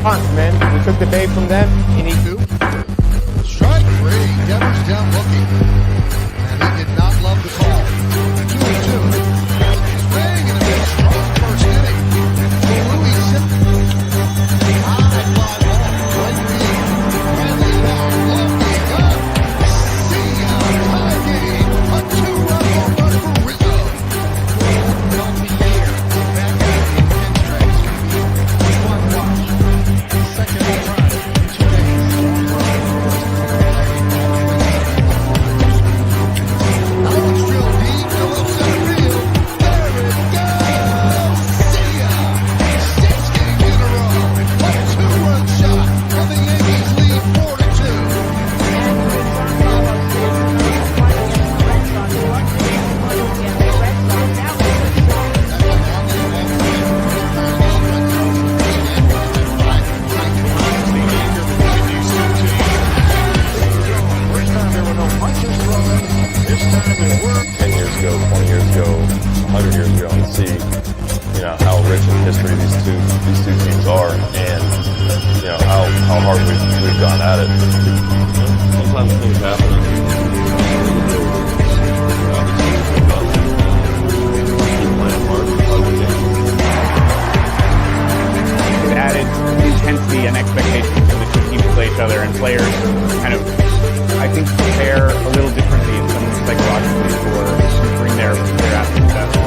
Bronx, man. We took the bait from them. You need to. Strike three. Devers down looking. And he did not love the call. 2-2. Swing and a big strong first inning. Louis high fly ball. Right field. Bradley down. Lofty up. See ya. Tie game. A 2-run home run for Rizzo. Healthy year. Back out in pinstripes. One watch. Second time in 2 days. Alex drilled deep to left center field. There it goes. See ya. 6 games in a row. A 2-run shot. And the Yankees lead 4-2. First time there were no punches thrown. This time it worked. 10 years ago, 20 years ago, 100 years ago, and see, how rich in history these two teams are, and how hard we've gone at it. Sometimes things happen. Keep playing hard. It added intensity and expectations for the two teams to play each other, and players kind of, I think, prepare a little differently in some psychologically to bring their athletes out.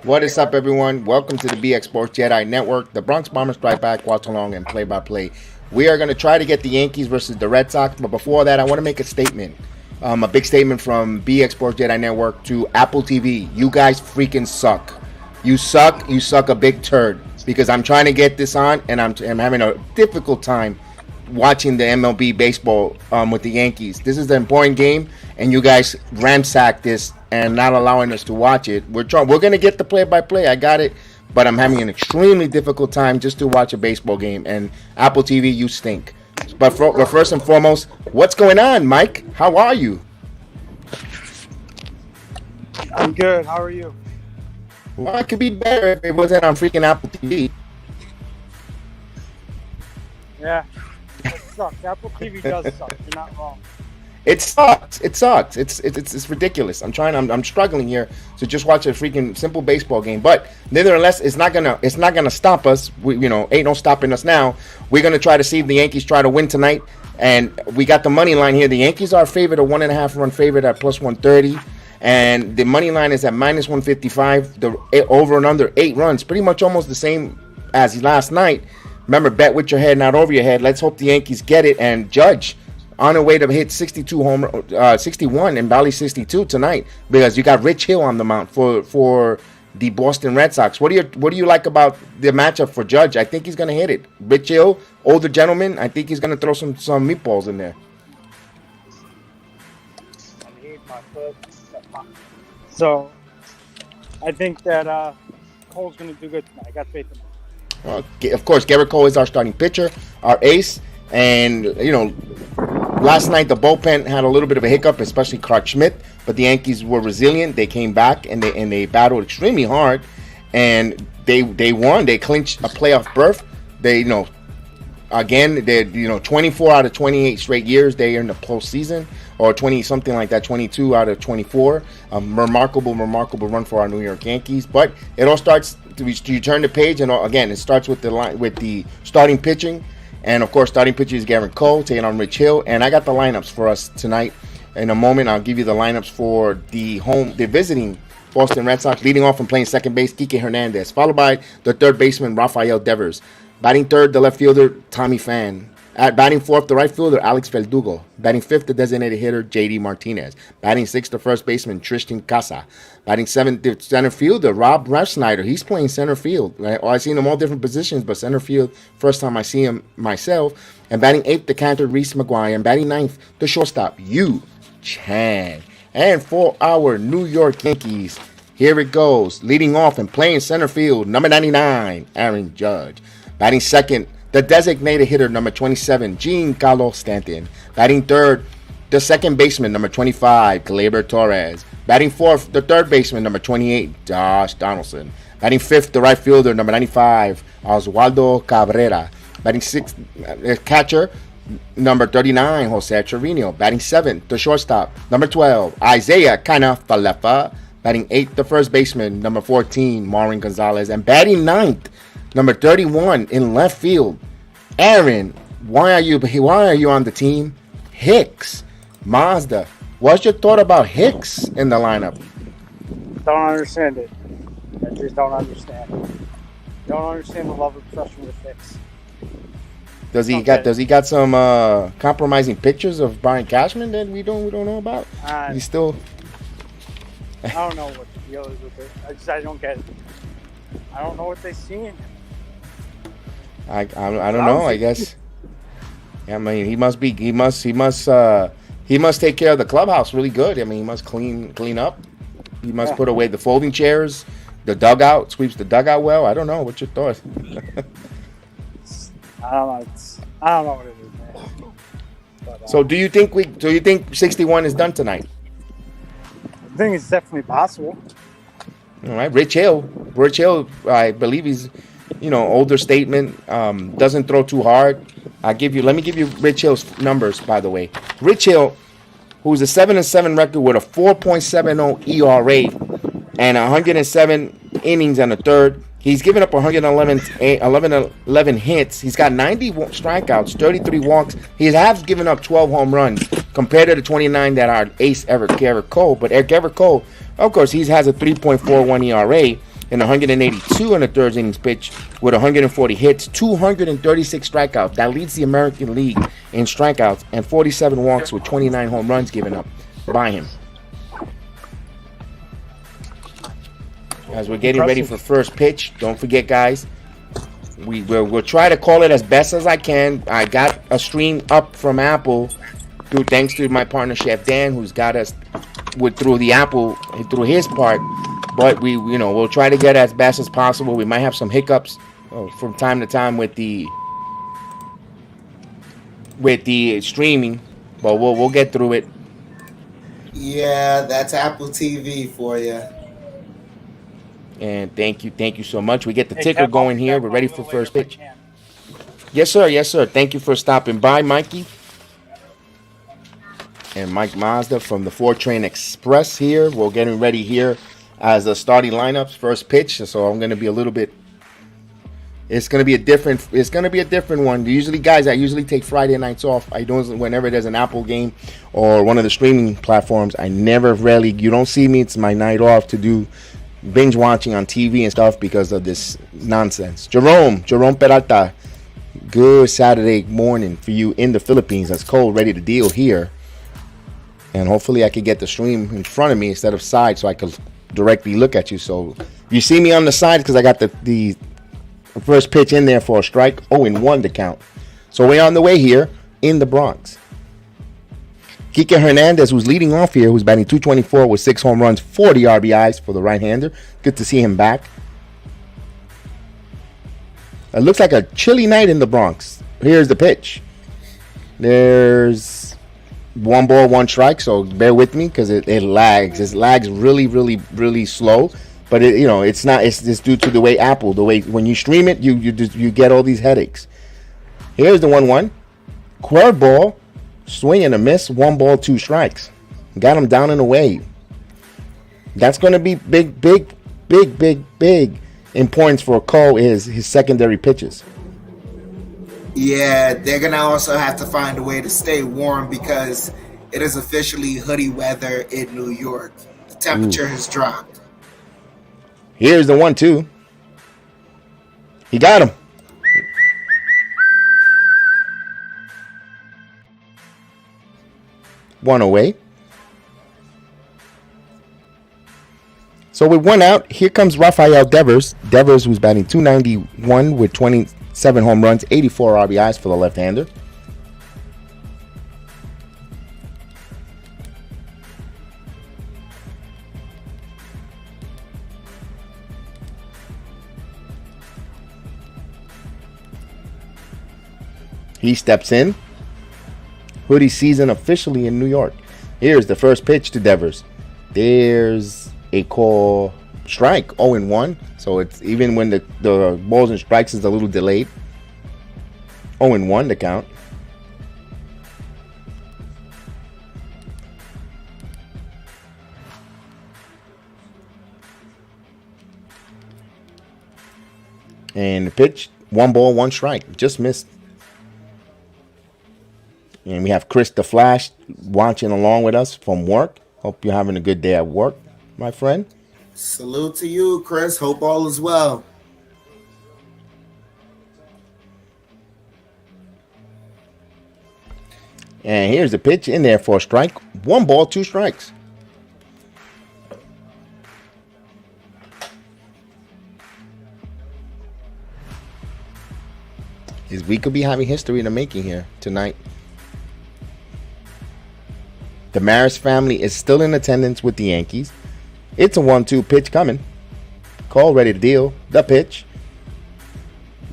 What is up, everyone? Welcome to the BX Sports JEDI Network. The Bronx Bombers strike back, watch along, and play-by-play. We are going to try to get the Yankees versus the Red Sox, but before that, I want to make a statement. A big statement from BX Sports JEDI Network to Apple TV. You guys freaking suck. You suck. You suck a big turd. Because I'm trying to get this on, and I'm having a difficult time watching the MLB baseball with the Yankees. This is an important game, and you guys ransacked this and not allowing us to watch it. We're going to get the play-by-play. I got it, but I'm having an extremely difficult time just to watch a baseball game. And Apple TV, you stink. But first and foremost, what's going on, Mike? How are you? I'm good. How are you? Well, I could be better if it wasn't on freaking Apple TV. Yeah, it sucks. Apple TV does suck. You're not wrong. It sucks. It sucks. It's ridiculous. I'm struggling here to just watch a freaking simple baseball game. But nevertheless, it's not gonna stop us. Ain't no stopping us now. We're gonna try to see if the Yankees try to win tonight. And we got the money line here. The Yankees are favored, a 1.5 run favorite at plus 130. And the money line is at minus 155. The over and under 8 runs, pretty much almost the same as last night. Remember, bet with your head, not over your head. Let's hope the Yankees get it. And Judge on her way to hit 61 and Bally 62 tonight, because you got Rich Hill on the mound for the Boston Red Sox. What do you like about the matchup for Judge? I think he's going to hit it. Rich Hill, older gentleman. I think he's going to throw some meatballs in there. I hate my foot. So I think that Cole's going to do good tonight. I got faith in him. Of course, Gerrit Cole is our starting pitcher, our ace, and last night the bullpen had a little bit of a hiccup, especially Clark Schmidt, but the Yankees were resilient. They came back and they battled extremely hard, and they won. They clinched a playoff berth. They 24 out of 28 straight years they are in the postseason, or 20 something like that, 22 out of 24. A remarkable run for our New York Yankees. But it all starts. You turn the page, and again, it starts with the starting pitching, and of course, starting pitcher is Gerrit Cole taking on Rich Hill. And I got the lineups for us tonight. In a moment, I'll give you the lineups for the visiting Boston Red Sox. Leading off and playing second base, Kike Hernandez, followed by the third baseman Rafael Devers. Batting third, the left fielder Tommy Pham. At batting fourth, the right fielder Alex Verdugo. Batting fifth, the designated hitter JD Martinez. Batting sixth, the first baseman Tristan Casa. Batting seventh, the center fielder Rob Refsnyder. He's playing center field. Right? I've seen him all different positions, but center field, first time I see him myself. And batting eighth, the canter Reese McGuire. And batting ninth, the shortstop Yu Chang. And for our New York Yankees, Here it goes. Leading off and playing center field, number 99, Aaron Judge. Batting second, the designated hitter, number 27, Giancarlo Stanton. Batting third, the second baseman, number 25, Gleyber Torres. Batting fourth, the third baseman, number 28, Josh Donaldson. Batting fifth, the right fielder, number 95, Oswaldo Cabrera. Batting sixth, catcher, number 39, Jose Trevino. Batting seventh, the shortstop, number 12, Isaiah Kiner-Falefa. Batting eighth, the first baseman, number 14, Marwin Gonzalez. And batting ninth, number 31 in left field, Aaron, why are you on the team? Hicks. Mazda, what's your thought about Hicks in the lineup? Don't understand it. I just don't understand. Don't understand the love obsession with Hicks. Does he got some compromising pictures of Brian Cashman that we don't know about? He's still. I don't know what the deal is with it. I don't get it. I don't know what they see in him. I don't know. I guess. Yeah, I mean, he must take care of the clubhouse really good. I mean, he must clean up. He must put away the folding chairs, the dugout, sweeps the dugout well. I don't know. What's your thoughts? I don't know what it is, man. But, so do you think 61 is done tonight? I think it's definitely possible. All right, Rich Hill, I believe he's, older statement, doesn't throw too hard. Let me give you Rich Hill's numbers, by the way. Rich Hill, who's a 7-7 record with a 4.70 ERA and 107 innings and a third. He's given up 111 hits. He's got 90 strikeouts, 33 walks. He has given up 12 home runs compared to the 29 that our ace Gerrit Cole. But Gerrit Cole, of course, he has a 3.41 ERA and 182 in the third innings pitch with 140 hits, 236 strikeouts. That leads the American League in strikeouts and 47 walks with 29 home runs given up by him. As we're getting ready for first pitch, don't forget, guys, we'll try to call it as best as I can. I got a stream up from Apple thanks to my partner Chef Dan, who's got us through the Apple through his part. But we'll try to get as best as possible. We might have some hiccups from time to time with the streaming, but we'll get through it. Yeah, that's Apple TV for you. And thank you so much. We get the ticker going here. We're ready for first pitch. Yes, sir. Thank you for stopping by, Mikey. And Mike Mazda from the 4-Train Express here. We're getting ready here as the starting lineups, first pitch. So I'm going to be a little bit. It's going to be a different one. Usually, guys, I usually take Friday nights off. I don't whenever there's an Apple game or one of the streaming platforms. You don't see me. It's my night off to do binge watching on TV and stuff because of this nonsense. Jerome Peralta, good Saturday morning for you in the Philippines. That's cold, ready to deal here. And hopefully I could get the stream in front of me instead of side so I could directly look at you. So if you see me on the side, because I got the first pitch in there for a strike, 0-1 to count. So we're on the way here in the Bronx. Kike Hernandez, who's leading off here, who's batting .224 with 6 home runs, 40 RBIs for the right-hander. Good to see him back. It looks like a chilly night in the Bronx. Here's the pitch. There's 1 ball, 1 strike, so bear with me because it lags. It lags really, really, really slow. But it's not. It's just due to the way when you stream it, you get all these headaches. Here's the 1-1. Curveball. Swing and a miss, 1 ball, 2 strikes. Got him down and away. That's going to be big importance for Cole is his secondary pitches. Yeah, they're going to also have to find a way to stay warm because it is officially hoodie weather in New York. The temperature has dropped. Here's the 1-2. He got him. One away. So with 1 out, here comes Rafael Devers. Devers, who's batting .291 with 27 home runs, 84 RBIs for the left-hander. He steps in. Hoodie season officially in New York. Here's the first pitch to Devers. There's a call strike, 0-1. So it's even when the balls and strikes is a little delayed. 0-1 the count. And the pitch, 1 ball, 1 strike. Just missed. And we have Chris the Flash watching along with us from work. Hope you're having a good day at work, my friend. Salute to you, Chris. Hope all is well. And here's the pitch in there for a strike. 1 ball, 2 strikes. We could be having history in the making here tonight. The Maris family is still in attendance with the Yankees. It's a 1-2 pitch coming. Cole ready to deal. The pitch.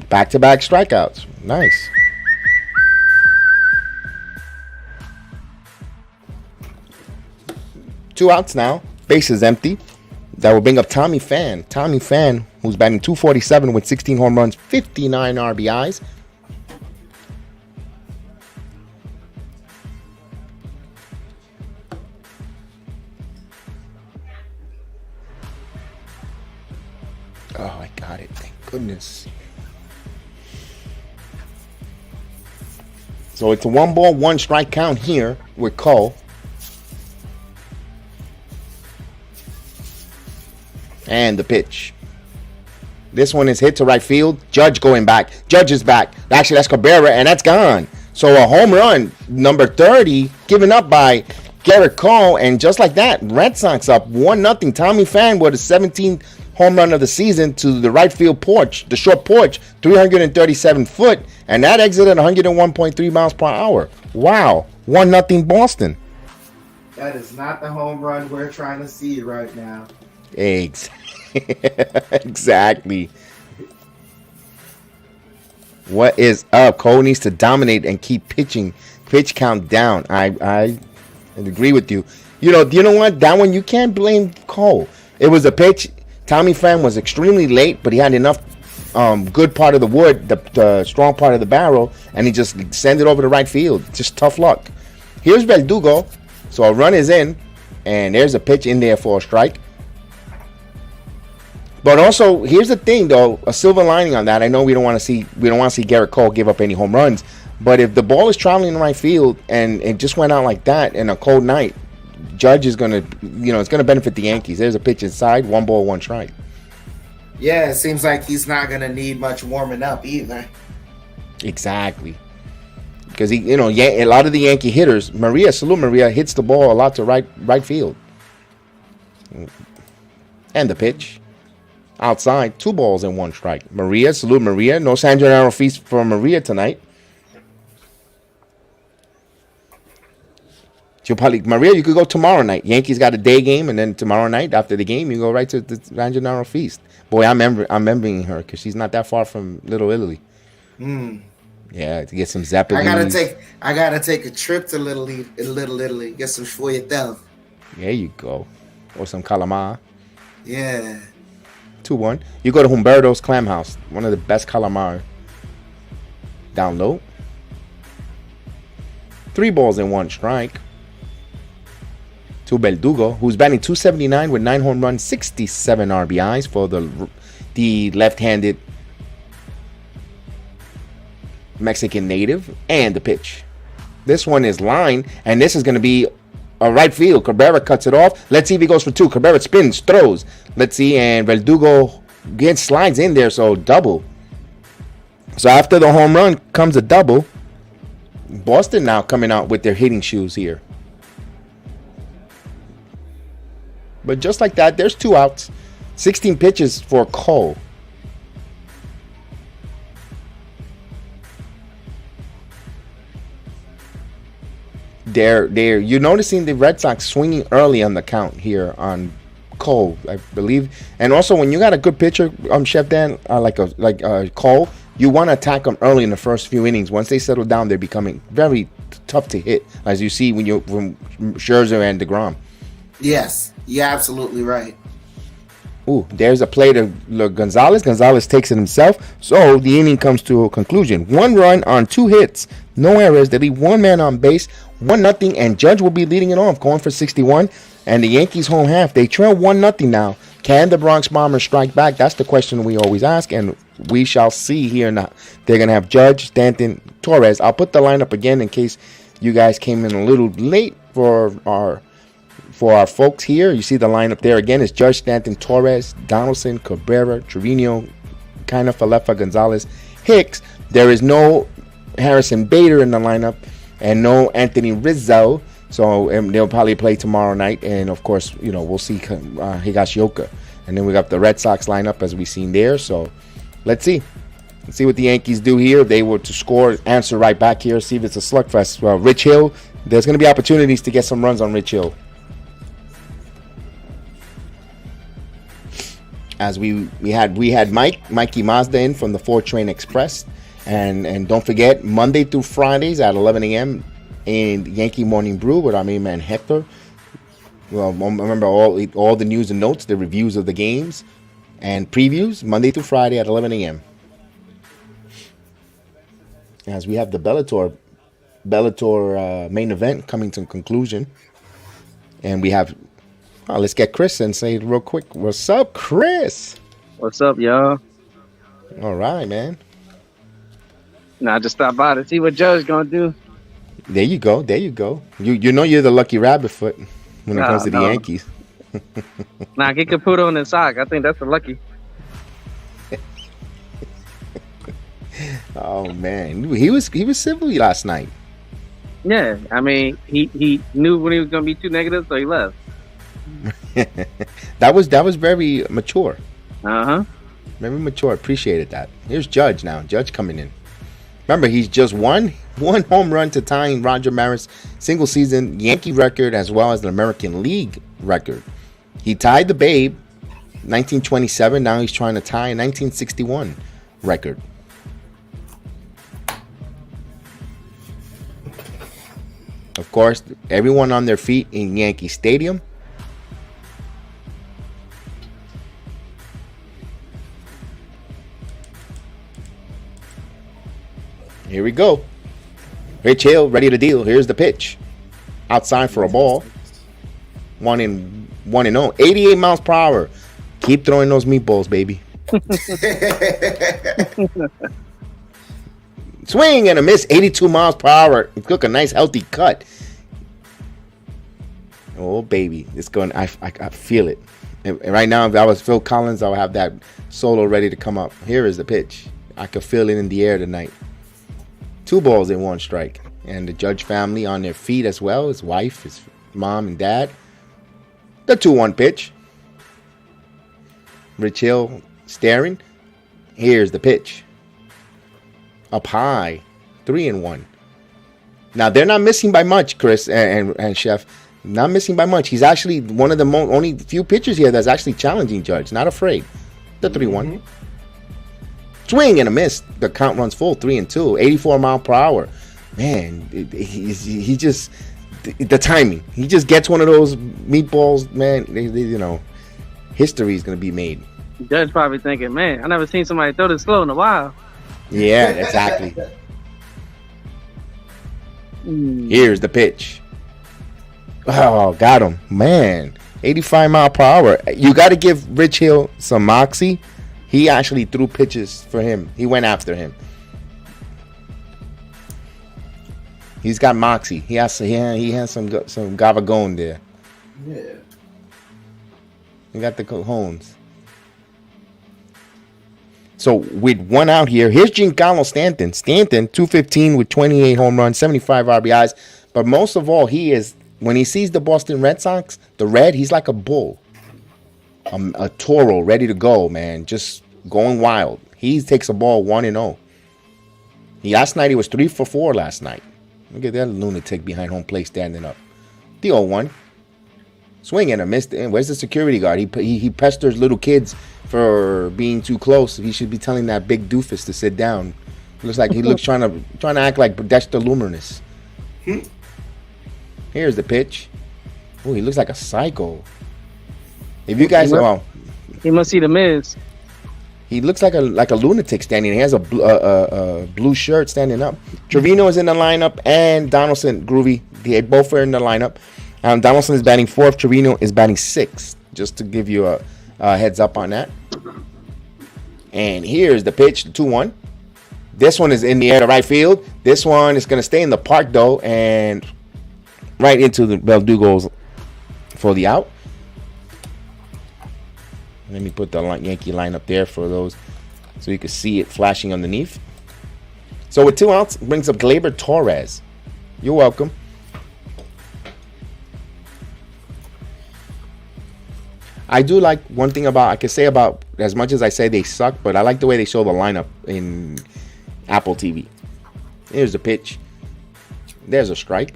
Back-to-back strikeouts. Nice. Two outs now. Base is empty. That will bring up Tommy Pham. Tommy Pham, who's batting .247 with 16 home runs, 59 RBIs. Oh, I got it. Thank goodness. So it's a 1 ball, 1 strike count here with Cole. And the pitch. This one is hit to right field. Judge going back. Judge is back. Actually, that's Cabrera, and that's gone. So a home run, number 30, given up by Gerrit Cole. And just like that, Red Sox up 1-0. Tommy Pham with a 17th home run of the season to the right field porch, the short porch, 337 foot. And that exited 101.3 miles per hour. Wow. 1-0 Boston. That is not the home run we're trying to see right now. Exactly. What is up? Cole needs to dominate and keep pitching. Pitch count down. I agree with you. You know what? That one you can't blame Cole. It was a pitch. Tommy Pham was extremely late, but he had enough good part of the wood, the strong part of the barrel, and he just sent it over to right field. Just tough luck. Here's Verdugo. So a run is in, and there's a pitch in there for a strike. But also, here's the thing, though, a silver lining on that. I know we don't want to see Gerrit Cole give up any home runs, but if the ball is traveling in right field and it just went out like that in a cold night, Judge is gonna, it's gonna benefit the Yankees. There's a pitch inside, 1 ball, 1 strike. Yeah, it seems like he's not gonna need much warming up either. Exactly, because a lot of the Yankee hitters, Salute Maria, hits the ball a lot to right field, and the pitch. Outside, 2 balls and 1 strike. Salute Maria. No San Gennaro feast for Maria tonight. Maria, you could go tomorrow night. Yankees got a day game, and then tomorrow night after the game, you go right to the San Gennaro feast. Boy, I'm remembering her because she's not that far from Little Italy. Yeah, to get some Zeppelins. I gotta take a trip to Little Italy. Get some sfogliatelle. There you go, or some calamar. Yeah. 2-1. You go to Humberto's Clam House, one of the best calamar. Down low. 3 balls and 1 strike. To Verdugo, who's batting .279 with 9 home runs, 67 RBIs for the left-handed Mexican native. And the pitch. This one is line, and this is going to be a right field. Cabrera cuts it off. Let's see if he goes for 2. Cabrera spins, throws. Let's see, and Verdugo slides in there, so double. So after the home run comes a double. Boston now coming out with their hitting shoes here. But just like that, there's 2 outs. 16 pitches for Cole. You're noticing the Red Sox swinging early on the count here on Cole, I believe. And also, when you got a good pitcher, Chef Dan, like Cole, you want to attack them early in the first few innings. Once they settle down, they're becoming very tough to hit, as you see when you're from Scherzer and DeGrom. Yes, you're absolutely right. Ooh, there's a play to Gonzalez. Gonzalez takes it himself. So the inning comes to a conclusion. 1 run on 2 hits, no errors. They leave 1 man on base, 1-0, and Judge will be leading it off, going for 61. And the Yankees home half, they trail 1-0 now. Can the Bronx Bombers strike back? That's the question we always ask, and we shall see here now. They're going to have Judge, Stanton, Torres. I'll put the lineup again in case you guys came in a little late for our folks here. You see the lineup there again. It's Judge, Stanton, Torres, Donaldson, Cabrera, Trevino, Kiner, Falefa, Gonzalez, Hicks. There is no Harrison Bader in the lineup and no Anthony Rizzo. So they'll probably play tomorrow night. And, of course, we'll see Higashioka. And then we got the Red Sox lineup as we've seen there. So let's see. Let's see what the Yankees do here. If they were to score, answer right back here, see if it's a slugfest. Well, Rich Hill, there's going to be opportunities to get some runs on Rich Hill. As we had Mikey Mazda in from the 4 Train Express. And don't forget, Monday through Fridays at 11 a.m. in Yankee Morning Brew with our main man Hector. Well, remember all the news and notes, the reviews of the games and previews, Monday through Friday at 11 a.m. As we have the Bellator main event coming to conclusion. And we have, let's get Chris and say it real quick. What's up, Chris? What's up, y'all? All right, man. Now I just stopped by to see what Judge gonna do. There you go. You know you're the lucky rabbit foot when it comes to the Yankees. Nah, get Caputo on his sock. I think that's the lucky. Oh man, he was civil last night. Yeah, I mean he knew when he was gonna be too negative, so he left. That was very mature. Uh-huh. Very mature. Appreciated that. Here's Judge now. Judge coming in. Remember, he's just one home run to tying Roger Maris' single season Yankee record as well as the American League record. He tied the Babe 1927. Now he's trying to tie a 1961 record. Of course, everyone on their feet in Yankee Stadium. Here we go. Rich Hill ready to deal. Here's the pitch. Outside for a ball. 1-0. 88 miles per hour. Keep throwing those meatballs, baby. Swing and a miss. 82 miles per hour. Took a nice healthy cut. Oh, baby. It's going. I feel it. And right now, if I was Phil Collins, I would have that solo ready to come up. Here is the pitch. I could feel it in the air tonight. 2 balls and 1 strike. And the Judge family on their feet as well. His wife, his mom and dad. The 2-1 pitch. Rich Hill staring. Here's the pitch. Up high. 3-1. Now, they're not missing by much, Chris and Chef. Not missing by much. He's actually one of the only few pitchers here that's actually challenging Judge. Not afraid. The 3-1. Swing and a miss. The count runs full. 3-2. 84 mile per hour. Man, he just the timing. He just gets one of those meatballs. Man, history is gonna be made. Judge probably thinking, man, I never seen somebody throw this slow in a while. Yeah, exactly. Here's the pitch. Oh, got him, man. 85 mile per hour. You got to give Rich Hill some moxie. He actually threw pitches for him. He went after him. He's got moxie. He has some gavagone there. Yeah. He got the cojones. So with 1 out here, here's Giancarlo Stanton. Stanton, 215 with 28 home runs, 75 RBIs. But most of all, when he sees the Boston Red Sox, the red, he's like a bull. A toro ready to go, man. Just going wild. He takes a ball 1-0. Last night he was 3 for 4 last night. Look at that lunatic behind home plate standing up. The 0-1. Swing and a miss. Where's the security guard? He pesters little kids for being too close. He should be telling that big doofus to sit down. Looks like he looks trying to act like Dexter Luminous. Here's the pitch. Oh, he looks like a psycho. If you guys, he must see the Miz. he looks like a lunatic standing. He has a blue shirt standing up. Trevino is in the lineup, and Donaldson, Groovy. They both are in the lineup. Donaldson is batting 4th. Trevino is batting 6th. Just to give you a heads up on that. And here's the pitch, the 2-1. This one is in the air to right field. This one is going to stay in the park, though, and right into the Verdugos for the out. Let me put the Yankee line up there for those so you can see it flashing underneath. So with 2 outs, brings up Gleyber Torres. You're welcome. I do like one thing about, I can say about, as much as I say they suck, but I like the way they show the lineup in Apple TV. Here's the pitch. There's a strike.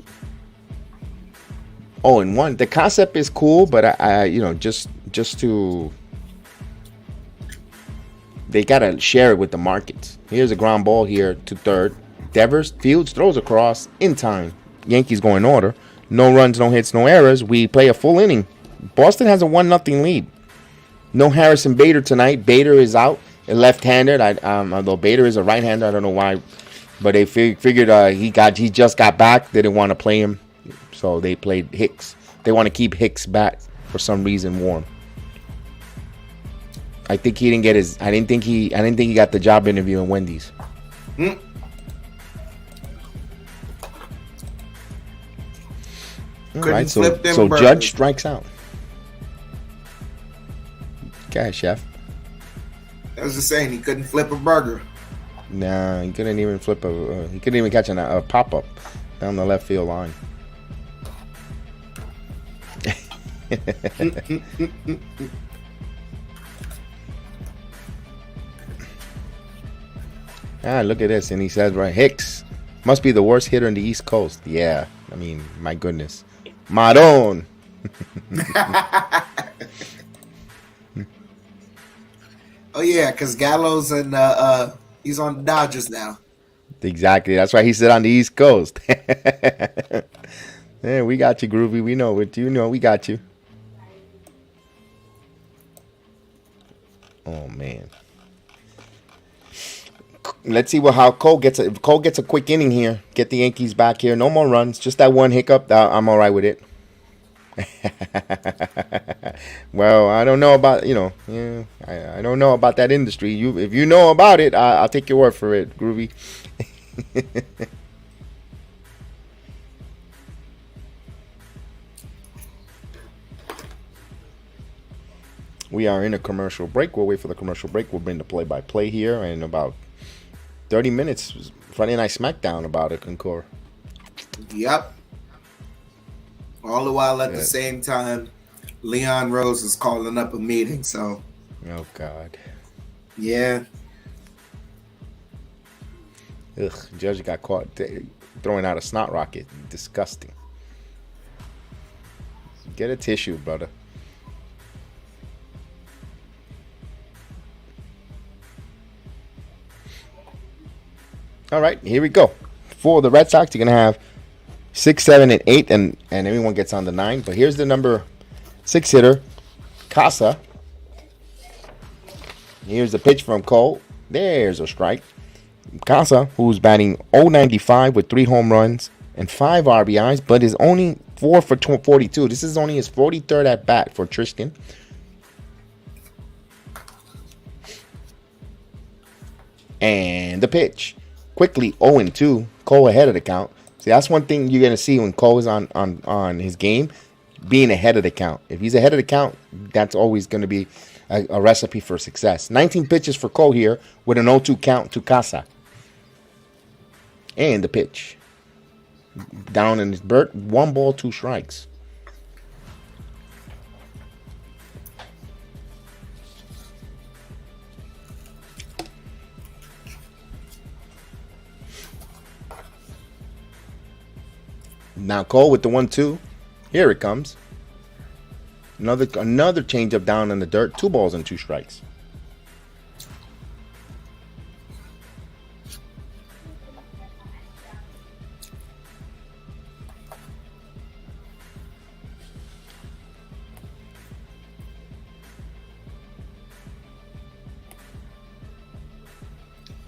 0-1. The concept is cool, but I just to, they gotta share it with the markets. Here's a ground ball here to third. Devers Fields throws across in time. Yankees go in order. No runs, no hits, no errors. We play a full inning. Boston has a 1-0 lead. No Harrison Bader tonight. Bader is out, a left-hander. Although Bader is a right-hander, I don't know why, but they figured he just got back. They didn't want to play him, so they played Hicks. They want to keep Hicks back for some reason warm. I think he didn't get his. I didn't think he got the job interview in Wendy's. All right, so Judge strikes out. Okay, chef. I was just saying he couldn't flip a burger. Nah, he couldn't even flip he couldn't even catch a pop up down the left field line. Look at this, and he says, right, Hicks must be the worst hitter in the East Coast. Yeah, I mean, my goodness, Maron. Oh yeah, because Gallows and he's on the Dodgers now. Exactly, that's why he said on the East Coast. Yeah, we got you, Groovy. We know it. You know, we got you. Oh man. Let's see how Cole gets. If Cole gets a quick inning here, get the Yankees back here. No more runs, just that one hiccup. I'm all right with it. Well, I don't know about I don't know about that industry. If you know about it, I'll take your word for it, Groovy. We are in a commercial break. We'll wait for the commercial break. We'll bring the play-by-play here in about 30 minutes. Friday Night SmackDown about to concur. Yep. All the while at the same time, Leon Rose is calling up a meeting. So. Oh God. Yeah. Ugh. Judge got caught throwing out a snot rocket. Disgusting. Get a tissue, brother. All right, here we go. For the Red Sox, you're going to have 6, 7, and 8, and everyone gets on the 9. But here's the number 6 hitter, Casa. Here's the pitch from Cole. There's a strike. Casa, who's batting .095 with 3 home runs and 5 RBIs, but is only 4 for 42. This is only his 43rd at bat for Tristan. And the pitch. Quickly 0-2. Cole ahead of the count. See, that's one thing you're going to see when Cole is on his game, being ahead of the count. If he's ahead of the count, that's always going to be a recipe for success. 19 pitches for Cole here with an 0-2 count to Casa. And the pitch. Down in his bird. 1 ball, 2 strikes. Now Cole with the 1-2. Here it comes. Another changeup down in the dirt. 2 balls and 2 strikes.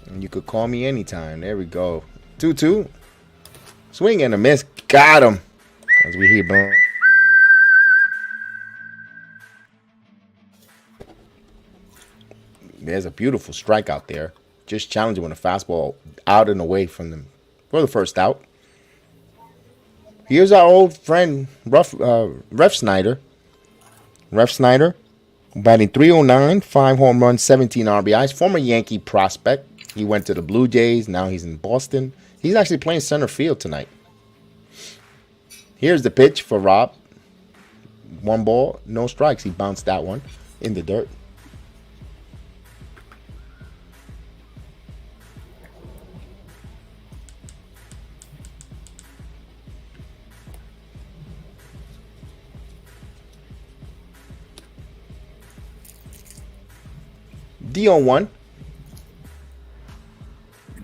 And you could call me anytime. There we go. 2-2. Swing and a miss. Got him. As we hear boom. There's a beautiful strikeout there. Just challenging with a fastball out and away from them for the first out. Here's our old friend, Ref Snyder. Ref Snyder, batting .309, 5 home runs, 17 RBIs. Former Yankee prospect. He went to the Blue Jays. Now he's in Boston. He's actually playing center field tonight. Here's the pitch for Rob. 1 ball, no strikes. He bounced that one in the dirt. D-on-1.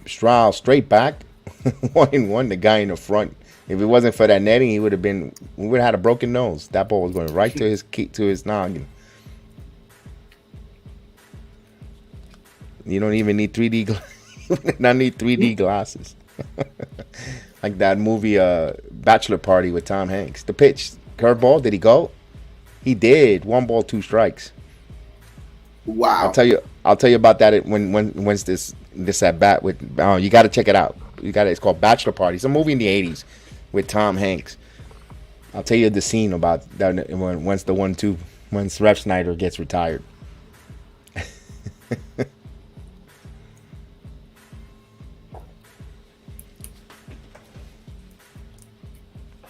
Stroud straight back. 1-1. The guy in the front. If it wasn't for that netting, we would have had a broken nose. That ball was going right to his noggin. You don't even need 3D. You would not need 3D glasses. Like that movie, Bachelor Party with Tom Hanks. The pitch, curveball. Did he go? He did. 1 ball, 2 strikes. Wow. I'll tell you about that when's this at bat with. You got to check it out. It's called Bachelor Party. It's a movie in the '80s with Tom Hanks. I'll tell you the scene about that once once Ref Snyder gets retired.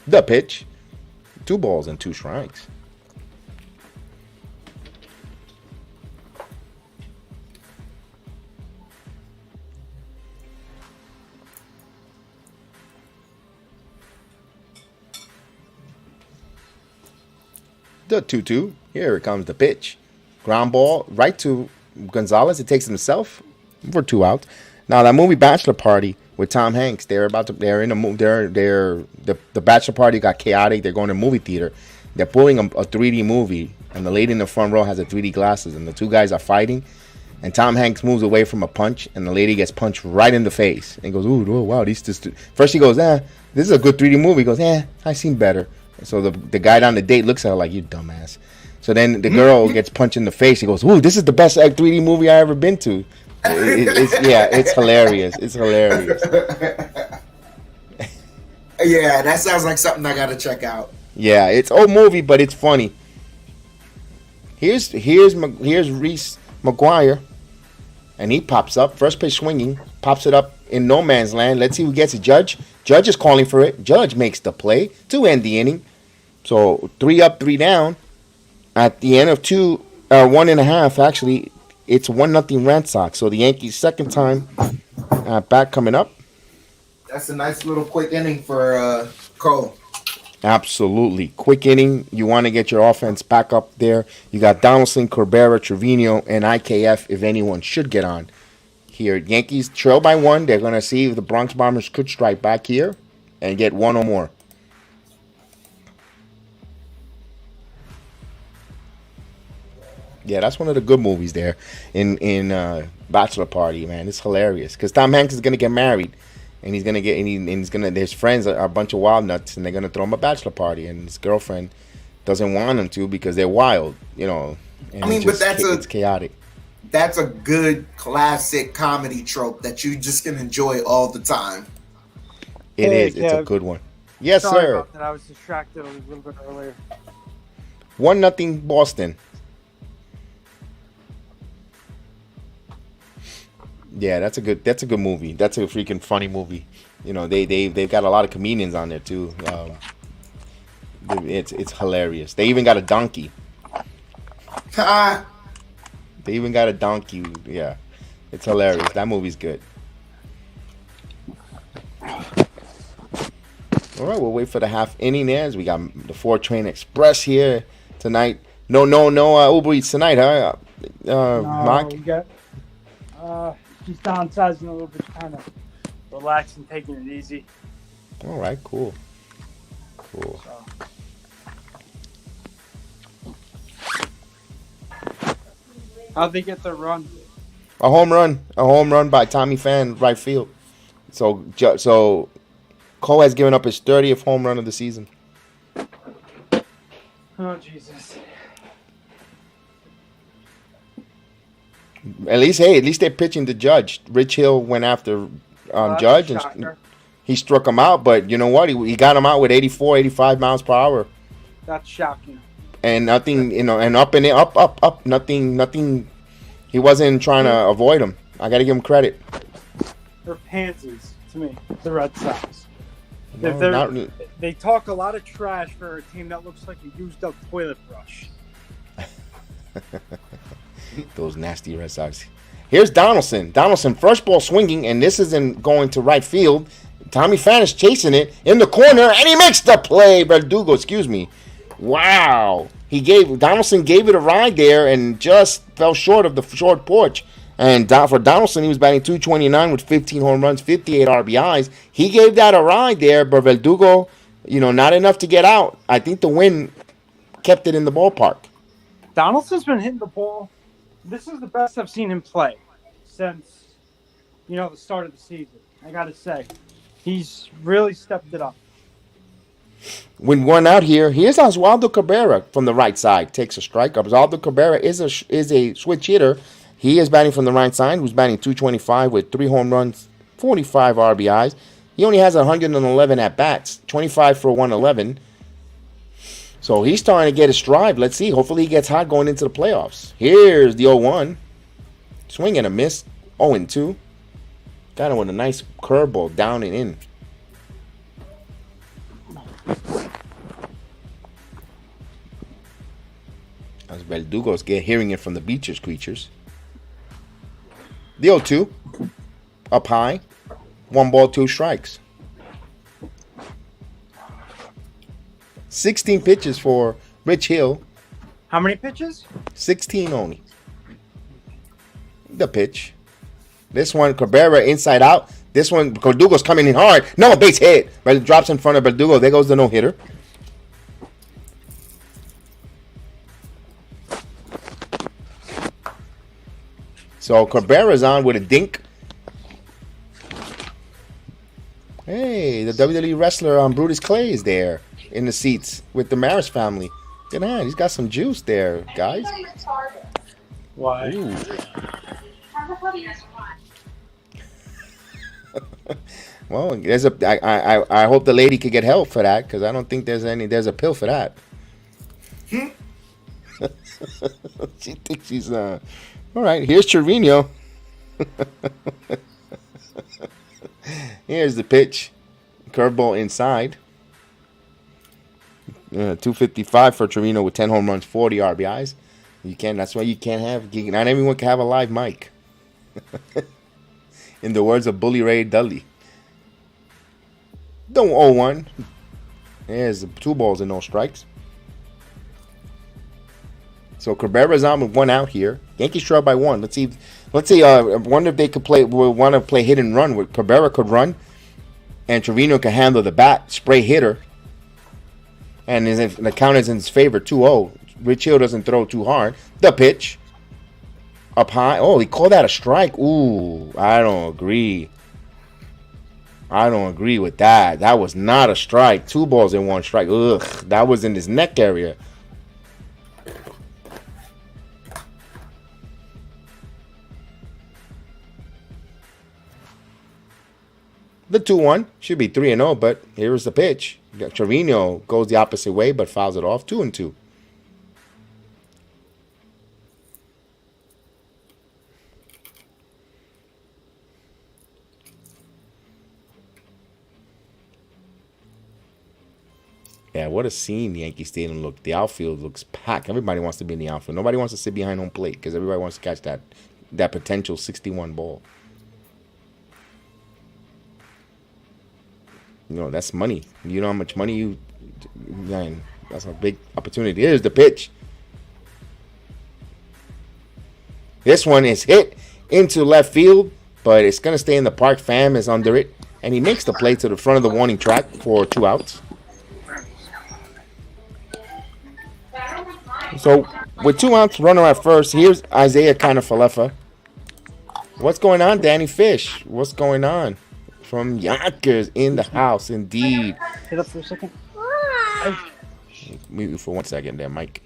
The pitch, 2 balls and 2 strikes. The 2-2. Here comes the pitch. Ground ball right to Gonzalez. It takes himself for 2 outs. Now that movie Bachelor Party with Tom Hanks, the Bachelor Party got chaotic. They're going to a movie theater. They're pulling a 3D movie, and the lady in the front row has a 3D glasses, and the 2 guys are fighting. And Tom Hanks moves away from a punch, and the lady gets punched right in the face. And goes, "Ooh, oh, wow, these just." First he goes, "This is a good 3D movie." He goes, "I've seen better." So the guy down the date looks at her like, "You dumbass." So then the girl gets punched in the face. He goes, "Ooh, this is the best 3D movie I ever been to." It's hilarious. It's hilarious. Yeah, that sounds like something I gotta check out. Yeah, it's old movie, but it's funny. Here's Reese McGuire, and he pops up. First pitch swinging, pops it up in no man's land. Let's see who gets it. Judge is calling for it. Judge makes the play to end the inning. So 3 up, 3 down. At the end of 1.5, actually, it's 1-0 Red Sox. So the Yankees' second time back coming up. That's a nice little quick inning for Cole. Absolutely. Quick inning. You want to get your offense back up there. You got Donaldson, Corbera, Trevino, and IKF if anyone should get on. Here, Yankees trail by 1. They're going to see if the Bronx Bombers could strike back here and get 1 or more. Yeah, that's one of the good movies there in Bachelor Party, man. It's hilarious because Tom Hanks is going to get married, and he's going to his friends are a bunch of wild nuts, and they're going to throw him a bachelor party, and his girlfriend doesn't want him to because they're wild, And it's chaotic. That's a good classic comedy trope that you just can enjoy all the time. It is. It's a good one. Yes, Sorry sir. about that. I was distracted a little bit earlier. 1-0 Boston. Yeah, that's a good movie. That's a freaking funny movie. They've got a lot of comedians on there too. It's hilarious. They even got a donkey. They even got a donkey. Yeah, it's hilarious. That movie's good. All right, we'll wait for the half inning as we got the 4-train express here tonight. No Uber Eats tonight, huh? Mark? We got just downsizing a little bit, kind of relaxing, taking it easy. All right, cool. So. How'd they get their run? A home run by Tommy Pham, right field. So Cole has given up his 30th home run of the season. Oh, Jesus. At least they're pitching to Judge. Rich Hill went after Judge, and Shocker. he struck him out. But you know what? He got him out with 84, 85 miles per hour. That's shocking. And nothing, and up. Nothing. He wasn't trying to avoid him. I got to give him credit. They're pansies to me, the Red Sox. No, They talk a lot of trash for a team that looks like a used up toilet brush. Those nasty Red Sox. Here's Donaldson. Donaldson, first ball swinging, and this isn't going to right field. Tommy Pham is chasing it in the corner, and he makes the play. Verdugo, excuse me. Wow. Donaldson gave it a ride there and just fell short of the short porch. And for Donaldson, he was batting .229 with 15 home runs, 58 RBIs. He gave that a ride there, but Verdugo, not enough to get out. I think the wind kept it in the ballpark. Donaldson's been hitting the ball. This is the best I've seen him play since, the start of the season. I got to say, he's really stepped it up. When one out here, here's Oswaldo Cabrera from the right side. Takes a strike. Oswaldo Cabrera is a switch hitter. He is batting from the right side. Who's batting .225 with 3 home runs, 45 RBIs. He only has 111 at bats, 25 for 111. So he's starting to get his stride. Let's see. Hopefully he gets hot going into the playoffs. Here's the 0-1. Swing and a miss. 0-2. Got him with a nice curveball down and in. As Verdugo's hearing it from the Beachers creatures. The 0-2. Up high. 1 ball, 2 strikes. 16 pitches for Rich Hill. How many pitches? 16 only. The pitch. This one, Cabrera inside out. This one, Verdugo's coming in hard. No, base hit. But it drops in front of Verdugo. There goes the no-hitter. So Cabrera's on with a dink. Hey, the WWE wrestler Brutus Clay is there in the seats with the Maris family. Good on, he's got some juice there, guys. Why? Ooh. Well, I hope the lady could get help for that, because I don't think there's a pill for that. She thinks she's all right. Here's Trevino. Here's the pitch. Curveball inside. 255 for Trevino with 10 home runs, 40 RBIs. That's why you can't have. Not everyone can have a live mic. In the words of Bully Ray Dudley. Don't 0-1. There's 2 balls and no strikes. So Cabrera's on with 1 out here. Yankees trail by 1. Let's see. I wonder if they could want to play hit and run. Where Cabrera could run, and Trevino can handle the bat, spray hitter. And the count is in his favor, 2-0. Rich Hill doesn't throw too hard. The pitch. Up high. Oh, he called that a strike. Ooh, I don't agree. I don't agree with that. That was not a strike. 2 balls and 1 strike. Ugh, that was in his neck area. The 2-1 should be 3-0, but here's the pitch. Trevino goes the opposite way, but fouls it off. 2-2. Yeah, what a scene the Yankee Stadium looked. The outfield looks packed. Everybody wants to be in the outfield. Nobody wants to sit behind home plate because everybody wants to catch that potential 61 ball. That's money. You know how much money man, that's a big opportunity. Here's the pitch. This one is hit into left field, but it's going to stay in the park. Pham is under it, and he makes the play to the front of the warning track for 2 outs. So with 2 outs, runner at first, here's Isaiah Kiner-Falefa. What's going on, Danny Fish? What's going on? From Yonkers in the house, indeed. Hit up for a second. Mute you for 1 second there, Mike.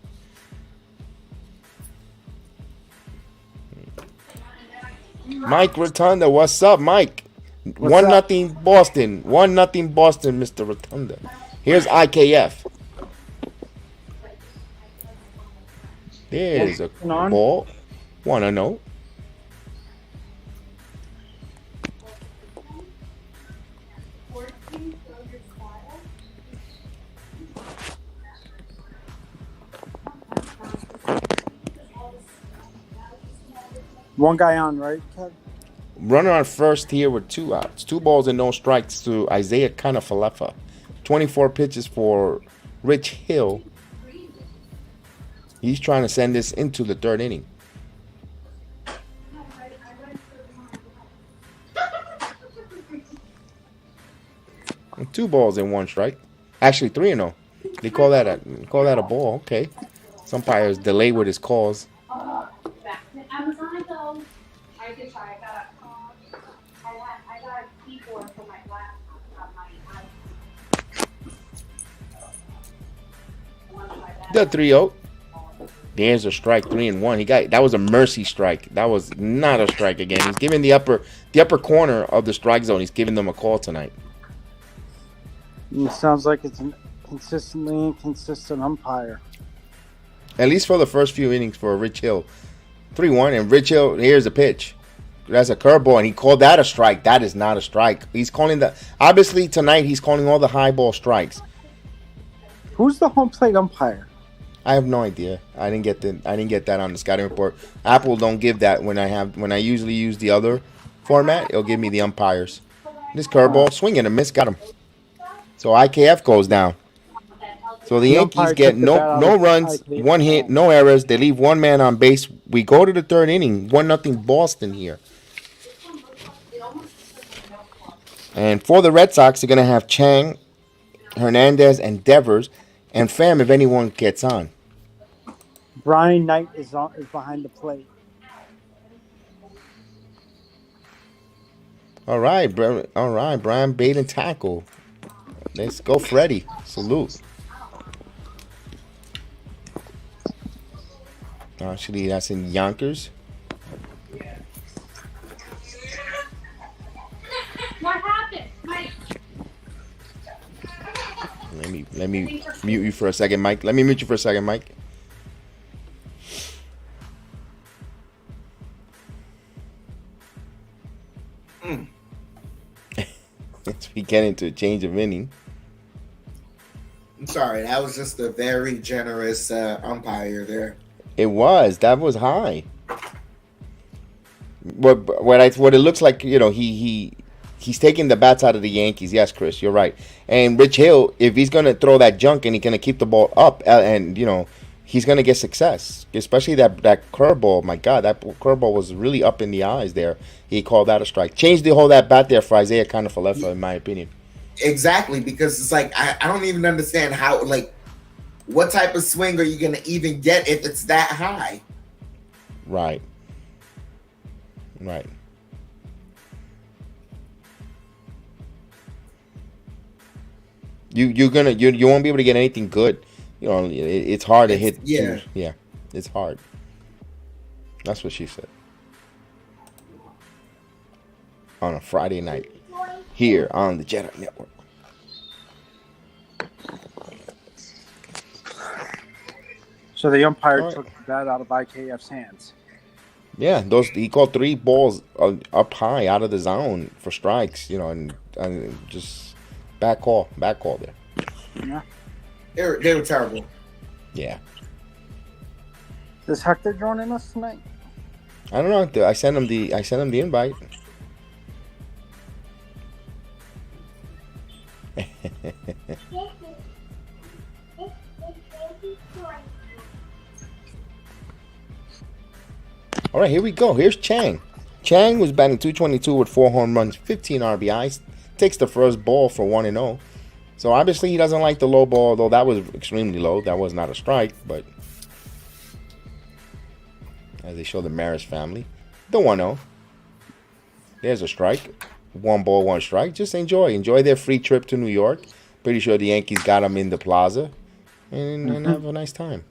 Mike Rotunda, what's up, Mike? What's 1-0 Boston. 1-0 Boston, Mr. Rotunda. Here's IKF. There's a ball. 1-0. One guy on, right, Kev? Runner on first here with 2 outs. 2 balls and no strikes to Isaiah Kanafalefa. 24 pitches for Rich Hill. He's trying to send this into the 3rd inning. And 2 balls and 1 strike. Actually, 3-0. They call that a ball. Okay. Some umpires delay with his calls. Amazon though, I did try. I got a keyboard for my laptop on my The 3-0. There's a strike, 3-1. That was a mercy strike. That was not a strike again. He's giving the upper corner of the strike zone. He's giving them a call tonight. It sounds like it's a consistently inconsistent umpire. At least for the first few innings for Rich Hill. 3-1, and Rich Hill, here's a pitch. That's a curveball, and he called that a strike. That is not a strike. He's calling obviously tonight he's calling all the high ball strikes. Who's the home plate umpire? I have no idea. I didn't get that on the scouting report. Apple don't give that when I usually use the other format. It'll give me the umpires. This curveball, swing and a miss, got him. So IKF goes down. So the Yankees get no runs, 1 hit, no errors. They leave 1 man on base. We go to the 3rd inning, 1-0 Boston here. And for the Red Sox, they're going to have Chang, Hernandez, and Devers, and Pham if anyone gets on. Brian Knight is behind the plate. All right, Brian bait and tackle. Let's go, Freddie. Salute. Actually, that's in Yonkers. What happened? Let me mute you for a second, Mike. Let me mute you for a second, Mike. As we get into a change of inning. I'm sorry, that was just a very generous umpire there. That was high. What it looks like, he's taking the bats out of the Yankees. Yes, Chris, you're right. And Rich Hill, if he's gonna throw that junk and he's gonna keep the ball up, and he's gonna get success. Especially that curveball. My God, that curveball was really up in the eyes there. He called that a strike. Changed the whole that bat there for Isaiah Kanafalefa, in my opinion. Exactly, because it's like I don't even understand how, like, what type of swing are you going to even get if it's that high? Right. You won't be able to get anything good. It's hard to hit. Yeah, it's hard. That's what she said. On a Friday night here on the JEDI Network. So the umpire took that out of IKF's hands. Yeah, he called 3 balls up high out of the zone for strikes, and just back call there. Yeah. They were terrible. Yeah. Is Hector joining us tonight? I don't know. I sent him the invite. All right, here we go. Here's Chang. Chang was batting .222 with 4 home runs, 15 RBIs. Takes the first ball for 1-0. So obviously he doesn't like the low ball, though that was extremely low. That was not a strike, but as they show the Maris family, the 1-0. There's a strike. 1 ball, 1 strike. Just enjoy their free trip to New York. Pretty sure the Yankees got them in the plaza, and have a nice time.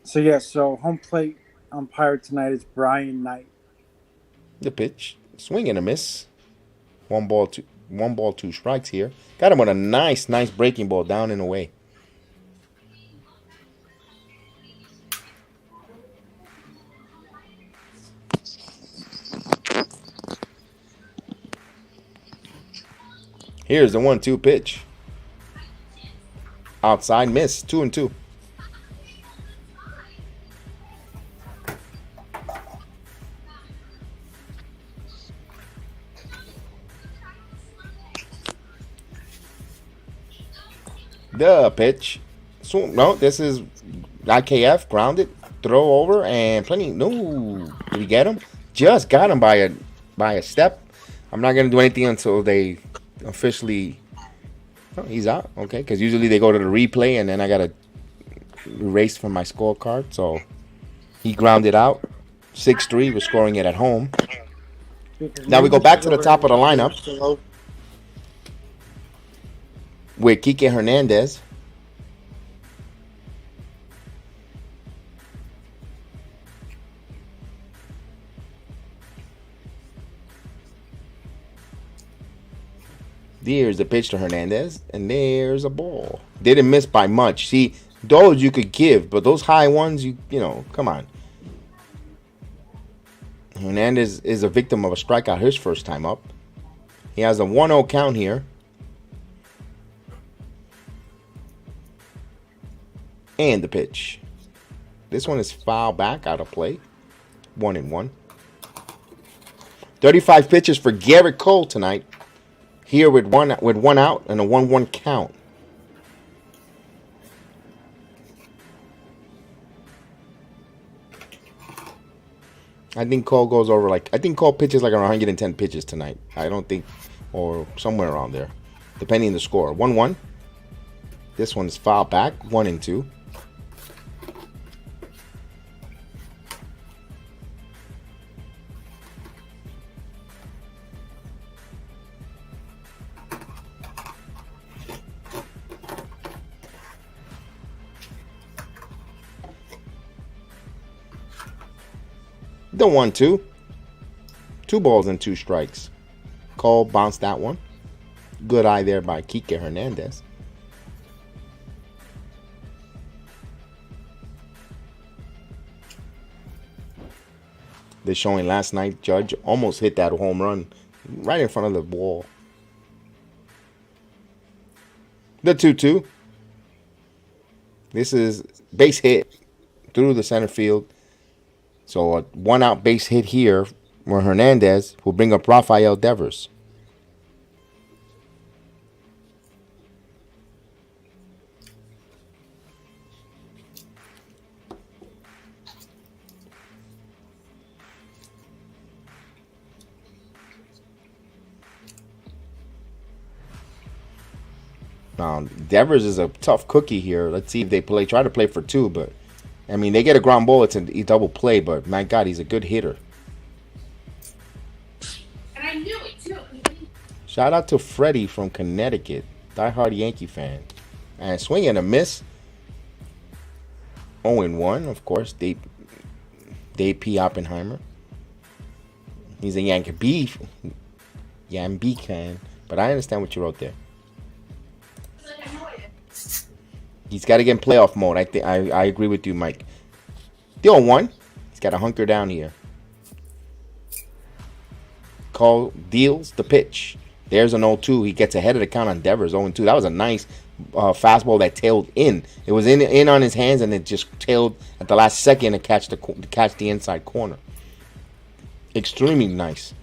So home plate umpire tonight is Brian Knight. The pitch, swing and a miss. 1 ball, 2 strikes here. Got him with a nice breaking ball down and away. Here's the 1-2 pitch. Outside miss. 2-2. The pitch. So, no, this is IKF. Grounded. Throw over and plenty. No. Did we get him? Just got him by a step. I'm not going to do anything until they officially. Oh, he's out. Okay. Because usually they go to the replay and then I got to erase from my scorecard. So he grounded out. 6-3. We're scoring it at home. Now we go back to the top of the lineup with Kike Hernandez. There's the pitch to Hernandez, and there's a ball. Didn't miss by much. See, those you could give, but those high ones, you know, come on. Hernandez is a victim of a strikeout his first time up. He has a 1-0 count here. And the pitch. This one is foul back, out of play. 1-1. 35 pitches for Gerrit Cole tonight. Here with one out and a 1-1 count. I think Cole goes over I think Cole pitches like around 110 pitches tonight. I don't think, or somewhere around there, depending on the score. 1-1. This one is foul back. 1-2. The 1-2. 2 balls and 2 strikes. Cole bounced that one. Good eye there by Kike Hernandez. They're showing last night, Judge almost hit that home run right in front of the wall. The 2-2. This is base hit through the center field. So a 1-out base hit here where Hernandez will bring up Rafael Devers. Now, Devers is a tough cookie here. Let's see if they try to play for 2, but I mean, they get a ground ball, it's a double play, but my God, he's a good hitter. And I knew it too. Shout out to Freddie from Connecticut, diehard Yankee fan. And swing and a miss. 0-1, of course. Dave P. Oppenheimer. He's a Yankee beef. Yankee fan. But I understand what you wrote there. He's got to get in playoff mode. I agree with you, Mike. The 0-1. He's got to hunker down here. Cole deals the pitch. There's an 0-2. He gets ahead of the count on Devers. 0-2. That was a nice fastball that tailed in. It was in on his hands, and it just tailed at the last second to catch the inside corner. Extremely nice.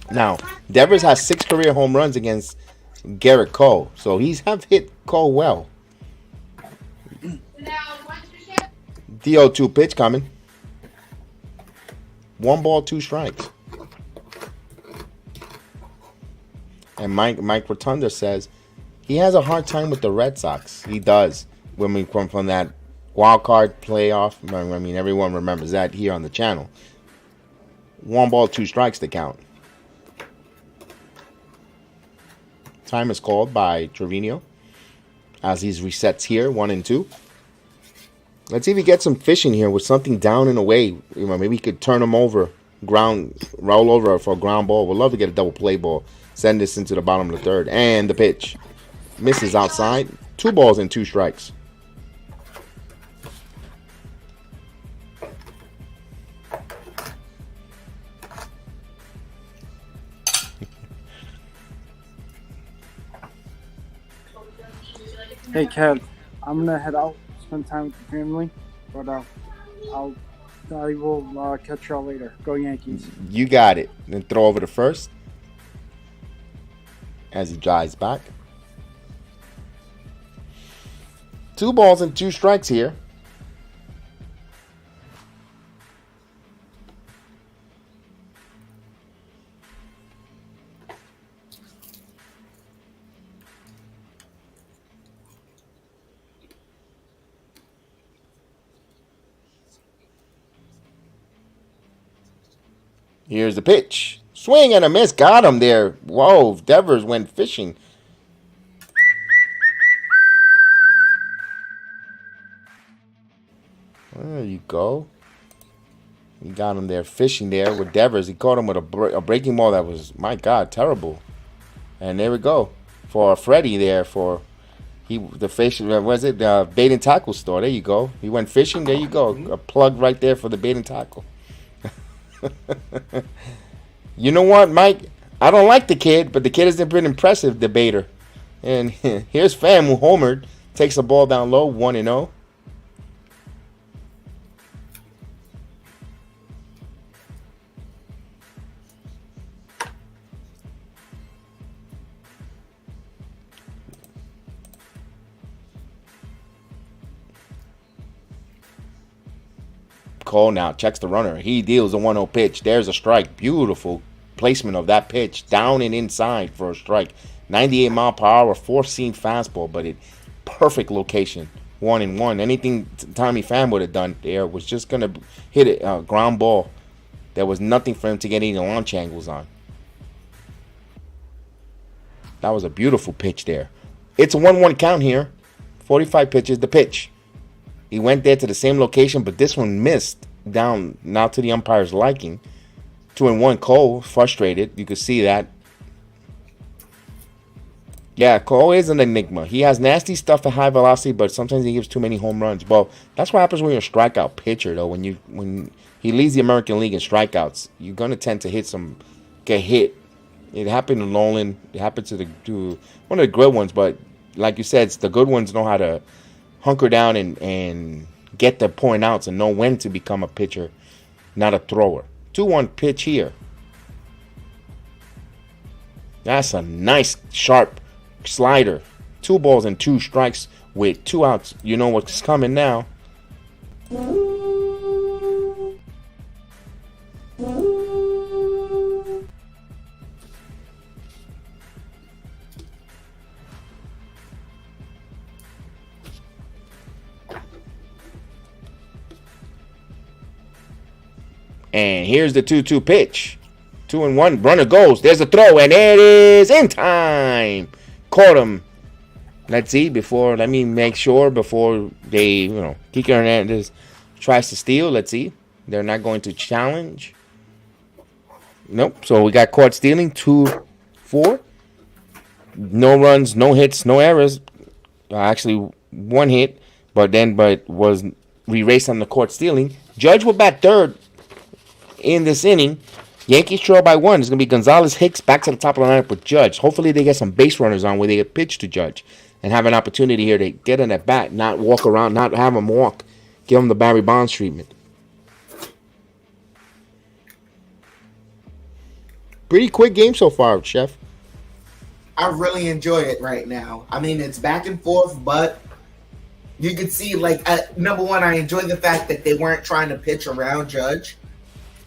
Now, Devers has 6 career home runs against Gerrit Cole, so he's have hit Cole well. The 0-2 pitch coming. 1 ball, 2 strikes. And Mike Rotunda says he has a hard time with the Red Sox. He does. When we come from that wild card playoff, I mean, everyone remembers that here on the channel. 1 ball, 2 strikes to count. Time is called by Trevino as he's resets here, 1 and 2. Let's see if he gets some fishing here with something down and away. You know, maybe he could turn him over, roll over for a ground ball. We'd love to get a double play ball. Send this into the bottom of the third. And the pitch. Misses outside. 2 balls and 2 strikes. Hey, Kev, I'm gonna head out, spend time with the family, but I will catch y'all later. Go Yankees. You got it. Then throw over to first as he drives back. 2 balls and 2 strikes here. Here's the pitch. Swing and a miss. Got him there. Whoa, Devers went fishing. There you go. He got him there fishing there with Devers. He caught him with a breaking ball that was, my God, terrible. And there we go. For Freddie there for the fish, was it bait and tackle store? There you go. He went fishing. There you go. A plug right there for the bait and tackle. You know what, Mike? I don't like the kid, but the kid has been impressive, debater. And here's Pham, who homered, takes the ball down low, 1-0. Cole now checks the runner. He deals a 1-0 pitch. There's a strike. Beautiful placement of that pitch. Down and inside for a strike. 98 mile per hour, 4-seam fastball, but it perfect location. 1-1. Anything Tommy Pham would have done there was just going to hit it, ground ball. There was nothing for him to get any launch angles on. That was a beautiful pitch there. It's a 1-1 count here. 45 pitches, the pitch. He went there to the same location, but this one missed down, now to the umpire's liking. 2-1 Cole, frustrated. You could see that. Yeah, Cole is an enigma. He has nasty stuff at high velocity, but sometimes he gives too many home runs. Well, that's what happens when you're a strikeout pitcher, though. When he leads the American League in strikeouts, you're gonna tend to get hit. It happened to Nolan. It happened to one of the good ones, but like you said, the good ones know how to hunker down and get the point outs and know when to become a pitcher, not a thrower. 2-1 pitch here. That's a nice, sharp slider. 2 balls and 2 strikes with 2 outs. You know what's coming now. And here's the 2-2 pitch. 2-1. Runner goes. There's a throw, and it is in time. Caught him. Let's see. Let me make sure before they, Kike Hernandez tries to steal. Let's see. They're not going to challenge. Nope. So we got caught stealing. 2-4. No runs, no hits, no errors. Actually, 1 hit, but was erased on the caught stealing. Judge will bat third. In this inning, Yankees trail by 1. It's going to be Gonzalez Hicks back to the top of the lineup with Judge. Hopefully they get some base runners on where they get pitched to Judge and have an opportunity here to get in at bat, not walk around, not have him walk. Give him the Barry Bonds treatment. Pretty quick game so far, Chef. I really enjoy it right now. I mean, it's back and forth, but you can see, number one, I enjoy the fact that they weren't trying to pitch around Judge.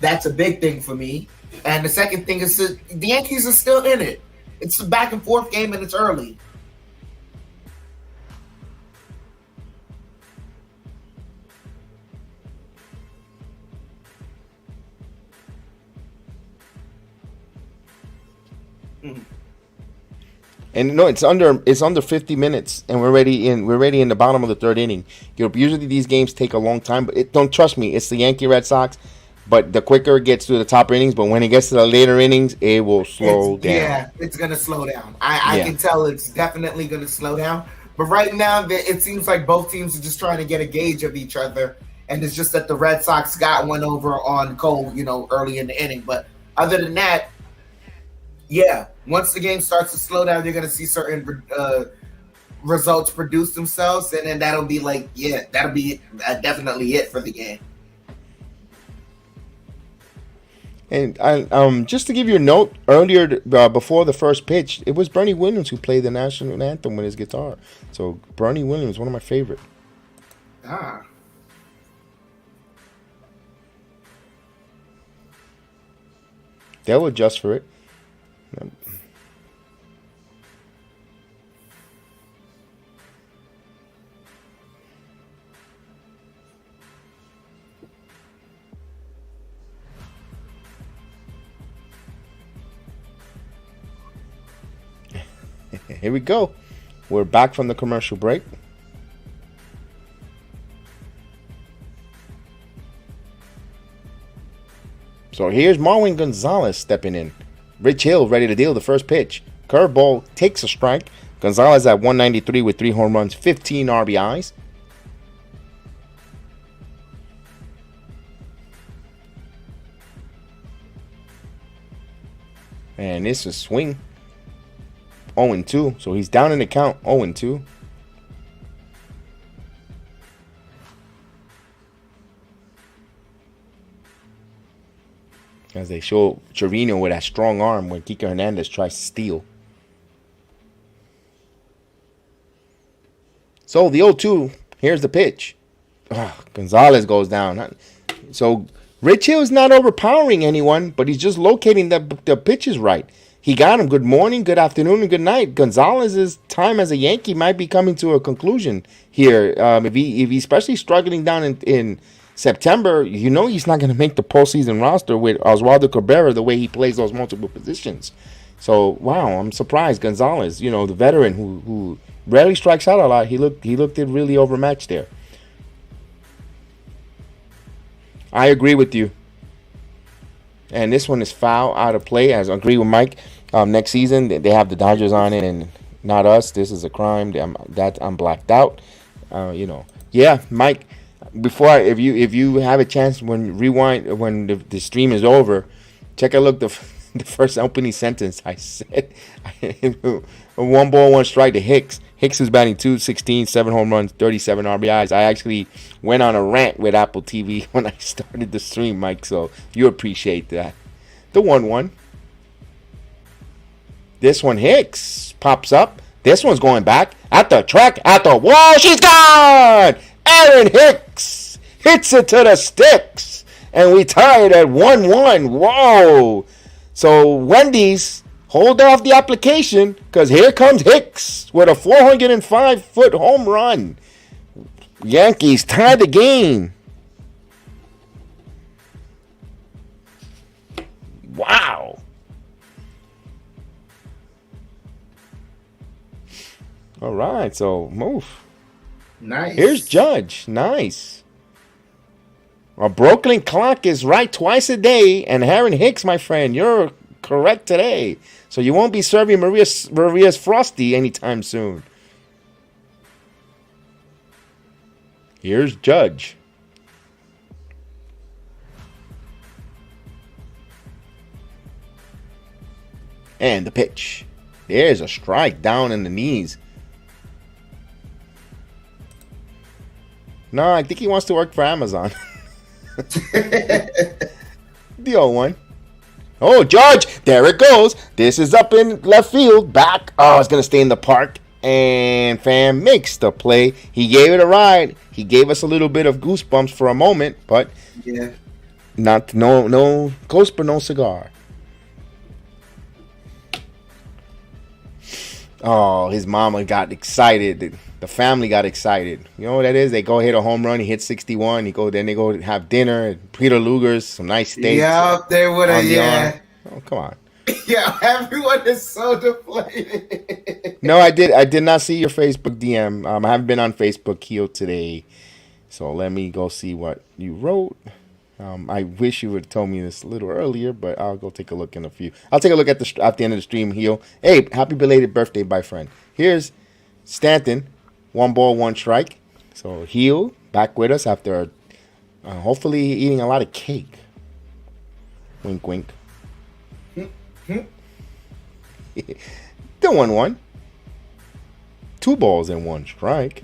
That's a big thing for me. And the second thing is that the Yankees are still in it. It's a back and forth game and it's early. And no, it's under 50 minutes, and we're already in the bottom of the third inning. Usually these games take a long time, but don't trust me. It's the Yankee Red Sox, but the quicker it gets to the top innings, but when it gets to the later innings, it will slow down. Yeah, it's gonna slow down. I can tell it's definitely gonna slow down. But right now, it seems like both teams are just trying to get a gauge of each other, and it's just that the Red Sox got one over on Cole, early in the inning. But other than that, yeah, once the game starts to slow down, you're going to see certain results produce themselves, and then that'll be definitely it for the game. And just to give you a note, earlier before the first pitch, it was Bernie Williams who played the national anthem with his guitar. So Bernie Williams, one of my favorite. They'll adjust for it. Here we go. We're back from the commercial break. So here's Marwin Gonzalez stepping in. Rich Hill ready to deal the first pitch. Curveball takes a strike. Gonzalez at 193 with 3 home runs, 15 RBIs. And this is swing. 0-2. So he's down in the count. 0-2. As they show Trevino with that strong arm when Kike Hernandez tries to steal. So the 0-2. Here's the pitch. Gonzalez goes down. So Rich Hill is not overpowering anyone, but he's just locating the pitches right. He got him. Good morning, good afternoon, and good night. Gonzalez's time as a Yankee might be coming to a conclusion here. If he's especially struggling down in September, he's not going to make the postseason roster with Oswaldo Cabrera the way he plays those multiple positions. So, wow, I'm surprised. Gonzalez, the veteran who rarely strikes out a lot, he looked really overmatched there. I agree with you. And this one is foul, out of play. As I agree with Mike, next season they have the Dodgers on it and not us. This is a crime. I'm blacked out. Yeah, Mike. If you have a chance when the stream is over, check a look the first opening sentence I said. One ball, one strike to Hicks. Hicks is batting .216, 7 home runs, 37 RBIs. I actually went on a rant with Apple TV when I started the stream, Mike, so you appreciate that. The 1-1. This one, Hicks pops up. This one's going back at the track, at the wall. She's gone! Aaron Hicks hits it to the sticks, and we tie it at 1-1. Whoa! So Wendy's, hold off the application, because here comes Hicks with a 405-foot home run. Yankees tie the game. Wow. All right, so move. Nice. Here's Judge. Nice. A Brooklyn clock is right twice a day, and Aaron Hicks, my friend, you're correct today. So you won't be serving Maria's Frosty anytime soon. Here's Judge. And the pitch. There's a strike down in the knees. No, I think he wants to work for Amazon. The 0-1. Oh, Judge, there it goes. This is up in left field. Back. Oh, it's going to stay in the park. And Pham makes the play. He gave it a ride. He gave us a little bit of goosebumps for a moment, but yeah, no ghost, but no cigar. Oh, his mama got excited. The family got excited. You know what that is? They go hit a home run. He hit 61. Then they go have dinner at Peter Luger's, some nice steaks. Yeah, they would have. Yeah. Oh, come on. Yeah, everyone is so deflated. No, I did not see your Facebook DM. I haven't been on Facebook Heel today, so let me go see what you wrote. I wish you would have told me this a little earlier, but I'll go take a look in a few. I'll take a look at the end of the stream. Heel, hey, happy belated birthday, my friend. Here's Stanton, 1 ball, 1 strike. So Heel back with us after hopefully eating a lot of cake. Wink, wink. The 1-1. 2 balls and 1 strike.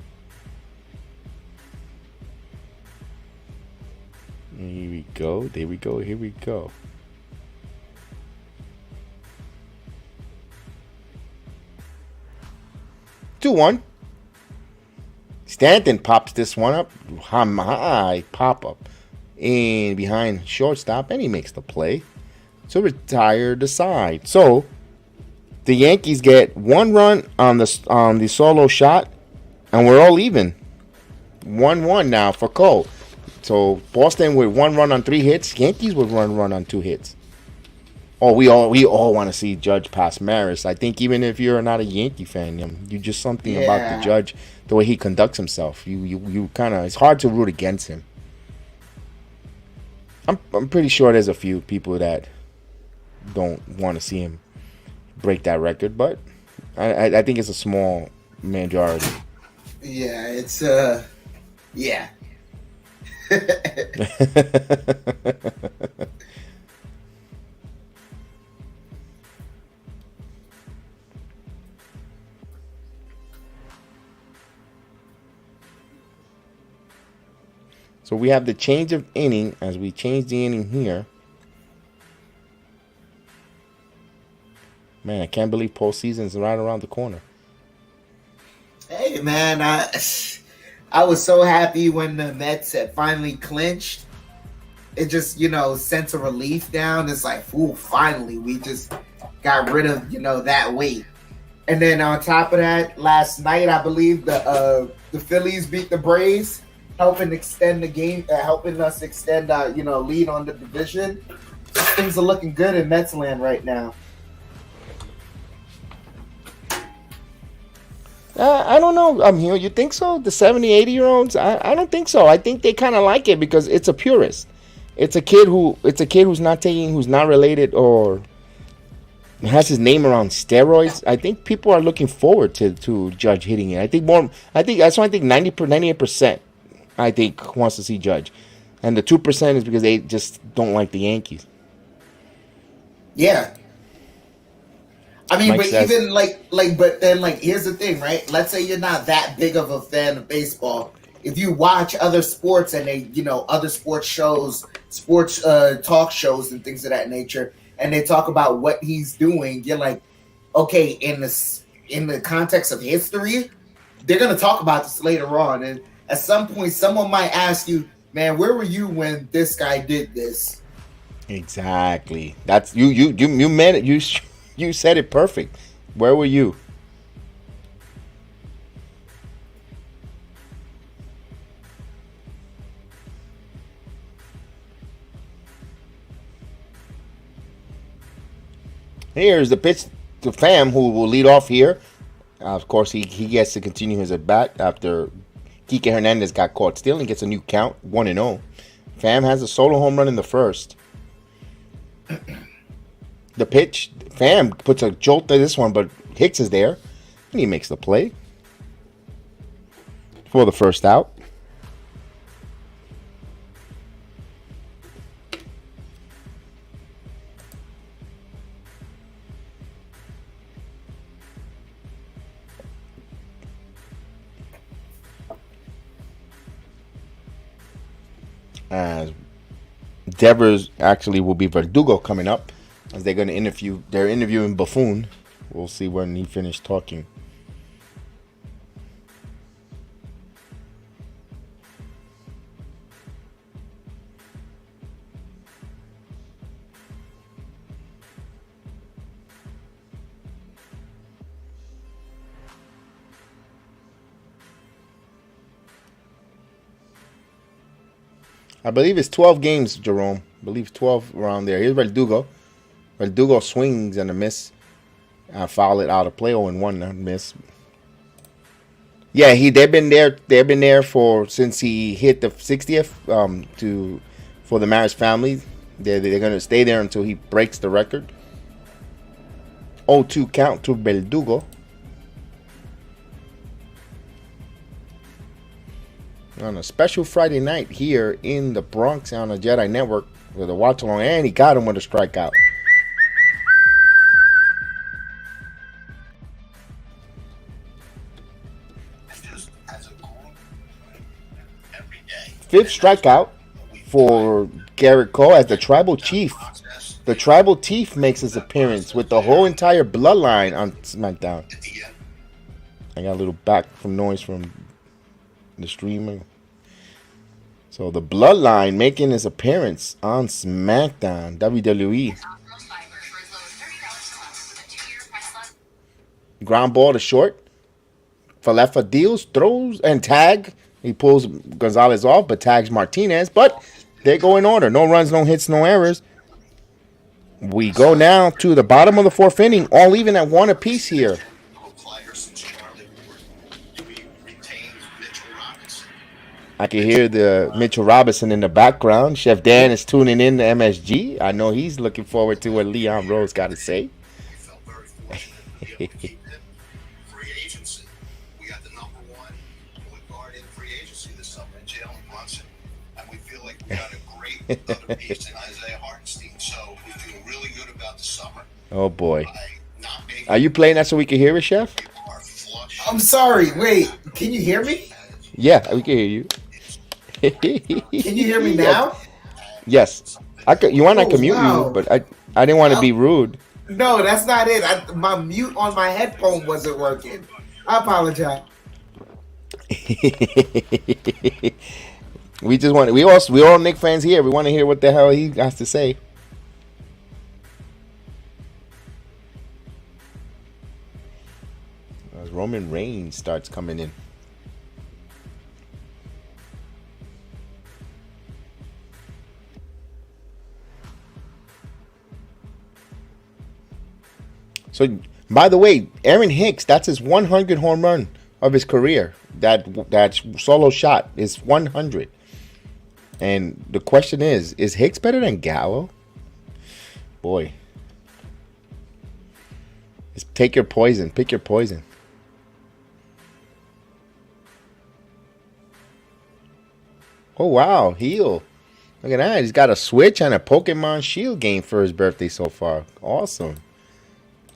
Here we go. There we go. Here we go. Two one. Stanton pops this one up. High pop up. And behind shortstop. And he makes the play to retire the side. So the Yankees get 1 run on the solo shot. And we're all even. 1-1 now for Cole. So Boston with 1 run on 3 hits. Yankees with 1 run on 2 hits. Oh, we all want to see Judge pass Maris. I think even if you're not a Yankee fan, you just something about the Judge, the way he conducts himself. You kind of, it's hard to root against him. I'm pretty sure there's a few people that don't want to see him break that record, but I think it's a small majority. Yeah, it's yeah. So we have the change of inning as we change the inning here. Man, I can't believe postseason's right around the corner. Hey, man, I was so happy when the Mets had finally clinched. It just, sent a relief down. It's like, ooh, finally, we just got rid of, that weight. And then on top of that, last night, I believe the Phillies beat the Braves, helping extend the game, helping us extend our, lead on the division. Things are looking good in Mets land right now. I don't know. Here. You think so? The 70, 80-year-olds? I don't think so. I think they kind of like it because it's a purist. It's a kid who's not related or has his name around steroids. I think people are looking forward to Judge hitting it. I think 98% I think wants to see Judge. And the 2% is because they just don't like the Yankees. Yeah. I mean, Mike but says, even here's the thing, right? Let's say you're not that big of a fan of baseball. If you watch other sports and other sports shows, sports talk shows and things of that nature, and they talk about what he's doing, you're like, okay, in the context of history, they're gonna talk about this later on, and at some point, someone might ask you, man, where were you when this guy did this? Exactly. That's you meant it. You said it perfect. Where were you? Here's the pitch to Pham, who will lead off here. Of course, he gets to continue his at bat after Kike Hernandez got caught stealing. Gets a new count, 1-0. Pham has a solo home run in the first. The pitch, Pham puts a jolt to this one, but Hicks is there, and he makes the play for the first out. As Devers actually will be Verdugo coming up, as they're interviewing Buffoon. We'll see when he finished talking. I believe it's 12 games, Jerome. I believe 12 around there. Here's Verdugo. Verdugo swings and a miss. Foul it out of play. 0-1 miss. Yeah, they've been there. They've been there since he hit the 60th. For the Maris family, they're gonna stay there until he breaks the record. 0-2 count to Verdugo. On a special Friday night here in the Bronx on the JEDI Network with a watch along, and he got him with a strikeout. Fifth strikeout for Gerrit Cole as the Tribal Chief. The Tribal Chief makes his appearance with the whole entire bloodline on SmackDown. I got a little back from noise from the streamer. So the bloodline making his appearance on SmackDown, WWE. Ground ball to short. Falefa deals, throws, and tag. He pulls Gonzalez off, but tags Martinez. But they go in order. No runs, no hits, no errors. We go now to the bottom of the fourth inning, all even at 1 apiece here. I can hear the Mitchell Robinson in the background. Chef Dan is tuning in to MSG. I know he's looking forward to what Leon Rose got to say. Oh boy. Are you playing that so we can hear it, Chef? I'm sorry. Wait, can you hear me? Yeah, we can hear you. Can you hear me now? Yes. You want to mute you, but I didn't want to be rude. No, that's not it. My mute on my headphone wasn't working. I apologize. We all Knicks fans here. We want to hear what the hell he has to say. As Roman Reigns starts coming in. So, by the way, Aaron Hicks, that's his 100 home run of his career. That solo shot is 100. And the question is Hicks better than Gallo? Boy. Take your poison. Pick your poison. Oh, wow. Heel. Look at that. He's got a Switch and a Pokemon Shield game for his birthday so far. Awesome.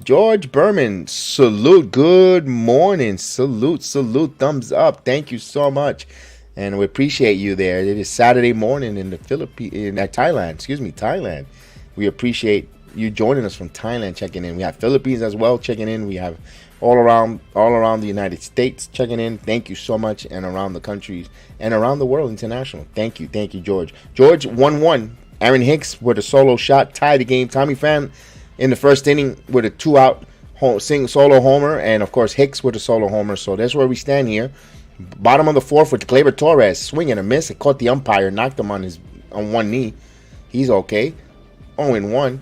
George Berman, salute. Good morning. Salute. Thumbs up. Thank you so much. And we appreciate you there. It is Saturday morning in the Thailand. We appreciate you joining us from Thailand, checking in. We have Philippines as well checking in. We have all around the United States checking in. Thank you so much. And around the countries and around the world, international. Thank you, George. George 1-1. Aaron Hicks with a solo shot, tied the game. Tommy Pham in the first inning with a 2-out solo homer, and of course Hicks with a solo homer. So that's where we stand here. Bottom of the fourth with Gleyber Torres, swing and a miss. It caught the umpire, knocked him on one knee. He's okay. 0-1.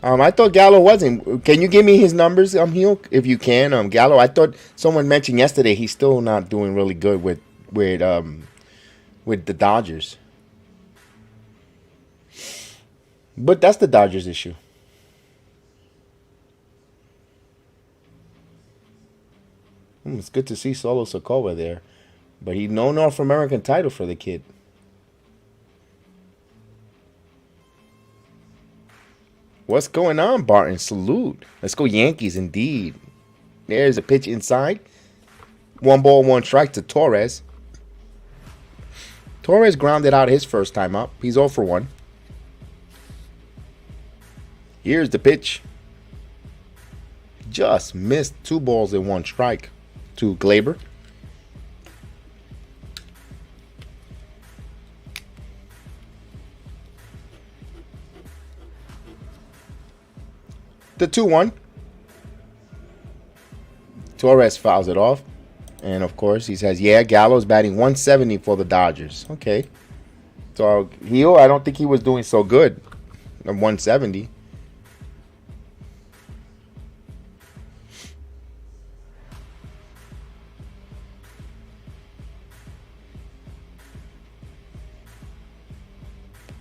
I thought Gallo wasn't. Can you give me his numbers, Heel, if you can? Gallo, I thought someone mentioned yesterday he's still not doing really good with the Dodgers. But that's the Dodgers' issue. It's good to see Solo Sokoa there. But he no North American title for the kid. What's going on, Barton? Salute. Let's go Yankees, indeed. There's a pitch inside. 1 ball, 1 strike to Torres. Torres grounded out his first time up. He's 0 for 1. Here's the pitch. Just missed 2 balls and 1 strike to Gleyber. The 2-1. Torres fouls it off. And of course, he says, yeah, Gallo's batting 170 for the Dodgers. Okay. So, Heel, I don't think he was doing so good. of 170.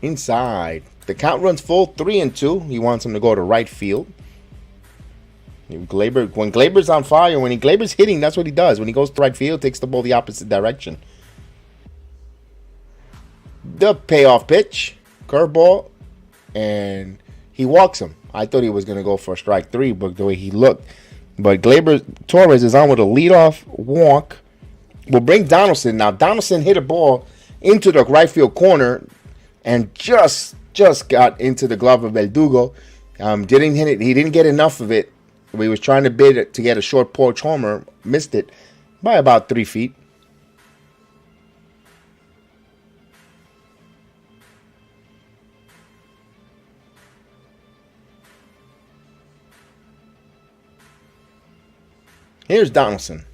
Inside. The count runs full, 3-2. He wants him to go to right field. When Glaber's on fire, when Glaber's hitting, that's what he does. When he goes to right field, takes the ball the opposite direction. The payoff pitch, curveball, and he walks him. I thought he was going to go for strike 3, but the way he looked. But Torres is on with a leadoff walk. We'll bring Donaldson. Now, Donaldson hit a ball into the right field corner and just got into the glove of Verdugo. Didn't hit it. He didn't get enough of it. He was trying to bid it to get a short porch homer. Missed it by about 3 feet. Here's Donaldson.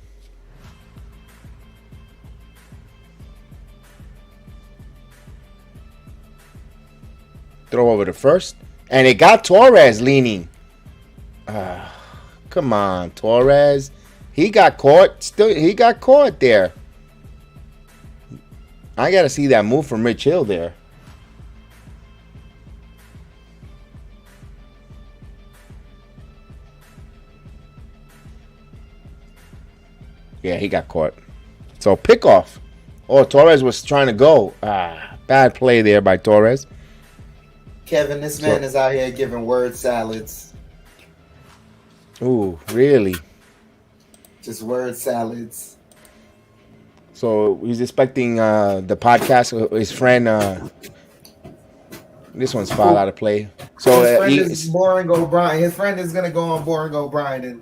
Throw over to first. And it got Torres leaning. Come on, Torres. He got caught. He got caught there. I got to see that move from Rich Hill there. Yeah, he got caught. So pick off. Oh, Torres was trying to go. Bad play there by Torres. Kevin, this man is out here giving word salads. Ooh, really? Just word salads. So he's expecting the podcast. His friend. This one's foul out of play. So his friend is Boring O'Brien. His friend is gonna go on Boring O'Brien and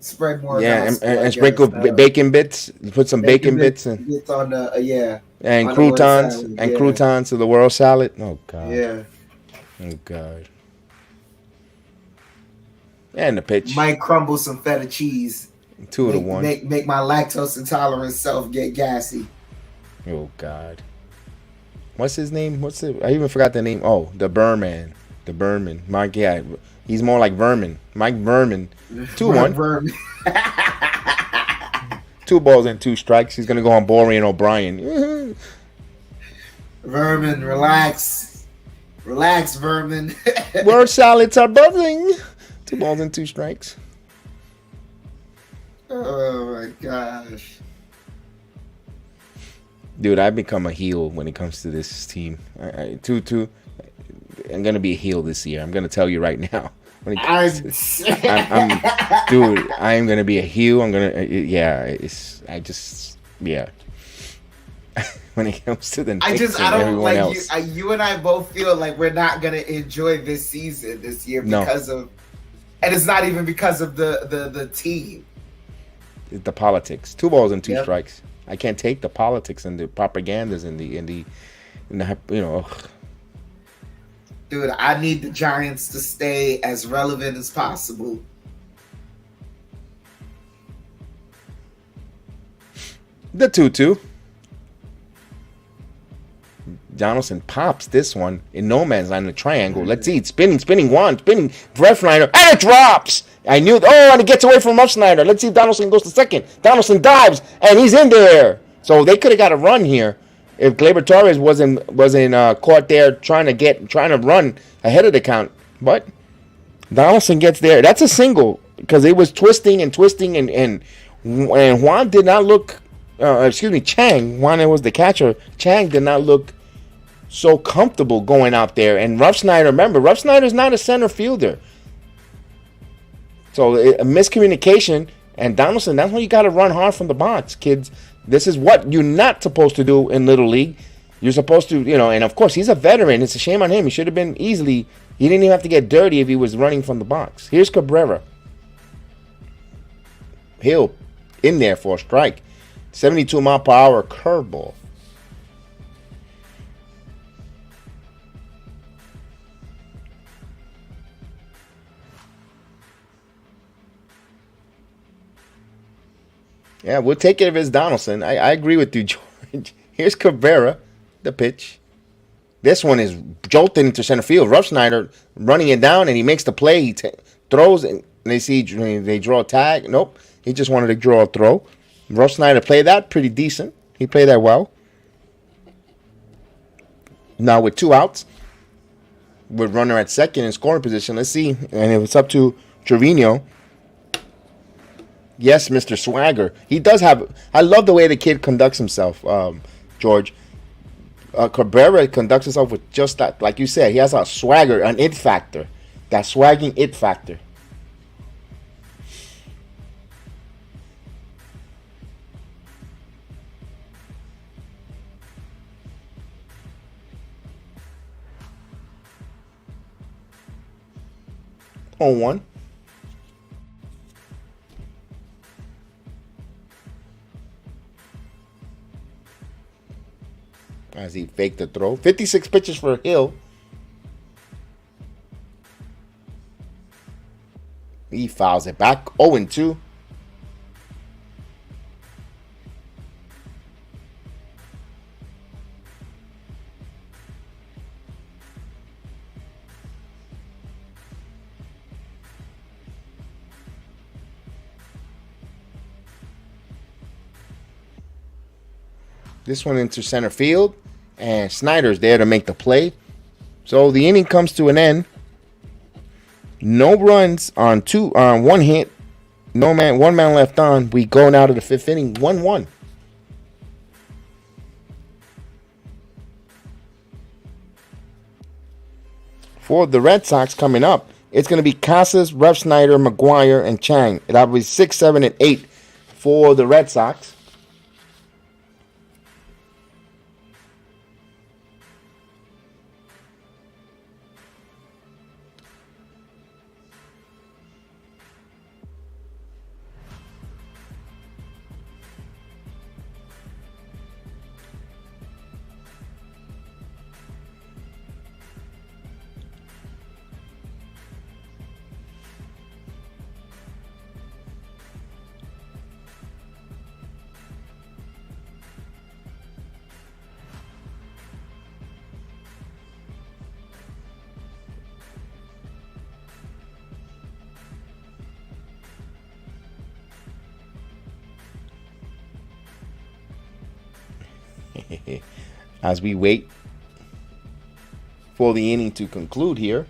spread more. Yeah, and sprinkle bacon bits. Put some bacon bits and bits on the and on croutons salad, and croutons to the world salad. Oh God. Yeah. Oh God. And the pitch. Might crumble some feta cheese. 2-1. Make my lactose intolerant self get gassy. Oh God. What's his name? I even forgot the name. Oh, the Berman. The Berman. Mike, yeah. He's more like Vermin. Mike Vermin. 2-1. Vermin. 2 balls and 2 strikes. He's gonna go on Boring O'Brien. Vermin, relax. Relax, Vermin. Word salads are buzzing. 2 balls and 2 strikes. Oh my gosh. Dude, I've become a heel when it comes to this team. I'm gonna be a heel this year. I'm gonna tell you right now. Dude, I am gonna be a heel. I'm gonna, when it comes to the Knicks I don't everyone like else. you and I both feel like we're not gonna enjoy this season this year because of, and it's not even because of the team. The politics. 2 balls and 2 strikes. I can't take the politics and the propagandas and the Dude, I need the Giants to stay as relevant as possible. The 2-2. Donaldson pops this one in no man's land in a triangle. Let's see. Spinning one, spinning Refsnyder, and it drops. I knew. And it gets away from Refsnyder. Let's see if Donaldson goes to second. Donaldson dives, and he's in there. So they could have got a run here if Gleyber Torres wasn't caught there trying to run ahead of the count. But Donaldson gets there. That's a single because it was twisting and Juan did not look. Chang. Juan was the catcher. Chang did not look so comfortable going out there. And Refsnyder, remember, Refsnyder's not a center fielder. So a miscommunication. And Donaldson, that's why you got to run hard from the box, kids. This is what you're not supposed to do in Little League. You're supposed to, and of course, he's a veteran. It's a shame on him. He should have been he didn't even have to get dirty if he was running from the box. Here's Cabrera. Hill in there for a strike. 72-mile-per-hour curveball. Yeah, we'll take it if it's Donaldson. I agree with you, George. Here's Cabrera, the pitch. This one is jolted into center field. Rough Snyder running it down, and he makes the play. He throws, and they draw a tag. Nope, he just wanted to draw a throw. Rough Snyder played that pretty decent. He played that well. Now with 2 outs, with runner at second in scoring position, let's see. And it's up to Trevino. Yes, Mr. Swagger. He does have. I love the way the kid conducts himself, George. Cabrera conducts himself with just that, like you said, he has a swagger, an it factor, that swagging it factor. On 1. As he faked the throw. 56 pitches for Hill. He fouls it back. 0-2. This one into center field. And Snyder's there to make the play. So the inning comes to an end. No runs on 1 hit. One man left on. We go now to the 5th inning. 1-1. For the Red Sox coming up, it's going to be Casas, Rough Snyder, McGuire, and Chang. That'll be 6, 7, and 8 for the Red Sox. As we wait for the inning to conclude here.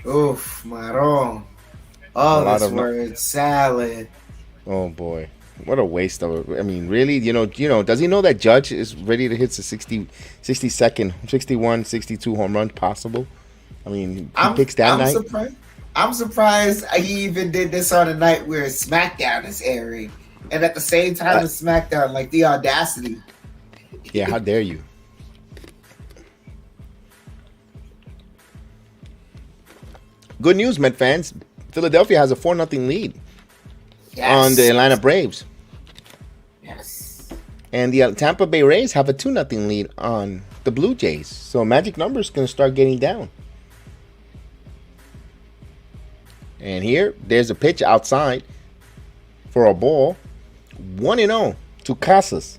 Oof, Maron. All this word salad. Oh boy, what a waste of it. I mean, really, does he know that Judge is ready to hit the 62nd, 61, 62 home runs possible? I mean, he picks that night. I'm surprised he even did this on a night where SmackDown is airing, and at the same time as SmackDown, like the audacity. Yeah, how dare you? Good news, Met fans. Philadelphia has a 4-0 lead on the Atlanta Braves. Yes. And the Tampa Bay Rays have a 2-0 lead on the Blue Jays. So magic numbers going to start getting down. And here, there's a pitch outside for a ball. 1-0 to Casas.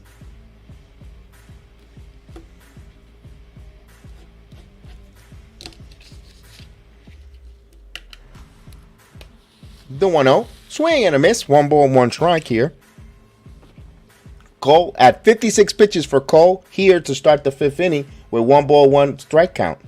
The 1-0. Swing and a miss. 1 ball, 1 strike here. Cole at 56 pitches for Cole here to start the 5th inning with 1 ball, 1 strike count.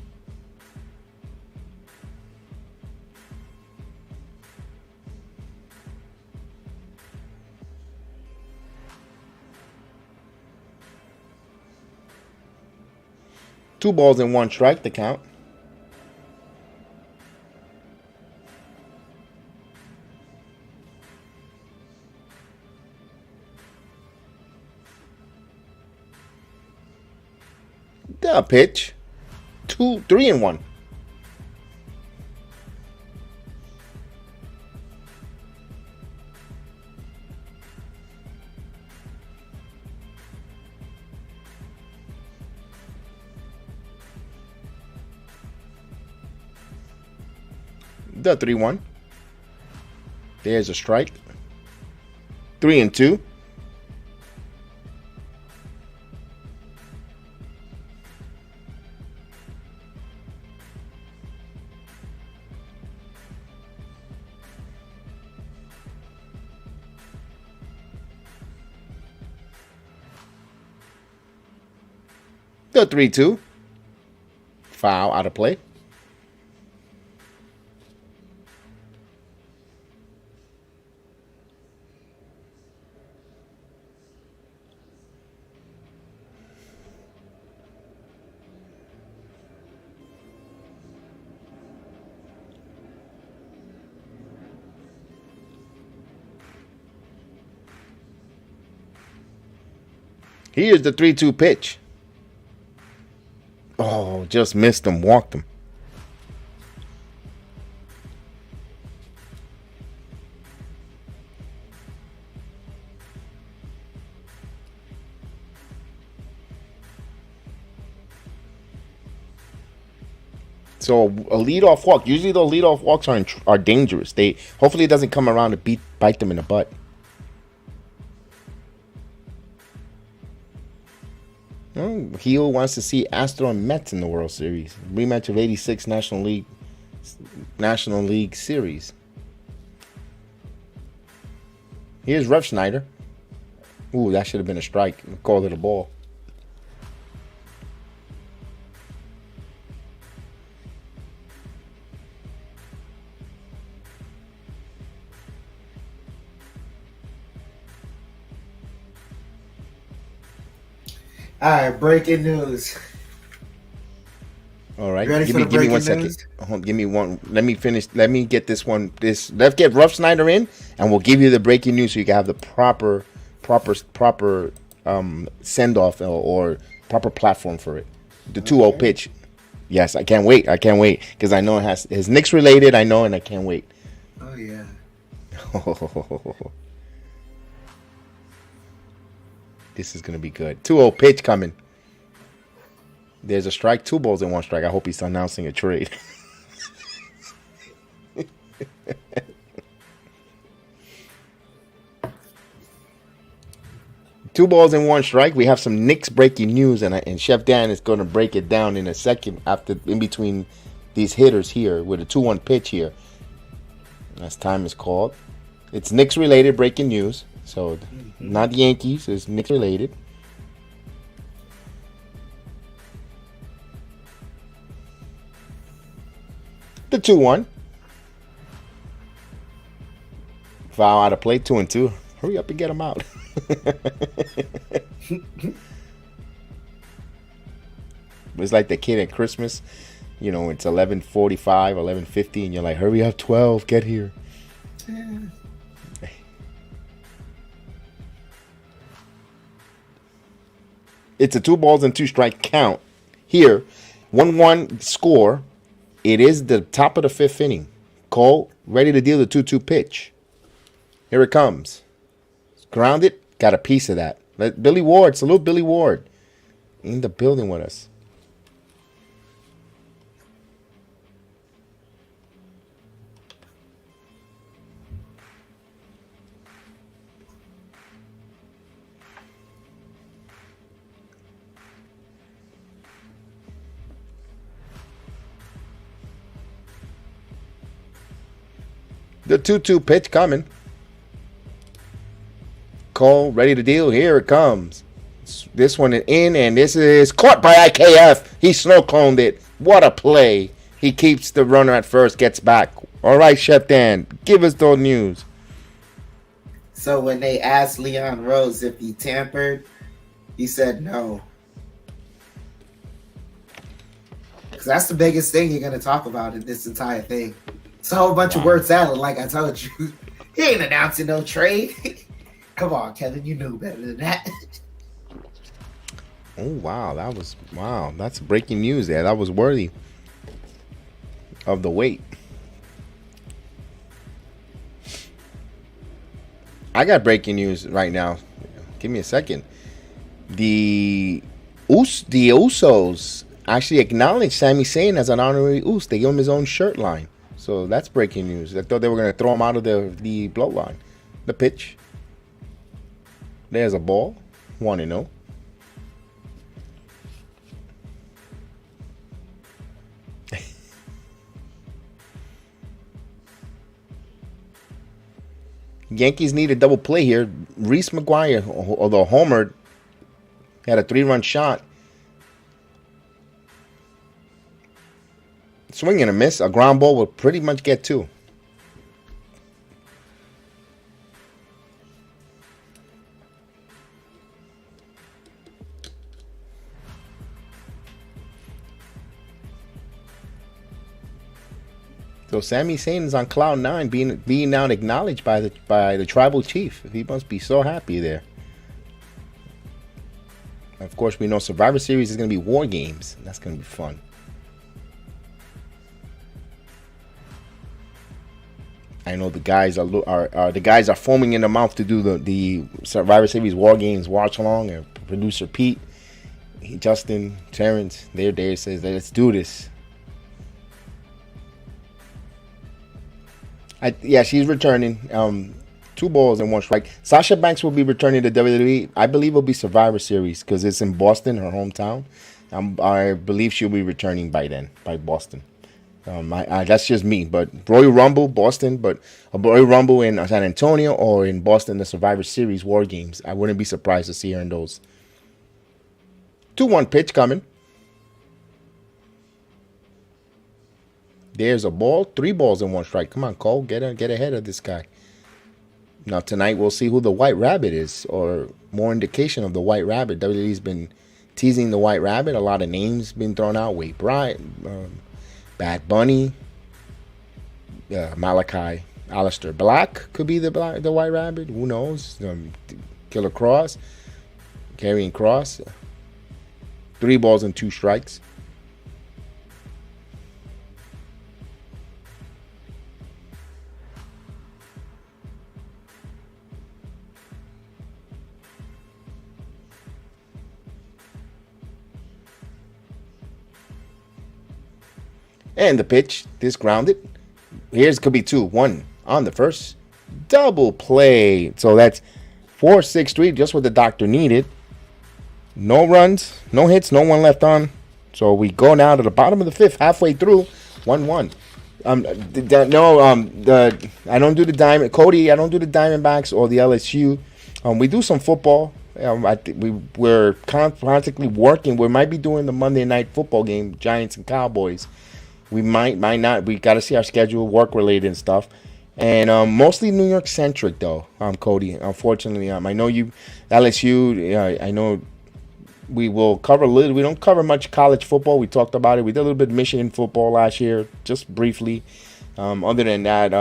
Two balls and 1 strike to count. The pitch. 3-1. The 3-1. There's a strike. 3-2. The 3-2. Foul out of play. Here's the 3-2 pitch. Oh, just missed him, walked him. So a leadoff walk. Usually the leadoff walks are dangerous. They hopefully it doesn't come around to bite them in the butt. Oh, Heel wants to see Astro and Mets in the World Series. Rematch of '86 National League Series. Here's Rev Schneider. Ooh, that should have been a strike. Called it a ball. All right, breaking news. All right, Ready give for me the breaking 1 second. news? Give me one. Let me finish. Let me get this one. Let's get Rough Snyder in, and we'll give you the breaking news so you can have the proper send off or proper platform for it. The 2-0 pitch. Yes, I can't wait. Because I know it has his Knicks related. I know, and I can't wait. Oh yeah. This is gonna be good. 2-0 pitch coming. There's a strike, 2 balls and 1 strike. I hope he's announcing a trade. Two balls and 1 strike. We have some Knicks breaking news, and Chef Dan is going to break it down in a second after in between these hitters here with a 2-1 pitch here. As time is called, it's Knicks related breaking news. So not the Yankees, it's Knicks related. The 2-1. Foul out of play, 2-2. Hurry up and get him out. It's like the kid at Christmas. You know, it's 11:45, 11:50, and you're like, hurry up, 12, get here. It's a 2 balls and 2 strike count. Here, 1-1 score. It is the top of the 5th inning. Cole, ready to deal the 2-2 pitch. Here it comes. Grounded, got a piece of that. Billy Ward, salute Billy Ward. In the building with us. The 2-2 pitch coming. Cole, ready to deal. Here it comes. This one is in, and this is caught by IKF. He snow cloned it. What a play. He keeps the runner at first, gets back. All right, Chef Dan, give us the news. So when they asked Leon Rose if he tampered, he said no. Because that's the biggest thing you're going to talk about in this entire thing. It's a whole bunch of word salad, like I told you. He ain't announcing no trade. Come on, Kevin, you knew better than that. Oh wow, that's breaking news there. That was worthy of the wait. I got breaking news right now. Give me a second. The Usos actually acknowledged Sami Zayn as an honorary Us. They gave him his own shirt line. So that's breaking news. I thought they were going to throw him out of the bloodline. The pitch. There's a ball. 1-0. Yankees need a double play here. Reese McGuire, although homered, had a 3-run shot. Swing and a miss. A ground ball will pretty much get 2. So Sami Zayn is on cloud 9, being now acknowledged by the tribal chief. He must be so happy there. Of course, we know Survivor Series is going to be War Games. That's going to be fun. I know the guys are foaming in the mouth to do the Survivor Series War Games watch along. And producer Pete, Justin, Terrence, they're there. Says, let's do this. Yeah, she's returning. 2 balls and 1 strike. Sasha Banks will be returning to WWE. I believe it'll be Survivor Series because it's in Boston, her hometown. I believe she'll be returning by then, by Boston. That's just me. But Royal Rumble, Boston, but a Royal Rumble in San Antonio or in Boston, the Survivor Series War Games. I wouldn't be surprised to see her in those. 2-1 pitch coming. There's a ball. 3 balls and 1 strike. Come on, Cole. Get ahead of this guy. Now, tonight, we'll see who the White Rabbit is, or more indication of the White Rabbit. WWE's been teasing the White Rabbit. A lot of names been thrown out. Wade Bryant, Bad Bunny, Malachi, Aleister Black could be the White Rabbit. Who knows? Killer Cross, Karrion Cross. 3 balls and 2 strikes. And the pitch, this grounded. Here's could be 2-1 on the first. Double play. So that's 4-6-3, just what the doctor needed. No runs, no hits, no one left on. So we go now to the bottom of the 5th, halfway through, 1-1. I don't do the Diamond. Cody, I don't do the Diamondbacks or the LSU. We do some football. We're constantly working. We might be doing the Monday night football game, Giants and Cowboys. We might not. We got to see our schedule, work related and stuff. And mostly New York centric though, Cody. Unfortunately, I know you, LSU. I know we will cover a little. We don't cover much college football. We talked about it. We did a little bit of Michigan football last year, just briefly. Other than that,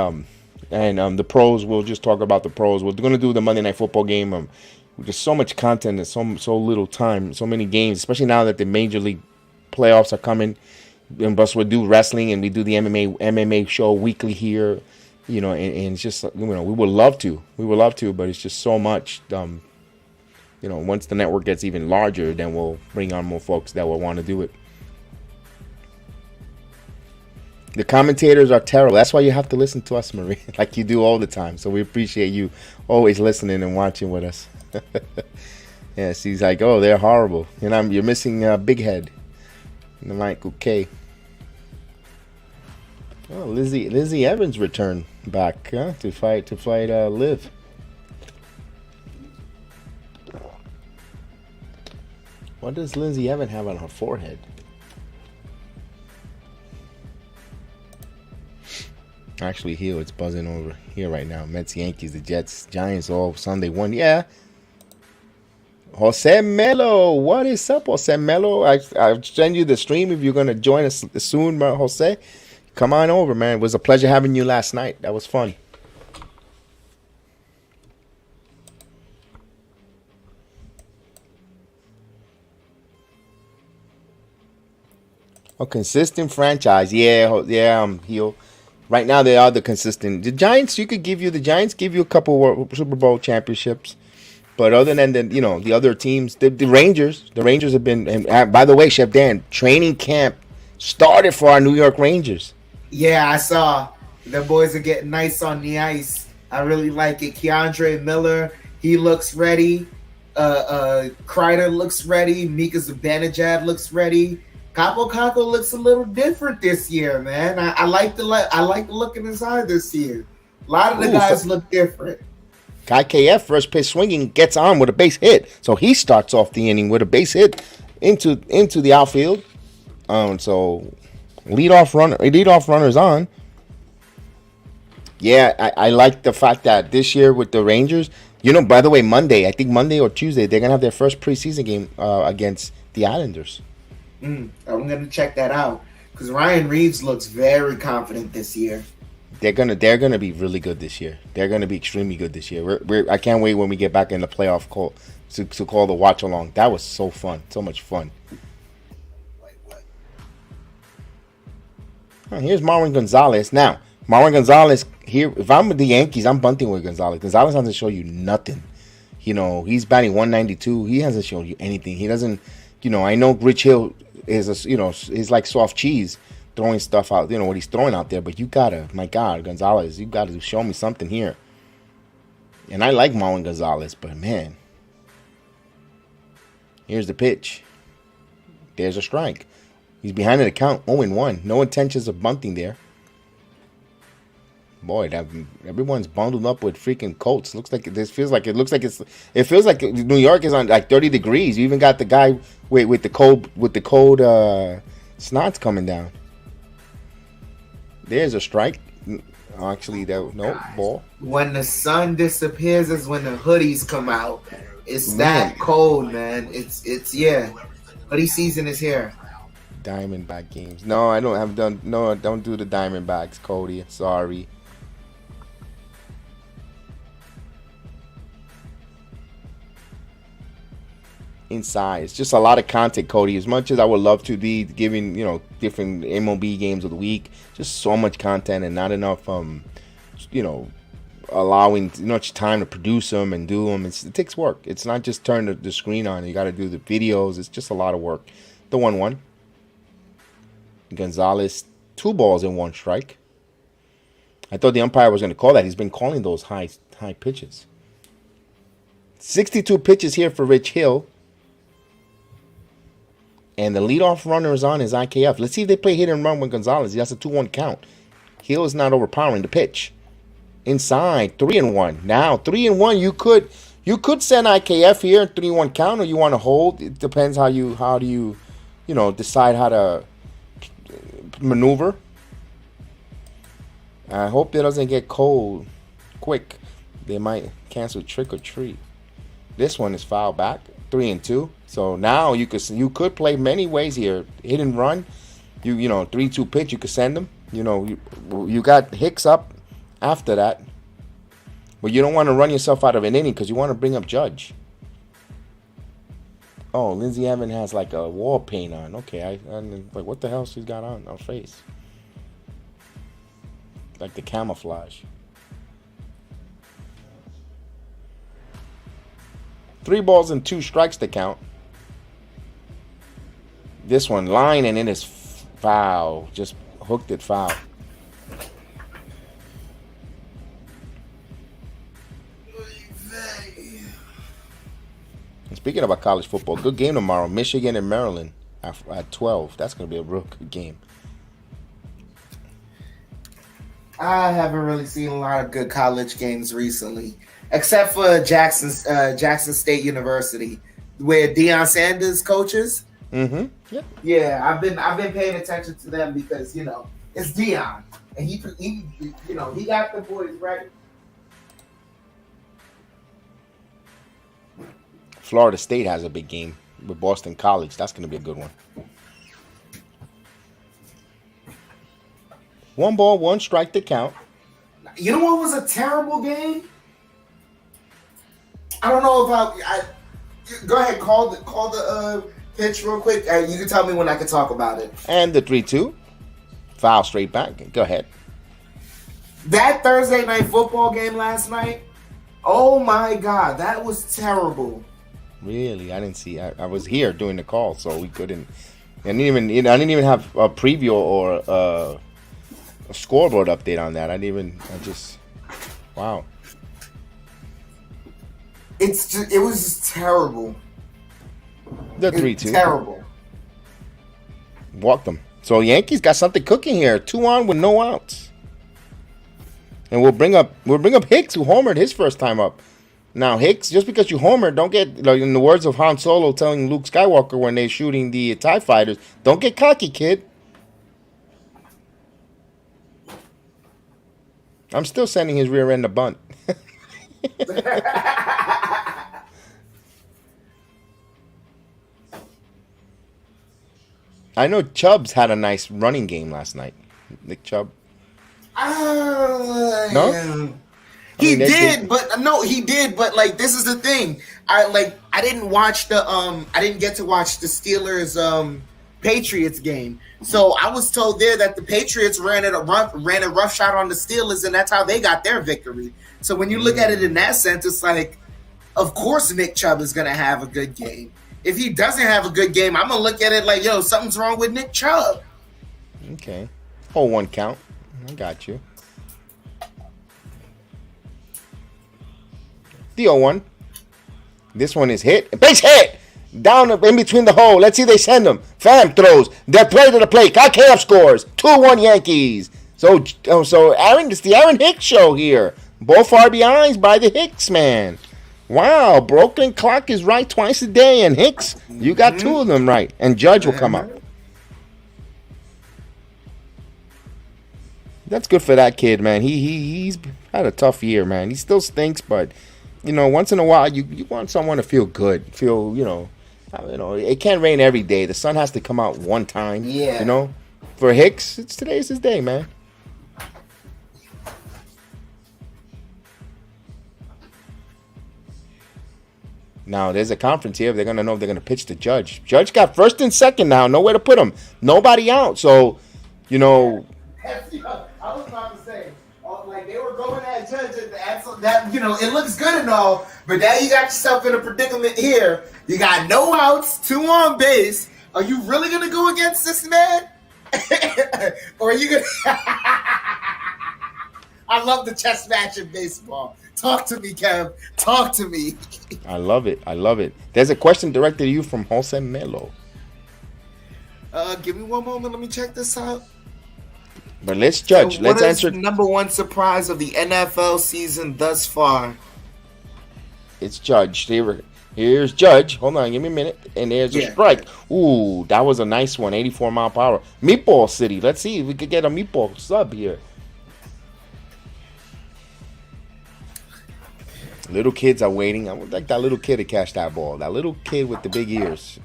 and the pros, we'll just talk about the pros. We're going to do the Monday night football game. There's so much content and so little time, so many games, especially now that the major league playoffs are coming. And plus we do wrestling and we do the MMA show weekly here, and it's just, we would love to, but it's just so much. Once the network gets even larger, then we'll bring on more folks that will want to do it. The commentators are terrible. That's why you have to listen to us, Marie, like you do all the time. So we appreciate you always listening and watching with us. Yeah, she's like, oh, they're horrible. You're missing Big Head. And I'm like, okay. Oh, Lizzie Evans returned back to fight Liv. What does Lizzie Evans have on her forehead? Actually, here it's buzzing over here right now. Mets, Yankees, the Jets, Giants all Sunday 1. Yeah. Jose Melo, what is up, Jose Melo? I'll send you the stream if you're gonna join us soon, Jose. Come on over, man. It was a pleasure having you last night. That was fun. A consistent franchise. Yeah, Heel. Right now they are the consistent. The Giants, the Giants give you a couple Super Bowl championships. But other than the other teams, the Rangers have been. And by the way, Chef Dan, training camp started for our New York Rangers. Yeah, I saw the boys are getting nice on the ice. I really like it. Keandre Miller, he looks ready. Kreider looks ready. Mika Zibanejad looks ready. Capo Caco looks a little different this year, man. I like the look in his eye this year. A lot of the guys look different. KF first pitch swinging gets on with a base hit, so he starts off the inning with a base hit into the outfield. So leadoff runners on. Yeah, I like the fact that this year with the Rangers, by the way, I think Monday or Tuesday, they're gonna have their first preseason game against the Islanders. I'm gonna check that out because Ryan Reeves looks very confident this year. They're gonna be really good this year. They're gonna be extremely good this year. I can't wait when we get back in the playoff call to call the watch along. That was so fun, so much fun. Here's Marwin Gonzalez. Now, Marwin Gonzalez here. If I'm with the Yankees, I'm bunting with Gonzalez. Gonzalez hasn't shown you nothing. He's batting 192. He hasn't shown you anything. He doesn't. I know Rich Hill is is like soft cheese, throwing stuff out, what he's throwing out there. But my God, Gonzalez, you gotta show me something here. And I like Marwin Gonzalez, but man, here's the pitch. There's a strike. He's behind in the count, 0-1. No intentions of bunting there. Boy, everyone's bundled up with freaking coats. It feels like New York is on like 30 degrees. You even got the guy with the cold snots coming down. There's a strike. Actually, ball. When the sun disappears is when the hoodies come out. It's that cold, man. It's hoodie season is here. Diamondback games. No, I don't do the Diamondbacks, Cody. Sorry. Inside, it's just a lot of content, Cody. As much as I would love to be giving different MLB games of the week, just so much content and not enough allowing much time to produce them and do them. It takes work. It's not just turn the screen on. You got to do the videos. It's just a lot of work. The 1-1. Gonzalez, 2 balls and 1 strike. I thought the umpire was going to call that. He's been calling those high pitches. 62 pitches here for Rich Hill. And the leadoff runner is on his IKF. Let's see if they play hit and run with Gonzalez. That's a 2-1 count. Hill is not overpowering the pitch. Inside, 3-1. Now, 3-1, you could send IKF here, 3-1 count, or you want to hold. It depends how do you decide how to maneuver. I hope it doesn't get cold quick. They might cancel trick or treat. This one is foul back, 3-2. So now you could play many ways here. Hit and run, 3-2 pitch. You could send them. You got Hicks up after that, but you don't want to run yourself out of an inning because you want to bring up Judge. Oh, Lindsey Evans has like a wall paint on. Okay, I'm like, what the hell she's got on her face? Like the camouflage. 3 balls and 2 strikes to count. This one line and it is foul. Just hooked it foul. And speaking about college football, good game tomorrow. Michigan and Maryland at 12. That's going to be a real good game. I haven't really seen a lot of good college games recently, except for Jackson State University, where Deion Sanders coaches. Mm-hmm. Yep. Yeah, I've been paying attention to them because it's Deion, and he got the boys ready. Florida State has a big game with Boston College. That's going to be a good one. 1 ball, 1 strike to count. You know what was a terrible game? I don't know if I go ahead, call pitch real quick? You can tell me when I can talk about it. And the 3-2. Foul straight back. Go ahead. That Thursday night football game last night, oh my God, that was terrible. Really? I didn't see. I was here doing the call, so we couldn't. I didn't even have a preview or a scoreboard update on that. Wow. It was just terrible. The 3-2. Terrible. Walked them. So Yankees got something cooking here. 2 on with no outs. And we'll bring up Hicks, who homered his first time up. Now Hicks, just because you homered, don't get, like in the words of Han Solo telling Luke Skywalker when they're shooting the TIE fighters, don't get cocky, kid. I'm still sending his rear end a bunt. I know Chubbs had a nice running game last night. Nick Chubb. No? He did, but like this is the thing. I didn't get to watch the Steelers Patriots game. So I was told there that the Patriots ran a rough shot on the Steelers, and that's how they got their victory. So when you look at it in that sense, it's like, of course Nick Chubb is gonna have a good game. If he doesn't have a good game, I'm gonna look at it like, yo, something's wrong with Nick Chubb. Okay. 0-1 count. I got you. The 0-1. This one is hit. Base hit! Down in between the hole. Let's see they send him. Pham throws. They're play to the plate. KF scores. 2-1 Yankees. So Aaron, it's the Aaron Hicks show here. Both RBIs by the Hicks man. Wow, broken clock is right twice a day. And Hicks, you got 2 of them right. And Judge will come up. That's good for that kid, man. He's had a tough year, man. He still stinks, but once in a while you want someone to feel good. It can't rain every day. The sun has to come out one time. Yeah. For Hicks, today's his day, man. Now there's a conference here. They're gonna know if they're gonna pitch to Judge. Judge got first and second now. Nowhere to put him. Nobody out. So, I was about to say, like they were going at Judge that it looks good and all, but now you got yourself in a predicament here. You got no outs, 2 on base. Are you really gonna go against this man, or are you gonna? I love the chess match in baseball. Talk to me, Kev. Talk to me. I love it. There's a question directed to you from Jose Melo. Give me one moment. Let me check this out. But let's judge. So let's what answer. Is number one surprise of the NFL season thus far? It's Judge. Here's Judge. Hold on, give me a minute. And there's a strike. Ooh, that was a nice one. 84 mile per hour. Meatball City. Let's see if we could get a meatball sub here. Little kids are waiting. I would like that little kid to catch that ball. That little kid with the big ears.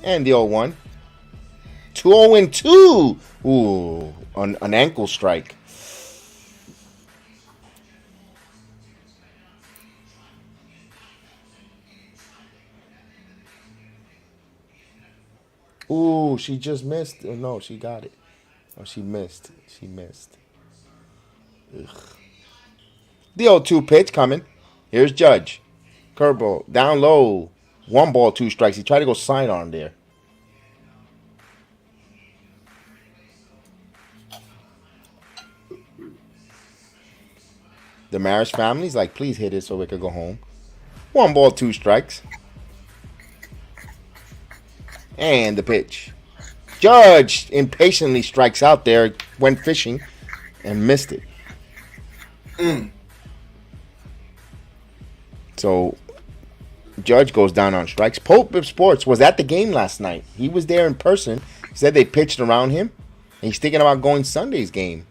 And the 0-1. 2-0-2. Ooh, an ankle strike. Ooh, she just missed. Oh, no, she got it. Oh, she missed. Ugh. The 0-2 pitch coming. Here's Judge. Curveball. Down low. 1 ball, 2 strikes. He tried to go sidearm there. The Maris family's like, please hit it so we could go home. 1 ball, 2 strikes. And the pitch. Judge impatiently strikes out there, went fishing, and missed it. So, Judge goes down on strikes. Pope of Sports was at the game last night. He was there in person. He said they pitched around him. And he's thinking about going Sunday's game.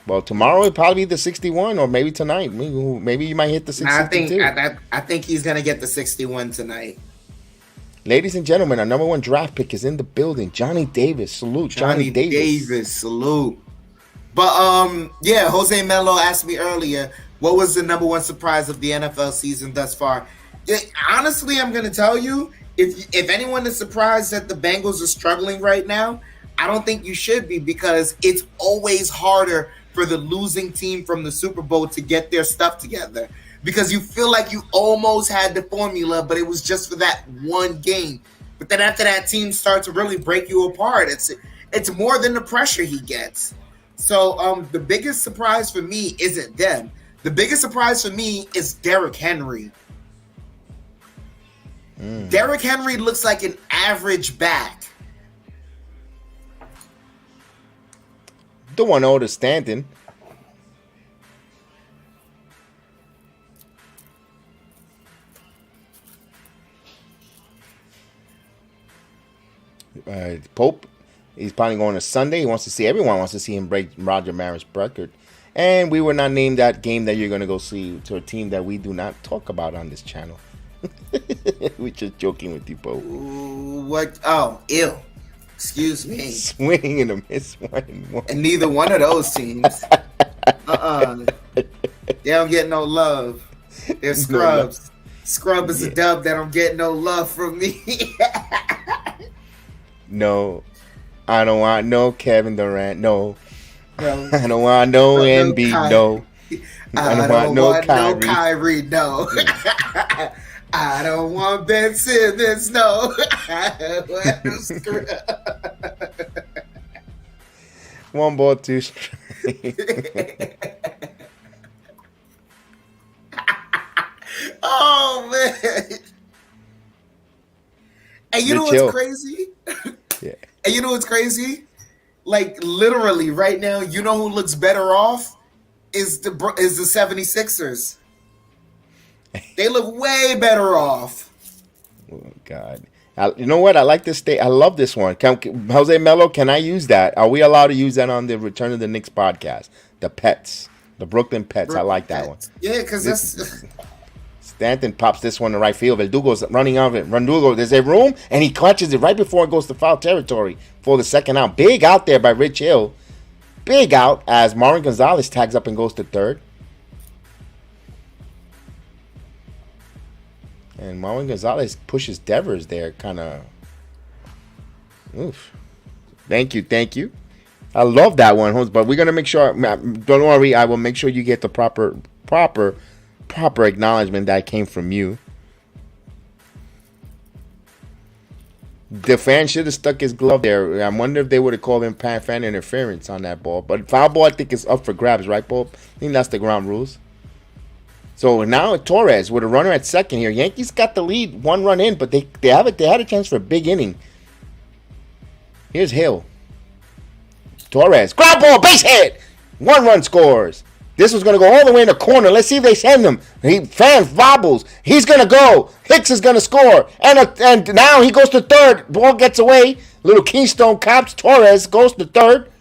Well, tomorrow it'll probably be the 61, or maybe tonight. Maybe you might hit the 62. I think he's going to get the 61 tonight. Ladies and gentlemen, our number 1 draft pick is in the building. Johnny Davis. Salute, Johnny Davis. Salute. But, Jose Melo asked me earlier, what was the number 1 surprise of the NFL season thus far? Honestly, I'm going to tell you, if anyone is surprised that the Bengals are struggling right now, I don't think you should be, because it's always harder for the losing team from the Super Bowl to get their stuff together, because you feel like you almost had the formula, but it was just for that one game. But then after that, team starts to really break you apart. It's more than the pressure he gets. So the biggest surprise for me isn't them. The biggest surprise for me is Derrick Henry. Derrick Henry looks like an average back. The one older Stanton. Pope, he's probably going to Sunday. Everyone wants to see him break Roger Maris' record. And we were not named that game that you're going to go see to a team that we do not talk about on this channel. We're just joking with you, Pope. What? Oh, ew. Excuse me. Swing and a miss one. And neither one of those teams. They don't get no love. They're scrubs. Scrub is a dub that don't get no love from me. No, I don't want no Kevin Durant. No, I don't want no Embiid. No, I don't want no Kyrie. No. I don't want Ben Simmons. No. One ball, two strikes. Oh man! And you know what's crazy? Yeah. And you know what's crazy? Like literally right now, you know who looks better off is the 76ers. They look way better off. Oh God! You know what? I like this state. I love this one. Jose Mello, can I use that? Are we allowed to use that on the Return of the Knicks podcast? The Pets, the Brooklyn Pets. I like that one. Yeah, because that's. Stanton pops this one to right field. Verdugo's running out of it. Verdugo, there's a room, and he clutches it right before it goes to foul territory for the second out. Big out there by Rich Hill. Big out as Marvin Gonzalez tags up and goes to third. And Marvin Gonzalez pushes Devers there, kind of. Oof. Thank you. I love that one, Holmes, but we're going to make sure, don't worry, I will make sure you get the proper acknowledgement that came from you. The fan should have stuck his glove there. I wonder if they would have called him fan interference on that ball. But foul ball, I think, is up for grabs, right, Pope? I think that's the ground rules. So now Torres with a runner at second here. Yankees got the lead, one run in, but they had a chance for a big inning. Here's Hill. Torres, ground ball, base hit. 1 run scores. This was going to go all the way in the corner. Let's see if they send him. Fan wobbles. He's going to go. Hicks is going to score. And now he goes to third. Ball gets away. Little Keystone Cops. Torres goes to third.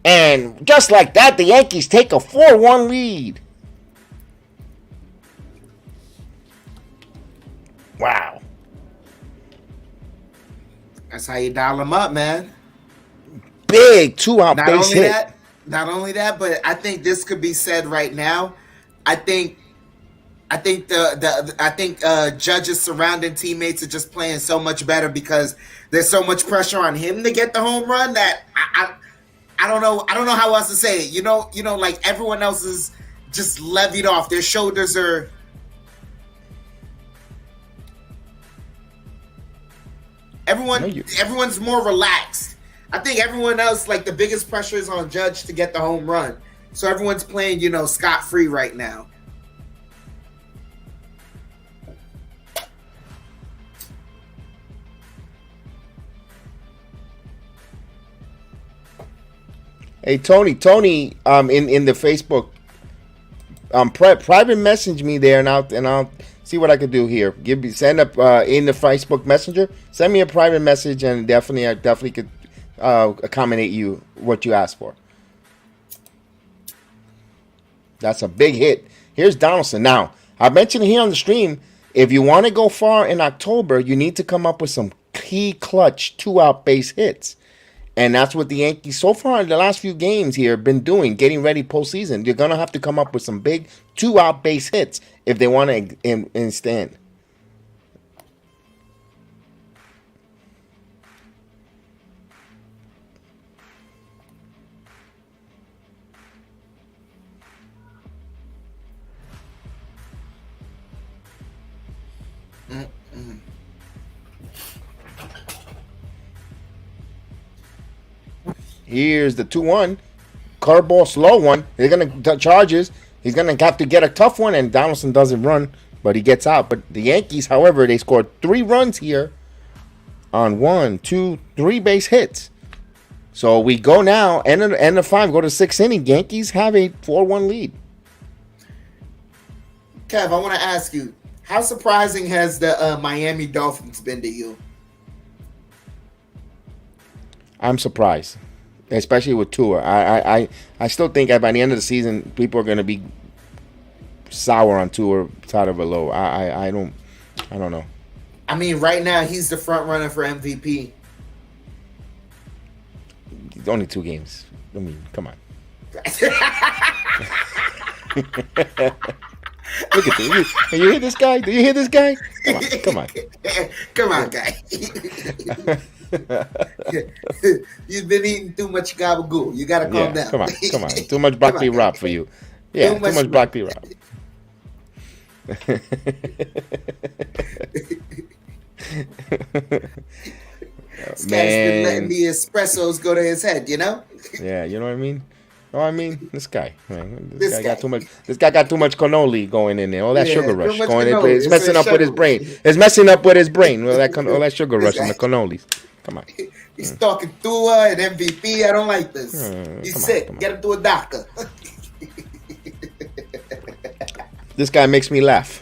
And just like that, the Yankees take a 4-1 lead. Wow. That's how you dial them up, man. Big 2-out base hit. Not only that, but I think this could be said right now. I think Judge's surrounding teammates are just playing so much better because there's so much pressure on him to get the home run that I don't know how else to say it. You know, like everyone else is just levied off. Their shoulders are. Everyone's more relaxed. I think everyone else, like the biggest pressure is on Judge to get the home run. So everyone's playing, scot-free right now. Hey, Tony, in the Facebook, private message me there, and I'll see what I can do here. Send up in the Facebook Messenger. Send me a private message, and I definitely could accommodate you what you asked for. That's a big hit. Here's Donaldson. Now, I mentioned here on the stream, if you want to go far in October, you need to come up with some key clutch 2-out base hits. And that's what the Yankees, so far in the last few games here, have been doing, getting ready postseason. You're going to have to come up with some big 2-out base hits if they want to stand. Here's the 2-1. Curveball, slow one. They're going to charges. He's going to have to get a tough one, and Donaldson doesn't run, but he gets out. But the Yankees, however, they scored 3 runs here on 1, 2, 3 base hits. So we go now, end of 5, go to 6th inning. Yankees have a 4-1 lead. Kev, I want to ask you, how surprising has the Miami Dolphins been to you? I'm surprised, especially with Tua. I still think by the end of the season, people are going to be sour on Tua Tagovailoa. I don't know. I mean, right now he's the front runner for MVP. Only 2 games. I mean, come on. Look at this. You hear this guy? Do you hear this guy? Come on. Come on, guy. You've been eating too much gabagool. You gotta calm down. Come on. Too much broccoli wrap for you. Yeah, too much broccoli wrap. This guy's been letting the espressos go to his head, you know? Yeah, you know what I mean? This guy, man. This guy got too much. This guy got too much cannoli going in there. All that sugar rush going in. It's messing up with his brain. It's messing up with his brain. All that sugar rush and the cannolis. Come on. He's talking Tua and MVP. I don't like this. He's sick. Get him to a doctor. This guy makes me laugh.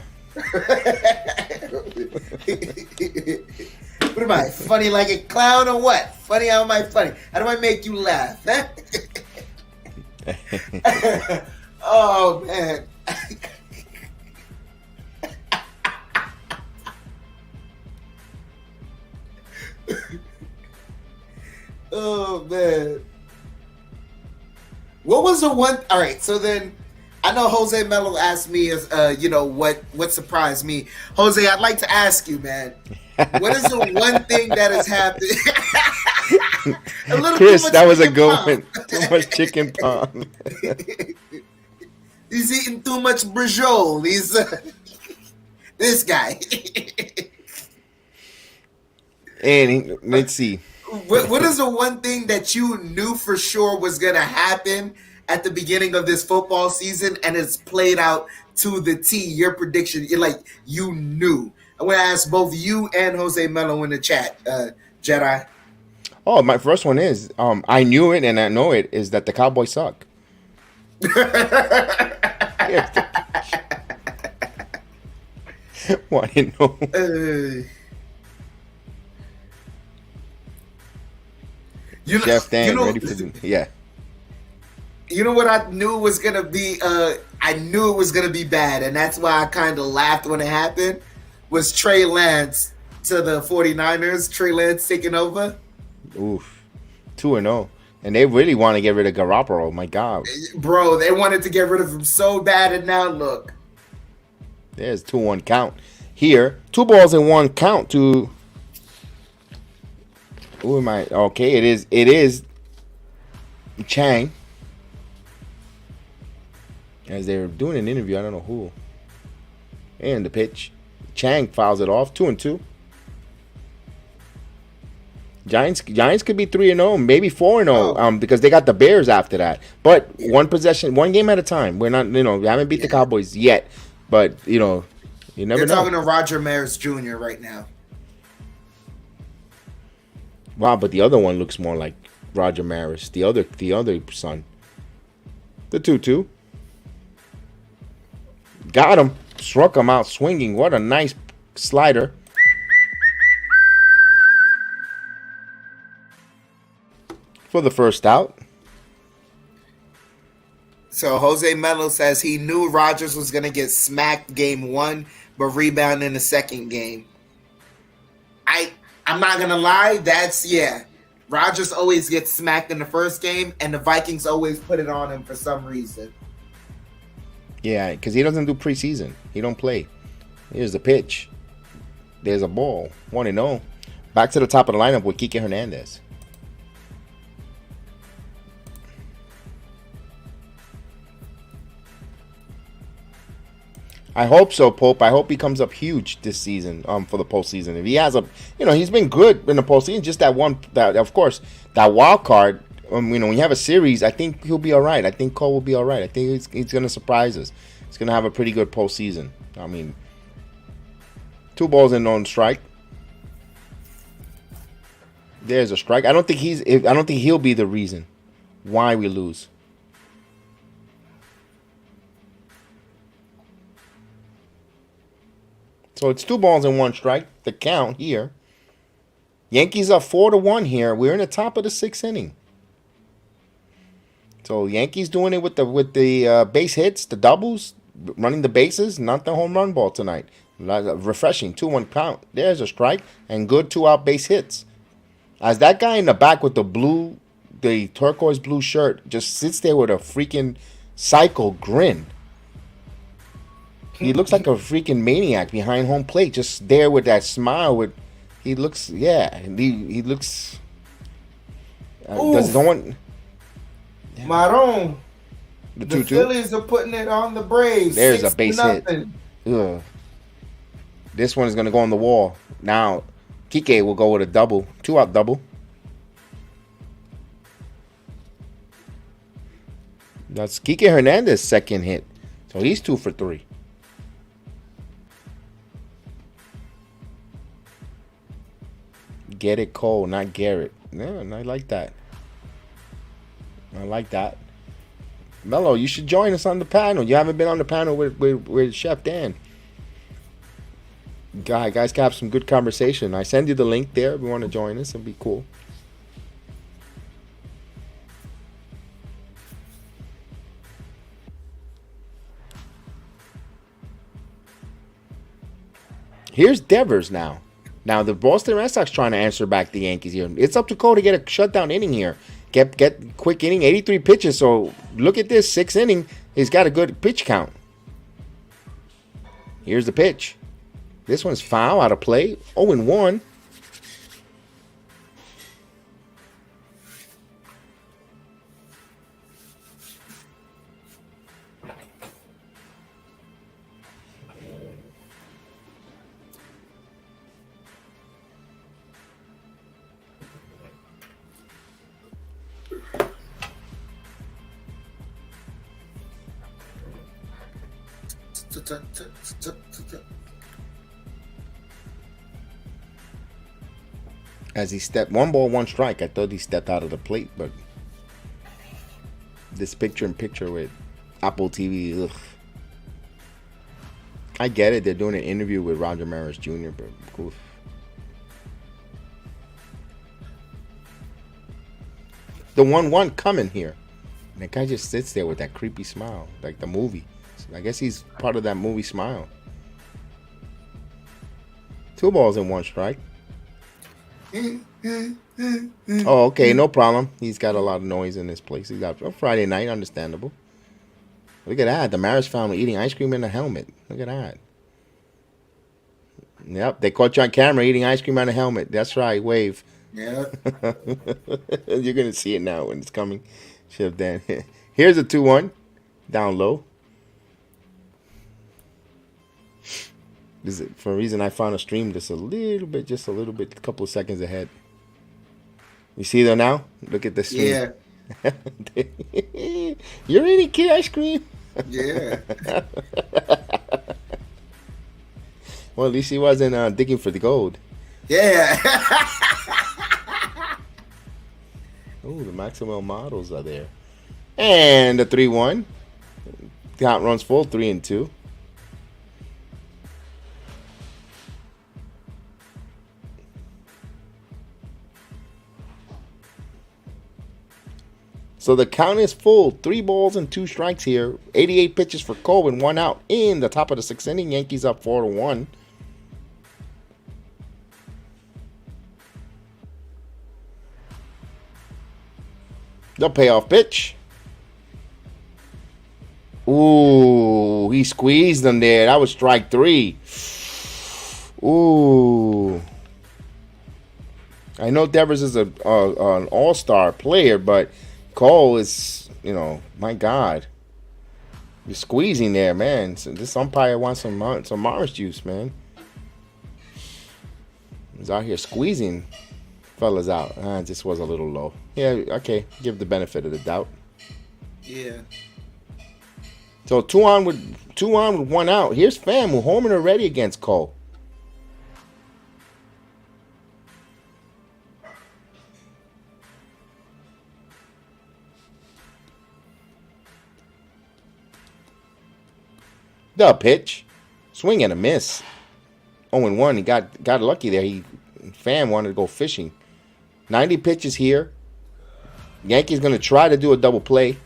What am I, funny like a clown or what? Funny, how am I funny? How do I make you laugh? Oh, man. Oh, man. What was the one? All right, so then I know Jose Melo asked me, what surprised me. Jose, I'd like to ask you, man. What is the one thing that has happened? Chris, that was a good one. Too much chicken palm. He's eating too much brajol. He's this guy. And let's see. What is the one thing that you knew for sure was going to happen at the beginning of this football season and it's played out to the T? Your prediction, you knew. I want to ask both you and Jose Melo in the chat, JEDI. Oh, my first one is, I knew it and I know it, is that the Cowboys suck. Well, I didn't know. Jeff Dan, ready for the, yeah. You know what I knew was going to be? I knew it was going to be bad, and that's why I kind of laughed when it happened, was Trey Lance to the 49ers. Trey Lance taking over. Oof. 2-0. And they really want to get rid of Garoppolo. My God. Bro, they wanted to get rid of him so bad, and now look. There's 2-1 count. Here, 2 balls and 1 count to... Who am I? Okay, it is Chang. As they're doing an interview, I don't know who. And the pitch. Chang fouls it off. 2-2. Giants could be 3-0, maybe 4-0, because they got the Bears after that. But one possession, one game at a time. We're not, we haven't beat the Cowboys yet. But you never know. They're talking to Roger Maris Jr. right now. Wow, but the other one looks more like Roger Maris. The other son. The 2-2. Got him. Struck him out swinging. What a nice slider. For the first out. So Jose Melo says he knew Rodgers was going to get smacked game 1, but rebound in the second game. I'm not going to lie. Rodgers always gets smacked in the first game, and the Vikings always put it on him for some reason. Yeah, because he doesn't do preseason. He don't play. Here's the pitch. There's a ball. 1-0. Back to the top of the lineup with Kike Hernandez. I hope so, Pope. I hope he comes up huge this season, for the postseason. If he has a, he's been good in the postseason. Just that of course, that wild card. When you have a series, I think he'll be all right. I think Cole will be all right. I think he's going to surprise us. He's going to have a pretty good postseason. I mean, 2 balls and no strike. There's a strike. I don't think he'll be the reason why we lose. So it's 2 balls and 1 strike. The count here. Yankees up 4-1 here. We're in the top of the 6th inning. So Yankees doing it with the base hits, the doubles, running the bases, not the home run ball tonight. Refreshing 2-1 count. There's a strike and good 2-out base hits. As that guy in the back with the turquoise blue shirt just sits there with a freaking psycho grin. He looks like a freaking maniac behind home plate, just there with that smile. He looks. Does no one? Maroon. The The 2-2. Phillies are putting it on the Braves. There's a 6-0. base hit. Ugh. This one is gonna go on the wall. Now, Kike will go with a double, 2-out double. That's Kike Hernandez's second hit, so he's 2 for 3. Get it, Cole, not Gerrit. Yeah, and I like that. I like that. Mello, you should join us on the panel. You haven't been on the panel with Chef Dan. Guys can have some good conversation. I send you the link there if you want to join us. It'd be cool. Here's Devers now. Now the Boston Red Sox trying to answer back the Yankees here. It's up to Cole to get a shutdown inning here. Get quick inning, 83 pitches. So look at this, 6th inning. He's got a good pitch count. Here's the pitch. This one's foul, out of play. 0-1. As he stepped, 1 ball, 1 strike. I thought he stepped out of the plate, but this picture-in-picture with Apple TV, ugh. I get it. They're doing an interview with Roger Maris Jr., but oof. The 1-1 coming here. And that guy just sits there with that creepy smile, like the movie. I guess he's part of that movie Smile. 2 balls and 1 strike. Oh, okay, no problem. He's got a lot of noise in this place. He's got a Friday night, understandable. Look at that. The Maris family eating ice cream in a helmet. Look at that. Yep, they caught you on camera eating ice cream on a helmet. That's right. Wave. Yeah. You're going to see it now when it's coming. Chef Dan. Here's a 2-1. Down low. This is, for a reason, I found a stream just a little bit, a couple of seconds ahead. You see there now? Look at the stream. Yeah. You're eating kid ice cream? Yeah. Well, at least he wasn't digging for the gold. Yeah. Oh, the Maxwell models are there. And the 3-1. Count runs full, 3-2. So the count is full. 3 balls and 2 strikes here. 88 pitches for Cole and 1 out in the top of the 6th inning. Yankees up 4-1. The payoff pitch. Ooh, he squeezed them there. That was strike 3. Ooh. I know Devers is an all-star player, but Cole is, my God. You're squeezing there, man. So this umpire wants some orange juice, man. He's out here squeezing fellas out. This was a little low. Yeah, okay. Give the benefit of the doubt. Yeah. So two on with one out. Here's Pham, who homing already against Cole. The pitch. Swing and a miss. 0-1. He got lucky there. Pham wanted to go fishing. 90 pitches here. Yankees going to try to do a double play.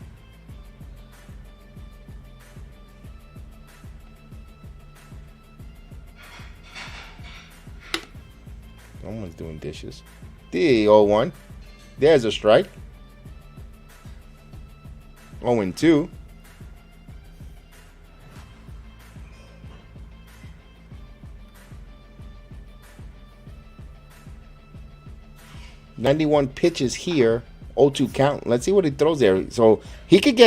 Someone's doing dishes. The 0-1. There's a strike. 0-2. .91 pitches here, 0-2 count. Let's see what he throws there. So he could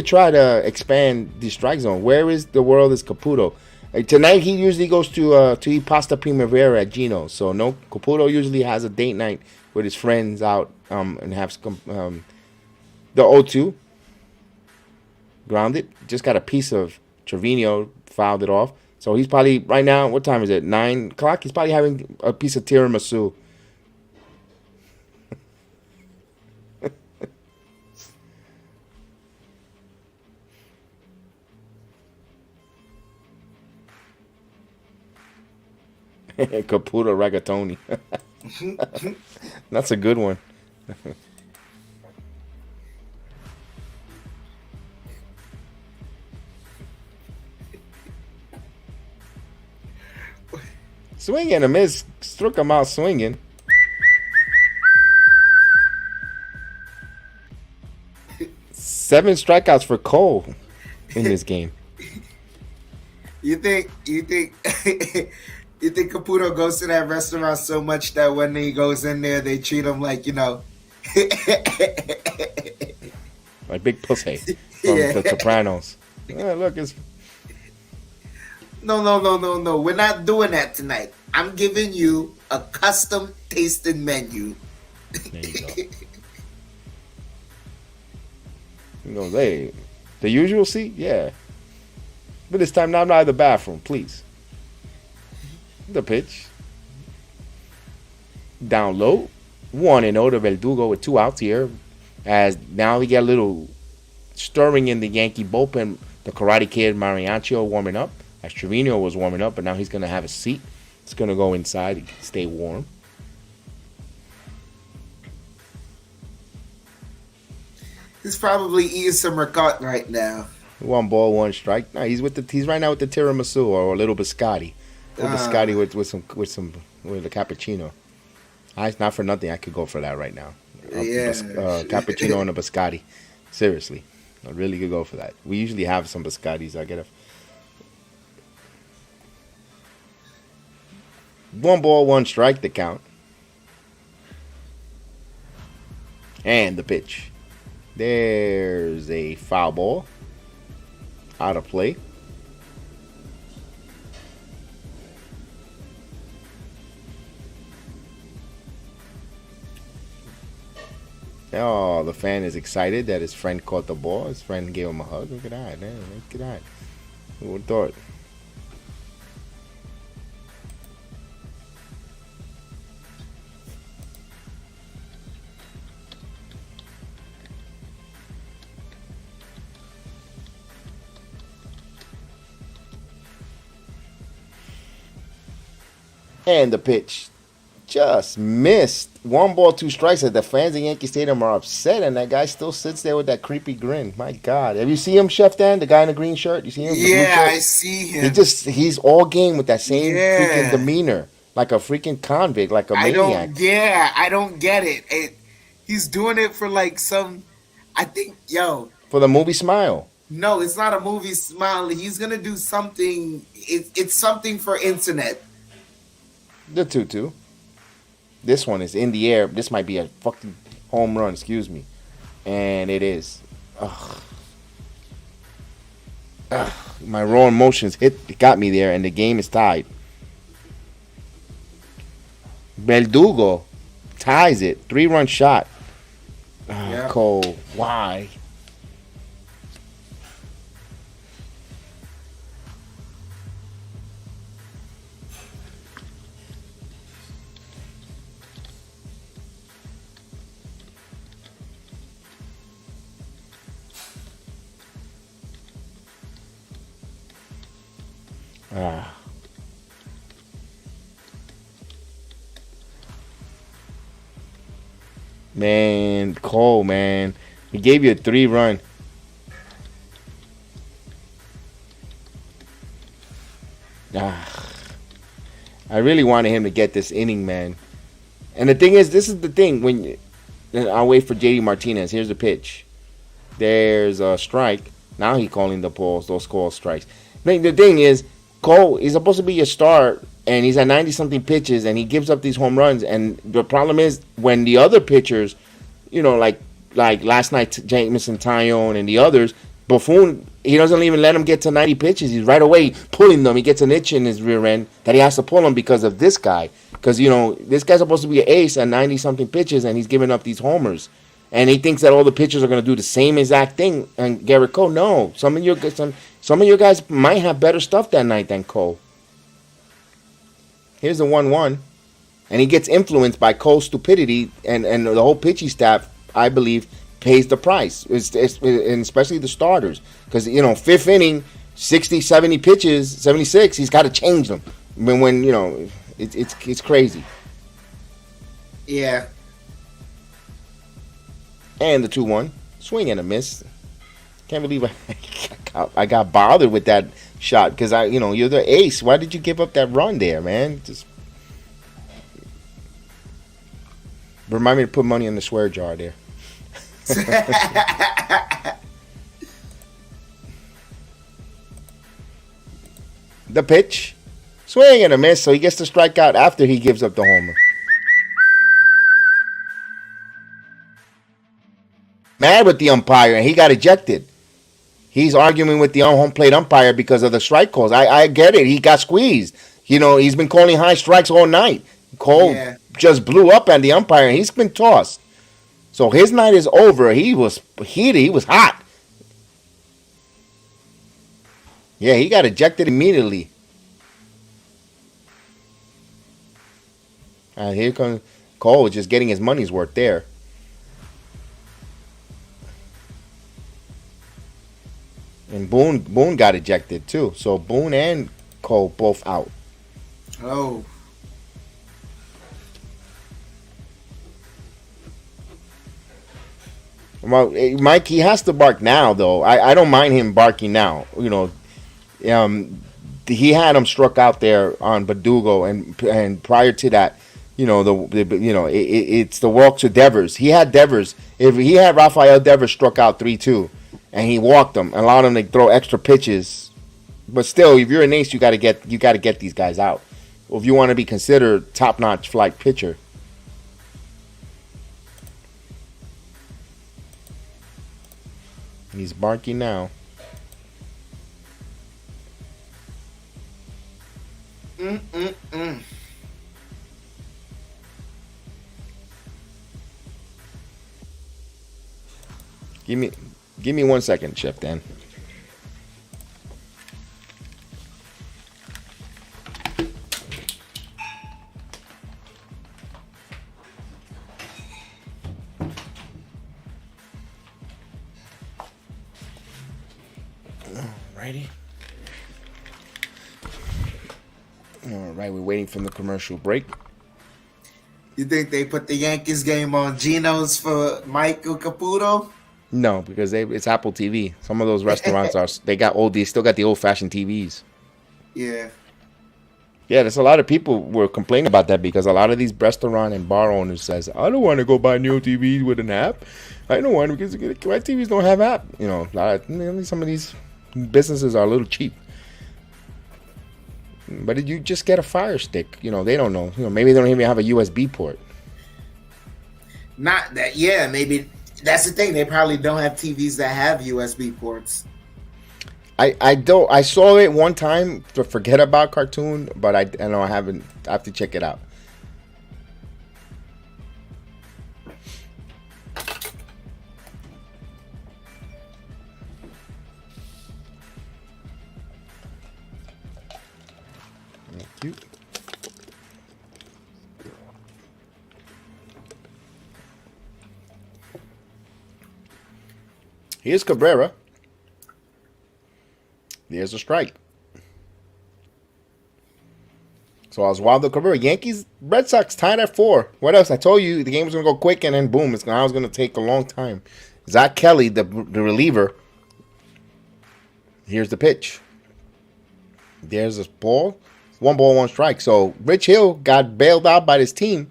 try to expand the strike zone. Where is the world is Caputo? Tonight he usually goes to eat pasta primavera at Gino's. So no, Caputo usually has a date night with his friends out and have the 0-2 grounded. Just got a piece of Trevino, fouled it off. So he's probably right now. What time is it? 9 o'clock. He's probably having a piece of tiramisu. Caputo Ragatoni. That's a good one. Swing and a miss. Struck him out swinging. Seven strikeouts for Cole in this game. You think you think Caputo goes to that restaurant so much that when he goes in there, they treat him like, like Big Pussy from The Sopranos. Look, it's... No. We're not doing that tonight. I'm giving you a custom tasted menu. There you go. He goes, hey, the usual seat? Yeah. But this time, not by the bathroom, please. The pitch. Down low. 1-0 to Verdugo with 2 outs here. As now we get a little stirring in the Yankee bullpen. The Karate Kid Mariachi warming up. As Trevino was warming up, but now he's going to have a seat. It's going to go inside, stay warm. He's probably eating some ricotta right now. 1 ball, 1 strike. No, he's right now with the tiramisu or a little biscotti. Or biscotti with a cappuccino. It's not for nothing. I could go for that right now. Cappuccino and a biscotti. Seriously, I really could go for that. We usually have some biscottis. I get a 1 ball, 1 strike to count. And the pitch. There's a foul ball. Out of play. Oh, the fan is excited that his friend caught the ball. His friend gave him a hug. Look at that, man. Look at that. Who would have thought? And the pitch just missed. 1 ball, 2 strikes. The fans at Yankee Stadium are upset, and that guy still sits there with that creepy grin. My God. Have you seen him, Chef Dan? The guy in the green shirt? You see him? Yeah, I see him. He's all game with that same freaking demeanor. Like a freaking convict, like a maniac. I don't get it. He's doing it for like some, I think, for the movie Smile. No, it's not a movie Smile. He's going to do something. It's something for internet. The 2-2. This one is in the air. This might be a fucking home run, excuse me. And it is. Ugh. My raw emotions got me there, and the game is tied. Verdugo ties it. 3-run shot. Yeah. Cole, why? Man, Cole, man. He gave you a 3-run. I really wanted him to get this inning, man. And the thing is, this is the thing. I'll wait for JD Martinez. Here's the pitch. There's a strike. Now he's calling those call strikes. The thing is, Cole, he's supposed to be your star, and he's at 90-something pitches, and he gives up these home runs. And the problem is, when the other pitchers, like last night, Jameson Taillon and the others, Buffon, he doesn't even let him get to 90 pitches. He's right away pulling them. He gets an itch in his rear end that he has to pull them because of this guy. Because, this guy's supposed to be an ace at 90-something pitches, and he's giving up these homers. And he thinks that all the pitchers are going to do the same exact thing. And Gerrit Cole, no. Some of your guys might have better stuff that night than Cole. Here's the 1-1. And he gets influenced by Cole's stupidity, and the whole pitching staff, I believe, pays the price, and especially the starters. Because, fifth inning, 60, 70 pitches, 76, he's got to change them. When it's crazy. Yeah. And the 2-1. Swing and a miss. Can't believe I got bothered with that shot because you're the ace. Why did you give up that run there, man? Just remind me to put money in the swear jar there. The pitch. Swing and a miss, so he gets to strike out after he gives up the homer. Mad with the umpire, and he got ejected. He's arguing with the home plate umpire because of the strike calls. I get it. He got squeezed. He's been calling high strikes all night. Cole just blew up at the umpire, and he's been tossed. So his night is over. He was heated. He was hot. Yeah, he got ejected immediately. And here comes Cole, just getting his money's worth there. And Boone got ejected too. So Boone and Cole both out. Oh. Well, Mike, he has to bark now, though. I don't mind him barking now. He had him struck out there on Verdugo, and prior to that, it's the walk to Devers. He had Devers. If he had Rafael Devers struck out 3-2, and he walked them, allowed him to throw extra pitches. But still, if you're an ace, you got to get these guys out. Or if you want to be considered top-notch flight pitcher. He's barking now. Give me 1 second, Chef Dan. Alrighty. Alright, we're waiting for the commercial break. You think they put the Yankees game on Geno's for Michael Caputo? No, because it's Apple TV. Some of those restaurants they still got the old-fashioned TVs. Yeah. Yeah, there's a lot of people were complaining about that because a lot of these restaurant and bar owners says, I don't want to go buy new TVs with an app. I don't want to because my TVs don't have app. Some of these businesses are a little cheap. But you just get a Fire Stick. They don't know. Maybe they don't even have a USB port. Not that. Yeah, maybe that's the thing. They probably don't have TVs that have USB ports. I saw it one time to forget about cartoon, but I know I haven't. I have to check it out. Thank you. Here's Cabrera. There's a strike. So Oswaldo Cabrera. Yankees, Red Sox tied at 4. What else? I told you the game was going to go quick, and then boom, I was going to take a long time. Zach Kelly, the reliever. Here's the pitch. There's a ball. 1 ball, 1 strike. So Rich Hill got bailed out by his team.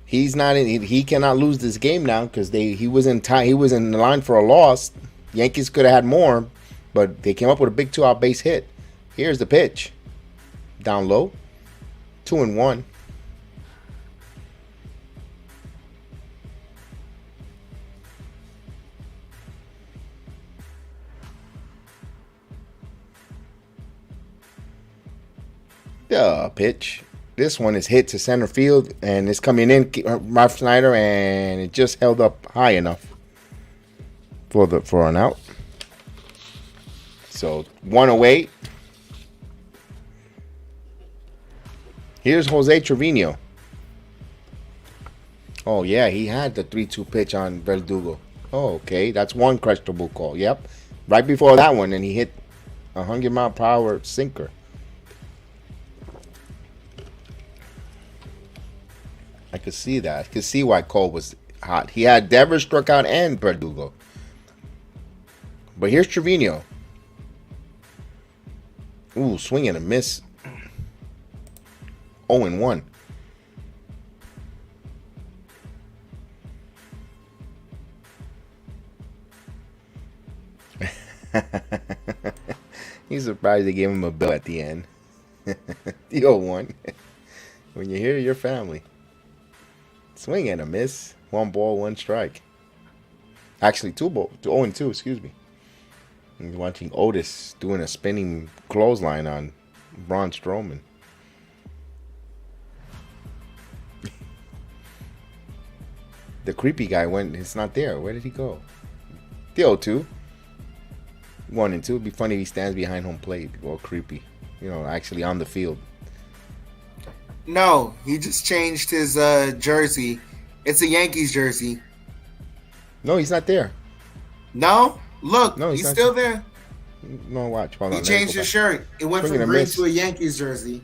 He's not in. He cannot lose this game now because he was in the line for a loss. Yankees could have had more, but they came up with a big 2-out base hit. Here's the pitch. Down low. 2-1. The pitch. This one is hit to center field, and it's coming in, Ralph Snyder, and it just held up high enough for an out. So 1 away. Here's Jose Trevino. Oh yeah, he had the 3-2 pitch on Verdugo. Oh, okay, that's one questionable call. Yep, right before that one, and he hit a 100-mile-per-hour sinker. I could see that. I could see why Cole was hot. He had Devers struck out and Verdugo. But here's Trevino. Ooh, swing and a miss. 0-1. He's surprised they gave him a bill at the end. The 0-1. When you hear your family. Swing and a miss. 1 ball, 1 strike. Actually, 0-2, excuse me. I'm watching Otis doing a spinning clothesline on Braun Strowman. The creepy guy it's not there. Where did he go? The 0-2. 1-2. It'd be funny if he stands behind home plate. All creepy. Actually on the field. No, he just changed his jersey. It's a Yankees jersey. No, he's not there. No? Look, No, he's still there. No, watch. Hold He on, changed his shirt. It went Swing from and a green miss. to a Yankees jersey.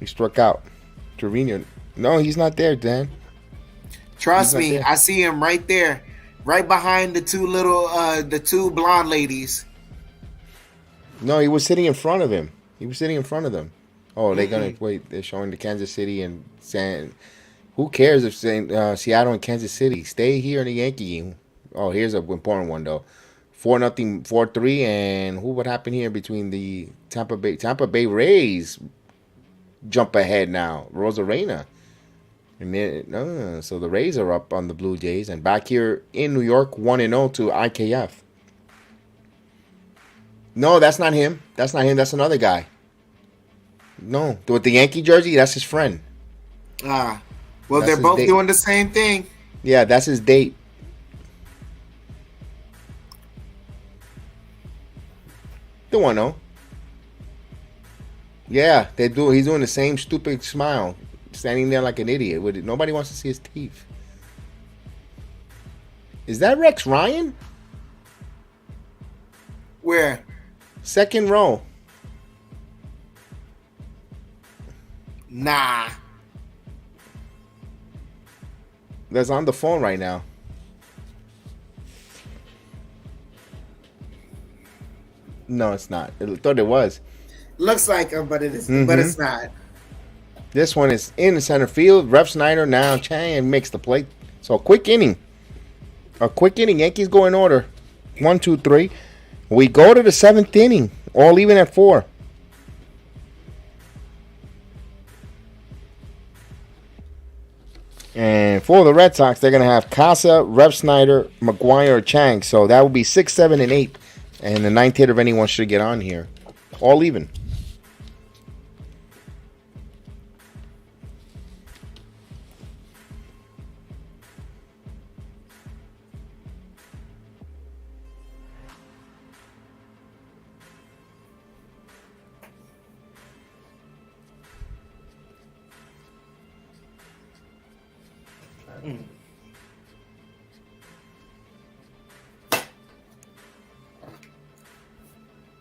He struck out. Trevino. No, he's not there, Dan. Trust He's not me, there. I see him right there. Right behind the two blonde ladies. No, he was sitting in front of him. He was sitting in front of them. Oh, they're gonna wait. They're showing the Kansas City and who cares if Seattle and Kansas City stay here in the Yankee game? Oh, here's an important one though. 4-0, 4-3, and what happened here between the Tampa Bay Rays jump ahead now. Rosarena. And so the Rays are up on the Blue Jays, and back here in New York, 1-0 to IKF. No, that's not him. That's not him. That's another guy. No, with the Yankee jersey, that's his friend. Well, That's they're his both date. doing the same thing. Yeah, that's his date. The 1-0. Yeah, he's doing the same stupid smile, standing there like an idiot. Nobody wants to see his teeth. Is that Rex Ryan? Where? Second row. Nah. That's on the phone right now. No, it's not. I thought it was. Looks like him, but it is. Mm-hmm. But it's not. This one is in the center field. Ref Snyder now Chang makes the plate. So a quick inning. Yankees go in order. 1, 2, 3. We go to the 7th inning. All even at 4. And for the Red Sox, they're going to have Casa, Ref Snyder, McGuire, Chang. So that will be 6, 7, and 8 And the ninth hit of anyone should get on here. All even.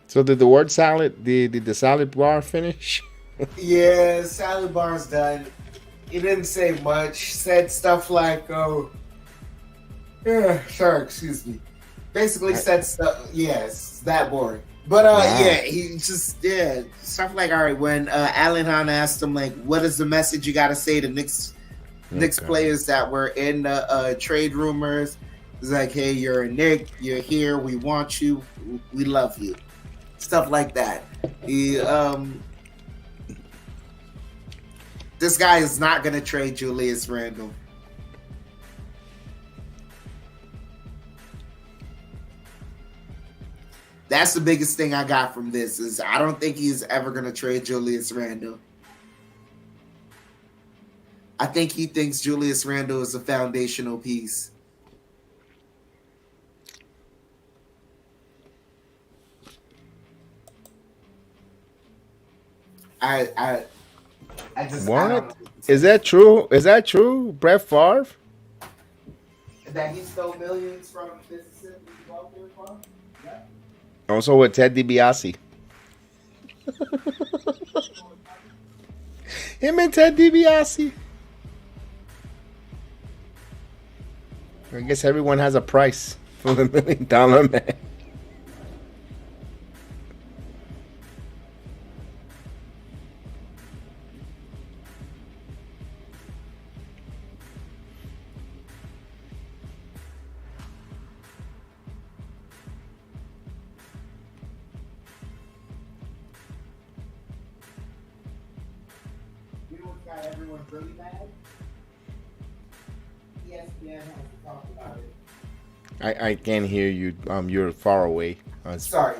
So did the word salad, did the salad bar finish? Yeah, salad bar's done. He didn't say much. Said stuff like, "Oh, yeah, sorry, excuse me." Basically said stuff. Yes, that boring. But yeah, he just stuff like, all right. When Alan Hahn asked him like, "What is the message you got to say to Knicks players that were in the trade rumors?" He's like, "Hey, you're a Knick. You're here. We want you. We love you." Stuff like that. He this guy is not going to trade Julius Randle. That's the biggest thing I got from this is I don't think he's ever going to trade Julius Randle. I think he thinks Julius Randle is a foundational piece. I just What? Is that true? Is that true? Brett Favre? that he stole millions from Mississippi welfare fund? Yeah. Also with Ted DiBiase. Him and Ted DiBiase. I guess everyone has a price for the $1 million man. You know what got everyone really mad? ESPN has to talk about it. I can't hear you. You're far away. Sorry.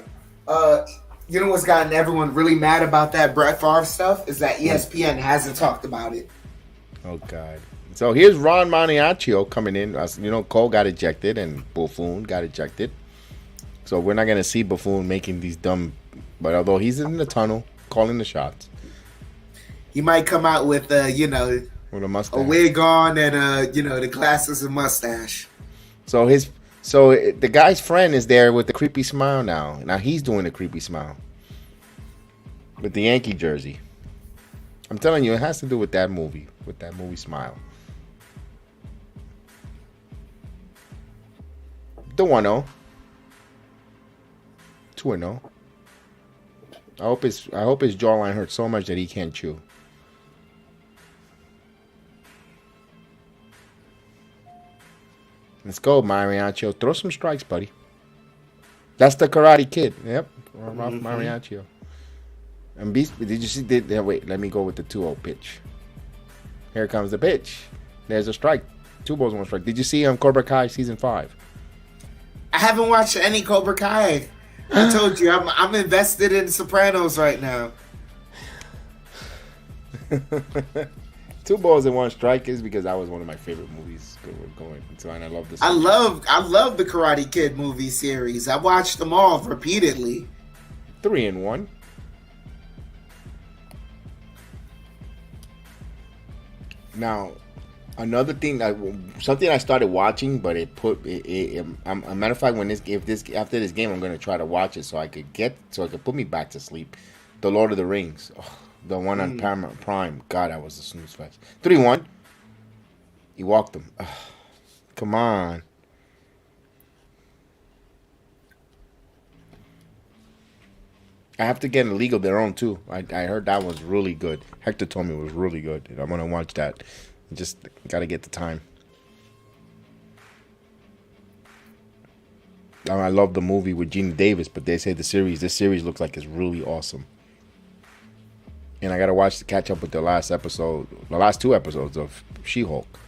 You know what's gotten everyone really mad about that Brett Favre stuff is that ESPN hasn't talked about it. Oh God. So here's Ron Maniaccio coming in. You know, Cole got ejected and Buffoon got ejected. So we're not gonna see Buffoon making these dumb. But although he's in the tunnel calling the shots, He might come out with with a mustache. a wig on and the glasses and mustache. So the guy's friend is there with the creepy smile now. Now he's doing the creepy smile with the Yankee jersey. I'm telling you, it has to do with that movie smile. The 1-0. 2-0. I hope his jawline hurts so much that he can't chew. Let's go, Mariachi. Throw some strikes, buddy. That's the Karate Kid. Yep. Mariachi. And Beast, did you see? Wait, let me go with the 2-0 pitch. Here comes the pitch. There's a strike. 2 balls, 1 strike. Did you see Cobra Kai season 5? I haven't watched any Cobra Kai. I told you, I'm invested in Sopranos right now. 2 balls and 1 strike is because that was one of my favorite movies going. So, and I love this. I love the Karate Kid movie series. I watched them all repeatedly. 3-1. Now, another thing, something I started watching, but a matter of fact, after this game, I'm gonna try to watch it so I could put me back to sleep. The Lord of the Rings, the one on Paramount Prime. God, that was a snooze fest. 3-1. He walked him. Come on. I have to get a League of Their Own too. I heard that was really good. Hector told me it was really good. I'm gonna watch that. Just gotta get the time. I love the movie with Gina Davis, but they say this series looks like it's really awesome. And I gotta catch up with the last 2 episodes of She-Hulk.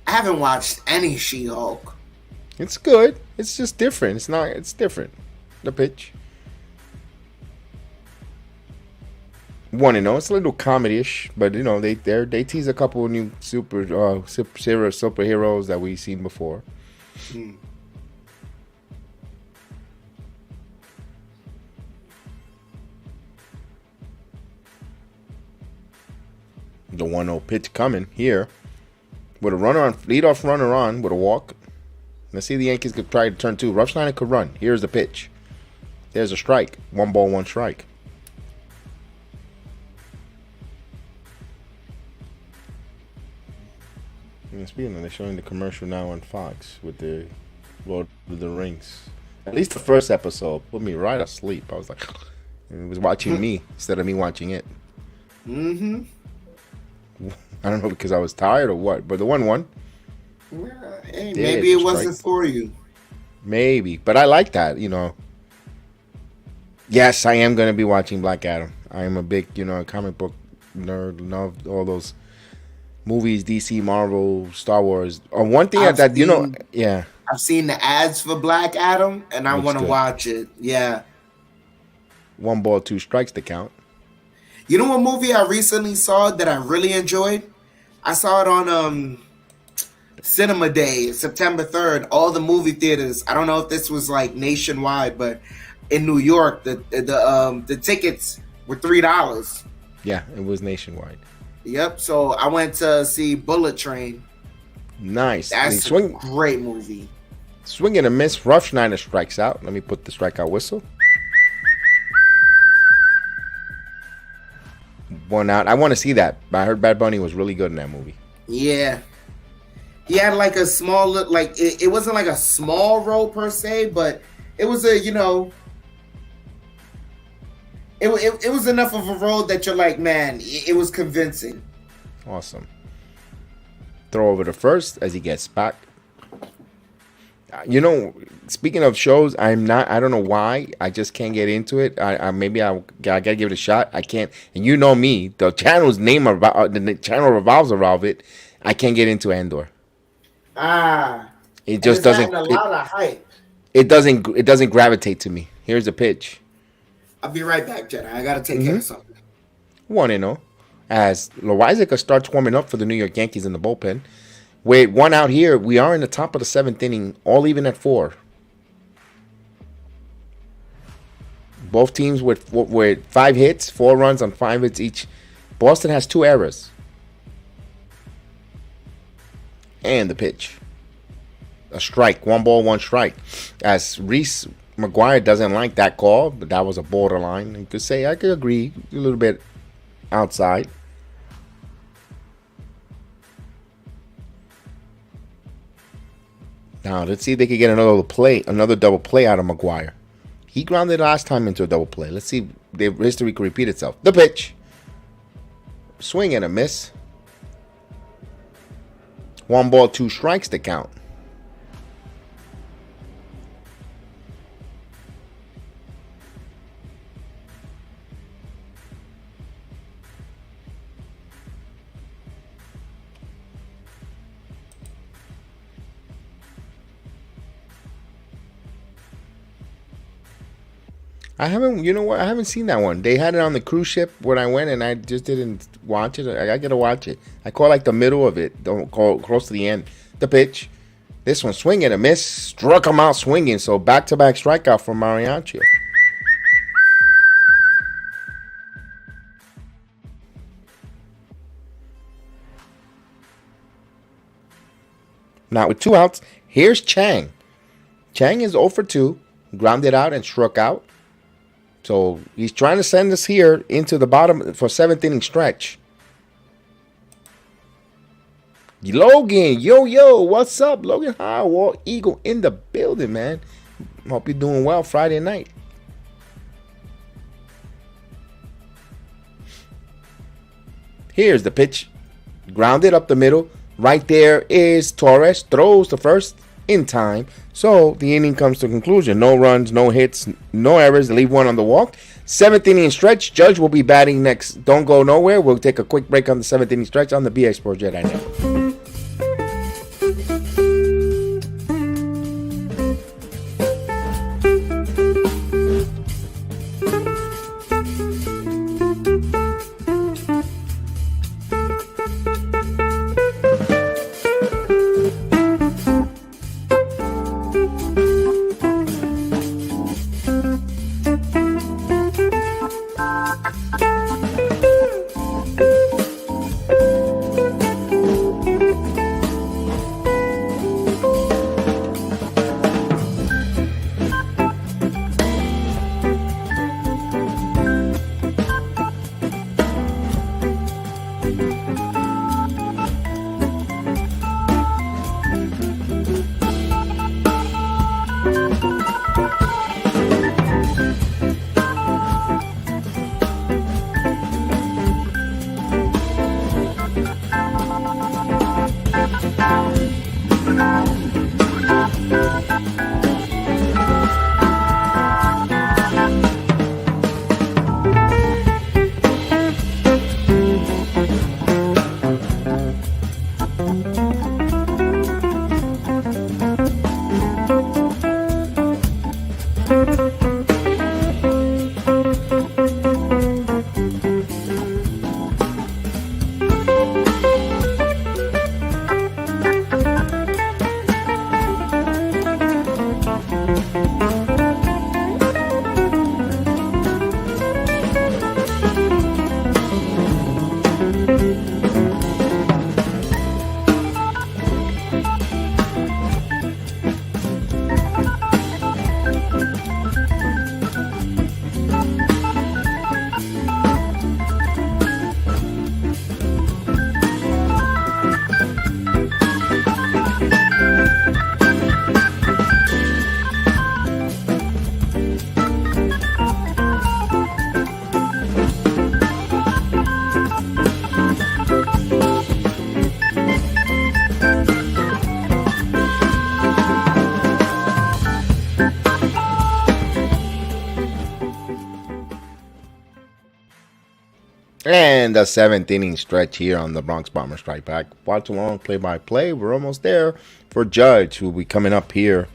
I haven't watched any She-Hulk. It's good. It's just different. It's not. It's different. The pitch. 1-0. It's a little comedy-ish, but you know they tease a couple of new superheroes that we've seen before. The 1-0 pitch coming here with a runner on, leadoff runner on with a walk. Let's see the Yankees could try to turn 2. Rushline could run. Here's the pitch. There's a strike. 1 ball, 1 strike. And speaking of, they're showing the commercial now on Fox with the Lord of the Rings. At least the first episode put me right asleep. I was like, it was watching me instead of me watching it. Mm-hmm. I don't know because I was tired or what, but the 1-1. Hey, maybe it wasn't for you. Maybe, but I like that, you know. Yes, I am going to be watching Black Adam. I am a big, comic book nerd. Love all those movies, DC, Marvel, Star Wars. One thing I've seen the ads for Black Adam, and I want to watch it. Yeah. 1 ball, 2 strikes to count. You know what movie I recently saw that I really enjoyed? I saw it on Cinema Day, September 3rd. All the movie theaters. I don't know if this was like nationwide, but in New York, the tickets were $3. Yeah, it was nationwide. Yep. So I went to see Bullet Train. Nice. That's a great movie. Swing and a miss. Rough Schneider strikes out. Let me put the strikeout whistle. 1 out. I want to see that. I heard Bad Bunny was really good in that movie. Yeah. He had like a small, it wasn't like a small role per se, but it was a, it was enough of a role that you're like, man, it was convincing. Awesome. Throw over to first as he gets back. Speaking of shows, I don't know why. I just can't get into it. I gotta give it a shot. I can't. And you know me, the channel's name the channel revolves around it. I can't get into Andor. It just doesn't. A lot of hype. It doesn't gravitate to me. Here's a pitch. I'll be right back, Jedi. I gotta take care of something. 1-0 as Loizaga starts warming up for the New York Yankees in the bullpen. With 1 out here, we are in the top of the 7th inning, all even at 4. Both teams with 5 hits, 4 runs on 5 hits each. Boston has 2 errors. And the pitch. A strike. 1 ball, 1 strike. As Reese McGuire doesn't like that call, but that was a borderline. You could say I could agree a little bit outside. Now, let's see if they can get another double play out of McGuire. He grounded last time into a double play. Let's see if history can repeat itself. The pitch. Swing and a miss. 1 ball, 2 strikes to count. I haven't seen that one. They had it on the cruise ship when I went, and I just didn't watch it. I gotta watch it. I call like the middle of it. Don't call close to the end. The pitch. This one swing and a miss. Struck him out swinging. So back-to-back strikeout for Mariachi. Now with 2 outs, here's Chang. Chang is 0 for 2. Grounded out and struck out. So he's trying to send us here into the bottom for 7th inning stretch. Logan, yo, what's up, Logan? Hi, War Eagle in the building, man. Hope you're doing well Friday night. Here's the pitch. Grounded up the middle. Right there is Torres. Throws to first in time. So the inning comes to a conclusion. No runs, no hits, no errors. They leave 1 on the walk. 7th inning stretch. Judge will be batting next. Don't go nowhere. We'll take a quick break on the 7th inning stretch on the BX Pro JEDI Network. And the 7th inning stretch here on the Bronx Bomber Strike Back. Watch along, play-by-play. We're almost there for Judge, who will be coming up here.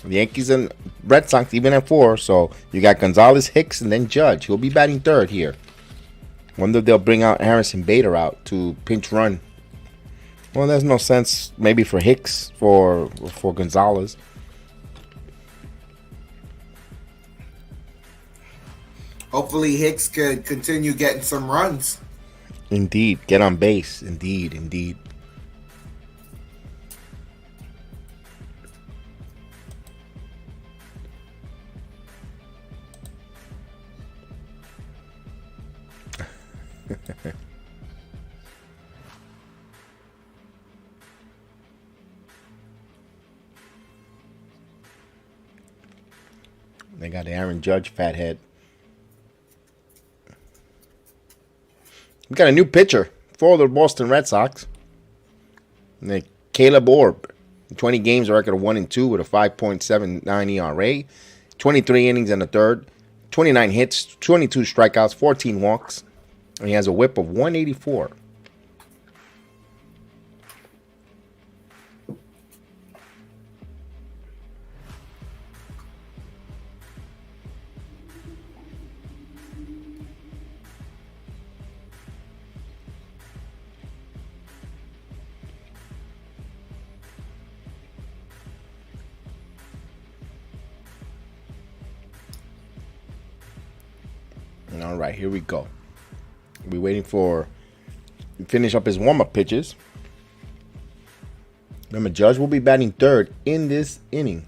The Yankees and Red Sox even at 4. So you got Gonzalez, Hicks, and then Judge. He'll be batting third here. Wonder if they'll bring out Harrison Bader out to pinch run. Well, there's no sense maybe for Hicks for Gonzalez. Hopefully Hicks could continue getting some runs. Indeed. Get on base. Indeed. They got Aaron Judge, fathead. We got a new pitcher for the Boston Red Sox. Caleb Orb. 20 games, a record of 1-2 with a 5.79 ERA. 23 innings and a third. 29 hits, 22 strikeouts, 14 walks. And he has a whip of 184. All right, here we go. We're waiting for finish up his warm-up pitches. Remember, Judge will be batting third in this inning.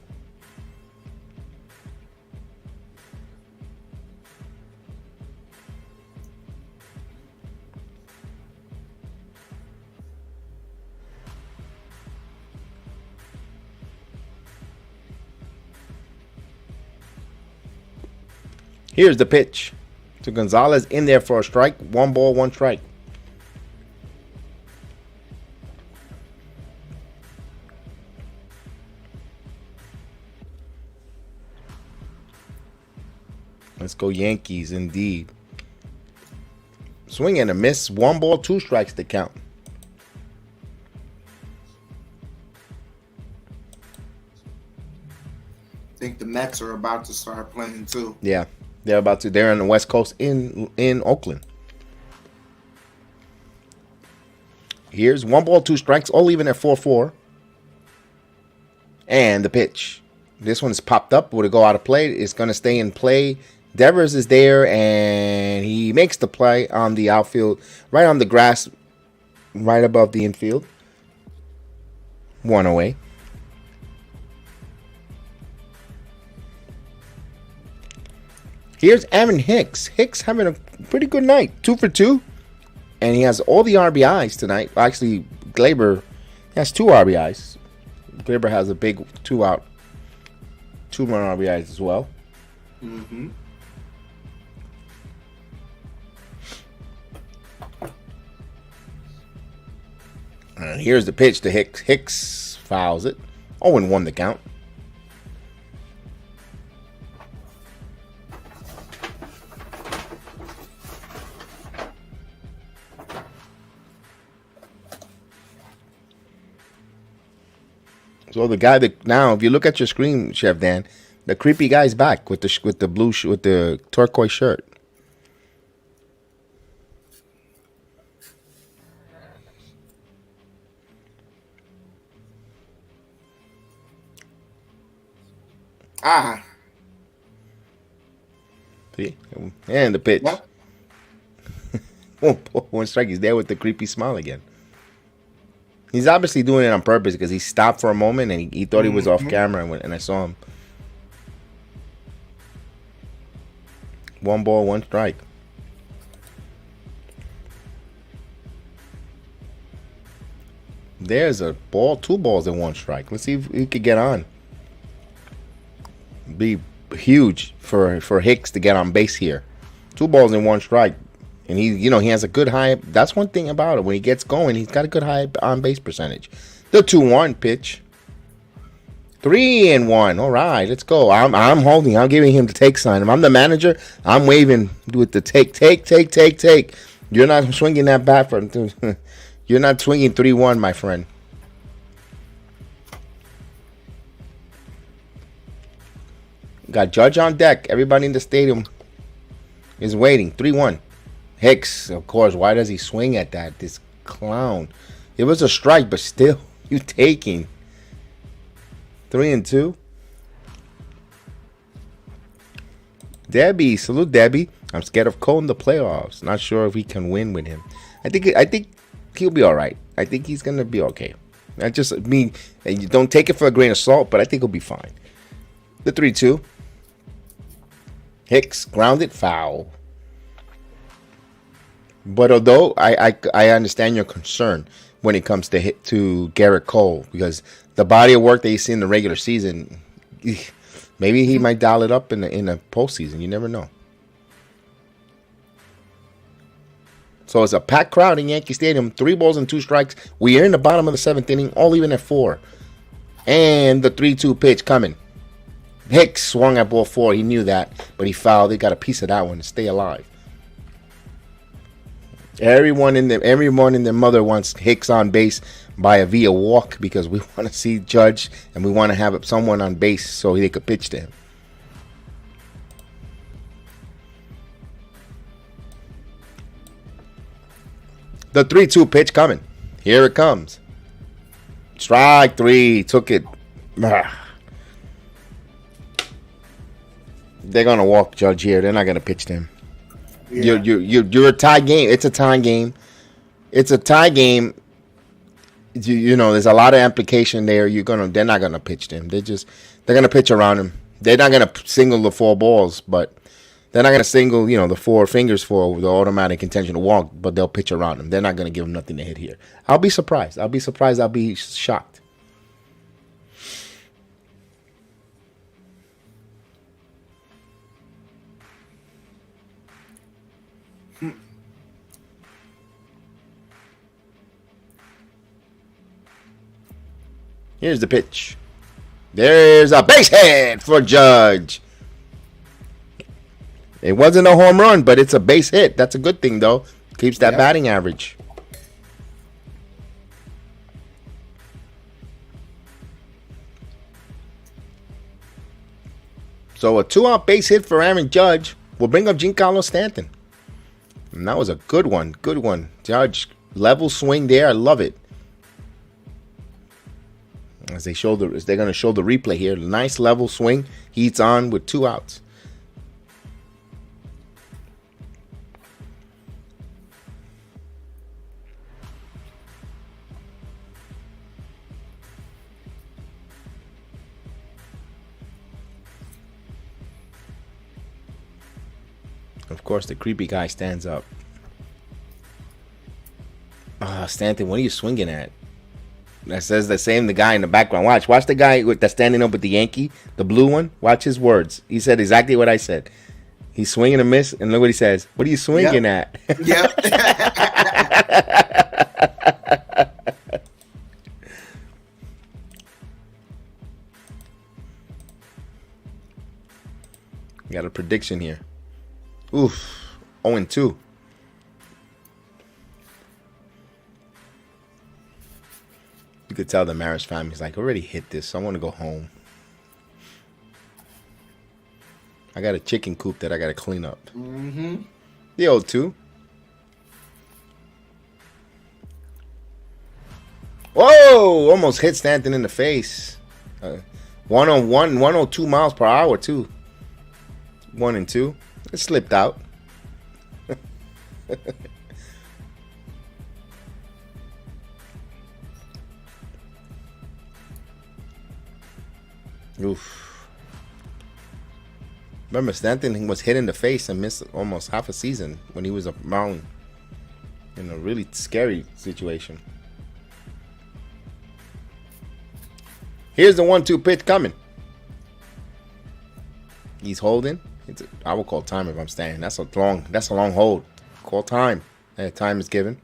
Here's the pitch to Gonzalez, in there for a strike. 1 ball, 1 strike. Let's go Yankees, indeed. Swing and a miss. 1 ball, 2 strikes to count. I think the Mets are about to start playing too. Yeah, they're about to. They're on the West Coast in Oakland. Here's 1 ball, 2 strikes, all even at 4-4. And the pitch. This one's popped up. Would it go out of play? It's going to stay in play. Devers is there, and He makes the play on the outfield, right on the grass, right above the infield. One away. Here's Aaron Hicks. Hicks having a pretty good night. 2 for 2. And he has all the RBIs tonight. Actually, Glaber has 2 RBIs. Glaber has a big 2-out, 2-run RBIs as well. Mm-hmm. And here's the pitch to Hicks. Hicks fouls it. 0-1 the count. So the guy that now, if you look at your screen, Chef Dan, the creepy guy's back with the blue with the turquoise shirt. Ah. See? And the pitch. What? One strike. He's there with the creepy smile again. He's obviously doing it on purpose because he stopped for a moment and he thought he was off camera and I saw him. 1 ball, 1 strike. There's a ball, 2 balls and 1 strike. Let's see if he could get on. Be huge for Hicks to get on base here. 2 balls and 1 strike. And he has a good high. That's one thing about it. When he gets going, he's got a good high on base percentage. The 2-1 pitch. 3-1. All right, let's go. I'm holding. I'm giving him the take sign. If I'm the manager, I'm waving with the take. You're not swinging that bat for. You're not swinging 3-1, my friend. Got Judge on deck. Everybody in the stadium is waiting. 3-1. Hicks, of course. Why does he swing at that? This clown. It was a strike, but still, you taking. 3-2. Debbie, salute Debbie. I'm scared of Cole in the playoffs. Not sure if we can win with him. I think he'll be all right. I think he's gonna be okay. I just mean, you don't take it for a grain of salt, but I think he'll be fine. The 3-2. Hicks grounded foul. But although I understand your concern when it comes to Gerrit Cole, because the body of work that you see in the regular season, maybe he might dial it up in the postseason. You never know. So it's a packed crowd in Yankee Stadium. 3 balls and 2 strikes. We are in the bottom of the 7th inning, all even at 4. And the 3-2 pitch coming. Hicks swung at ball 4. He knew that, but he fouled. He got a piece of that one to stay alive. Everyone in their mother wants Hicks on base via walk because we want to see Judge and we want to have someone on base so they could pitch to him. The 3-2 pitch coming. Here it comes. Strike 3. Took it. They're gonna walk Judge here. They're not gonna pitch to him. Yeah. You're a tie game. It's a tie game. It's a tie game. You know, there's a lot of implication there. They're not gonna pitch to him. They're gonna pitch around him. They're not gonna single the 4 balls, but they're not gonna single, the 4 fingers for the automatic intention to walk, but they'll pitch around him. They're not gonna give him nothing to hit here. I'll be surprised. I'll be shocked. Here's the pitch. There's a base hit for Judge. It wasn't a home run, but it's a base hit. That's a good thing, though. Keeps that batting average. So a 2-out base hit for Aaron Judge will bring up Giancarlo Stanton. And that was a good one. Good one. Judge, level swing there. I love it. As they're going to show the replay here. Nice level swing. He's on with 2 outs. Of course, the creepy guy stands up. Stanton, what are you swinging at? That says the same. The guy in the background. Watch the guy that's standing up with the Yankee, the blue one. Watch his words. He said exactly what I said. He's swinging a miss, and look what he says. What are you swinging at? Yep. Got a prediction here. Oof. 0-2. You could tell the Maris family's like, already hit this, so I want to go home. I got a chicken coop that I got to clean up. Mm-hmm. The 0-2. Whoa! Almost hit Stanton in the face. 101, 102 miles per hour, too. 1-2. It slipped out. Oof. Remember, Stanton was hit in the face and missed almost half a season when he was around in a really scary situation. Here's the 1-2 pitch coming. He's holding. I will call time if I'm standing. That's a long hold. Call time. Time is given.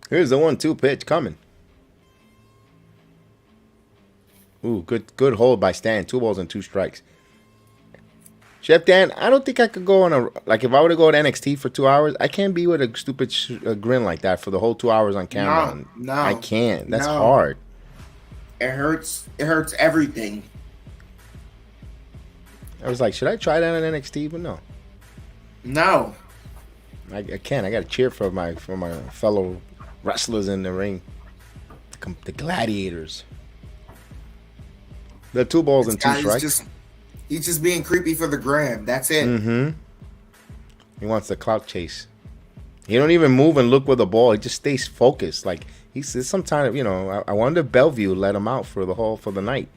Here's the 1-2 pitch coming. Ooh, good hold by Stan. 2 balls and 2 strikes. Chef Dan, I don't think I could go on a, like, if I were to go to NXT for 2 hours, I can't be with a stupid grin like that for the whole 2 hours on camera. No, I can't. That's no. hard. It hurts. It hurts everything. I was like, should I try that on NXT? But no. No. I can't. I got to cheer for my fellow wrestlers in the ring. The gladiators. The 2 balls and 2 strikes. He's just being creepy for the gram. That's it. Mm-hmm. He wants the clout chase. He don't even move and look with the ball. He just stays focused. Like he says, sometimes, you know, I wonder if Bellevue let him out for the night.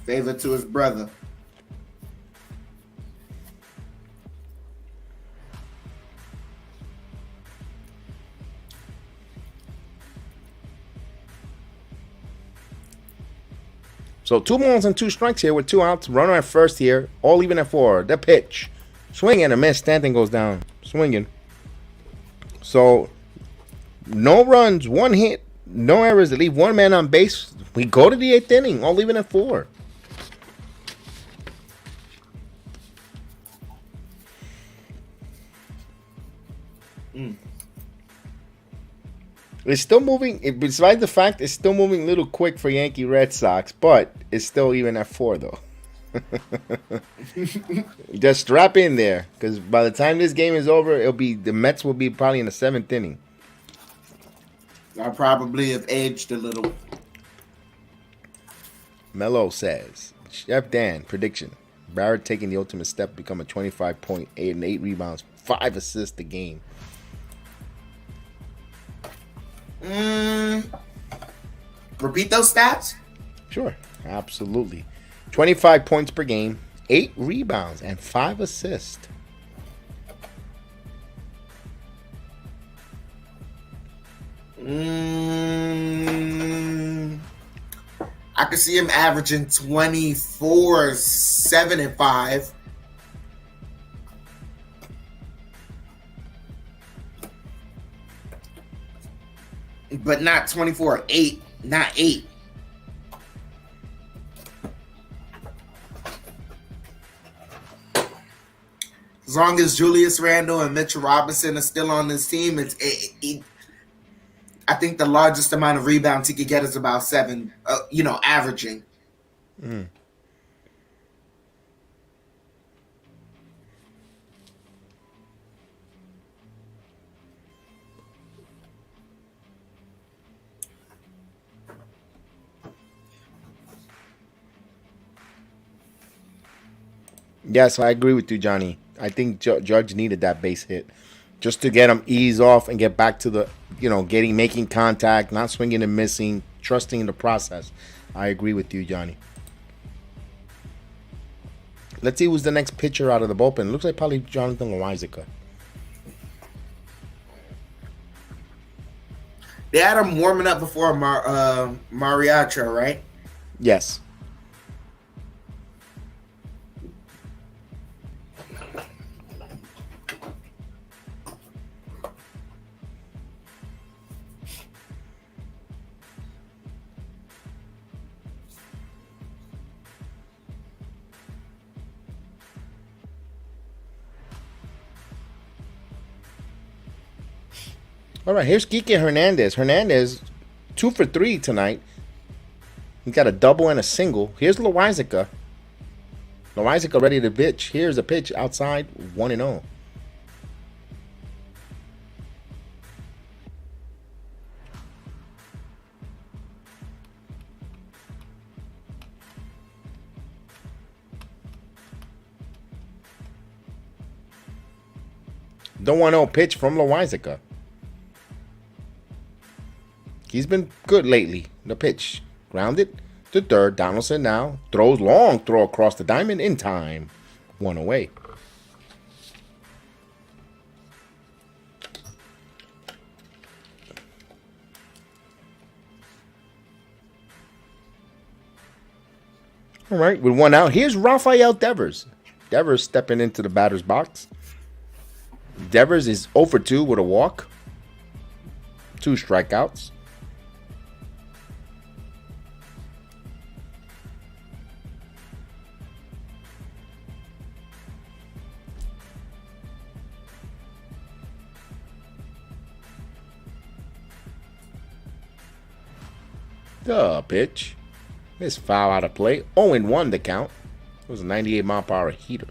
Favor to his brother. So 2 balls and 2 strikes here with 2 outs. Runner at first here. All even at 4. The pitch. Swing and a miss. Stanton goes down. Swinging. So no runs, 1 hit, no errors. They leave 1 man on base. We go to the 8th inning. All even at 4. It's still moving. Besides the fact it's still moving a little quick for Yankee Red Sox, but it's still even at 4 though. Just strap in there, because by the time this game is over, the Mets will be probably in the 7th inning. I probably have aged a little. Mello says, Chef Dan, prediction. Barrett taking the ultimate step, become a 25.8 and 8 rebounds, 5 assists a game. Repeat those stats? Sure, absolutely. 25 points per game, 8 rebounds, and 5 assists. I could see him averaging 24, 7, and 5. But not 24, 8, not 8. As long as Julius Randle and Mitchell Robinson are still on this team, I think the largest amount of rebounds he could get is about 7, averaging. Yes, I agree with you, Johnny. I think Judge needed that base hit just to get him ease off and get back to the, making contact, not swinging and missing, trusting in the process. I agree with you, Johnny. Let's see who's the next pitcher out of the bullpen. Looks like probably Jonathan Loizica. They had him warming up before Mariacho, right? Yes. All right, here's Kike Hernandez. Hernandez, 2 for 3 tonight. He got a double and a single. Here's Loizica. Loizica ready to pitch. Here's a pitch outside, 1-0. The 1-0 pitch from Loizica. He's been good lately. The pitch. Grounded to third. Donaldson now throws long throw across the diamond in time. 1 away. All right, with 1 out. Here's Rafael Devers. Devers stepping into the batter's box. Devers is 0 for 2 with a walk. 2 strikeouts. The pitch. This foul out of play. 0-1 the count. It was a 98-mile-per-hour heater.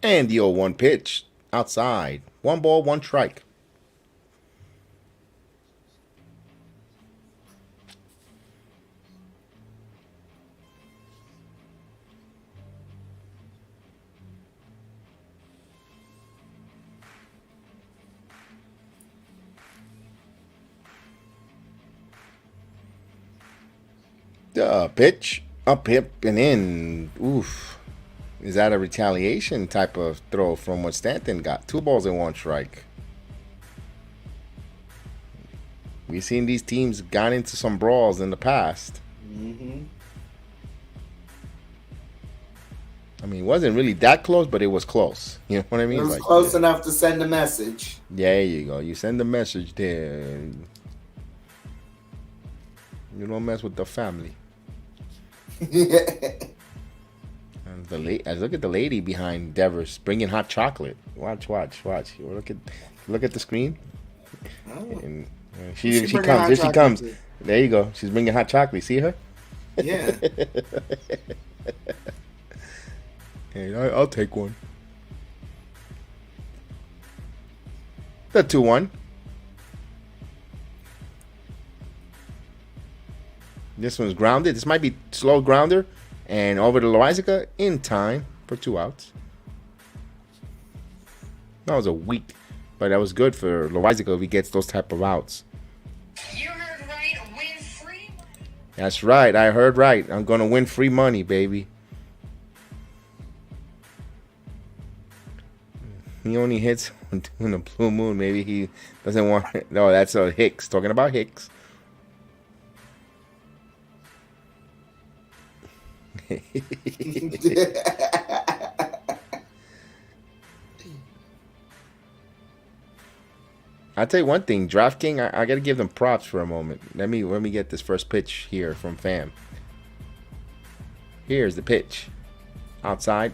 And the 0-1 pitch outside. 1 ball, 1 strike. The pitch. Up, hip, and in. Oof. Is that a retaliation type of throw from what Stanton got? 2 balls and 1 strike. We've seen these teams got into some brawls in the past. Mm-hmm. I mean, it wasn't really that close, but it was close. You know what I mean? It was close enough to send a message. There you go. You send a message there. You don't mess with the family. And look at the lady behind Devers bringing hot chocolate. Watch. Look at the screen. Oh. And she comes. Here she comes. Too. There you go. She's bringing hot chocolate. See her? Yeah. Hey, I'll take one. The 2-1. This one's grounded. This might be slow grounder. And over to Loizica in time for 2 outs. That was a weak, but that was good for Loizica if he gets those type of outs. You heard right, win free. That's right. I heard right. I'm going to win free money, baby. He only hits in the blue moon. Maybe he doesn't want it. No, that's Hicks. Talking about Hicks. I'll tell you one thing, DraftKings, I gotta give them props for a moment. Let me get this first pitch here from Fam. Here's the pitch. Outside.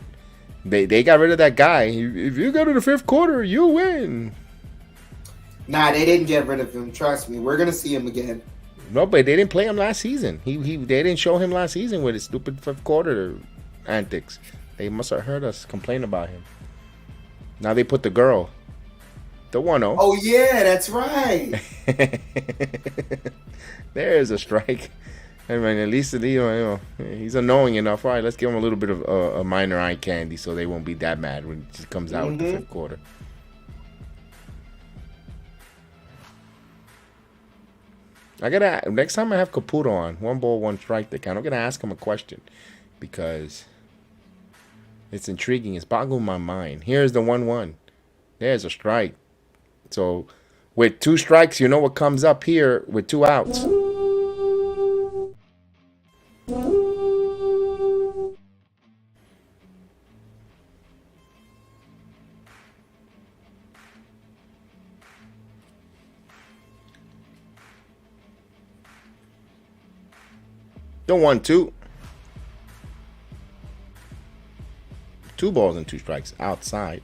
They got rid of that guy. If you go to the 5th quarter, you win. Nah, they didn't get rid of him. Trust me, we're gonna see him again. No, but they didn't play him last season. They didn't show him last season with his stupid fifth quarter antics. They must have heard us complain about him. Now they put the girl, the 1-0. Oh yeah, that's right. There's a strike. I mean, at least he's annoying enough. All right, let's give him a little bit of a minor eye candy, so they won't be that mad when he comes out with the fifth quarter. Next time I have Caputo on, 1 ball, 1 strike, I'm gonna ask him a question because it's intriguing. It's boggling my mind. Here's the 1-1. There's a strike. So with 2 strikes, you know what comes up here with 2 outs. The 1-2. 2 balls and 2 strikes outside.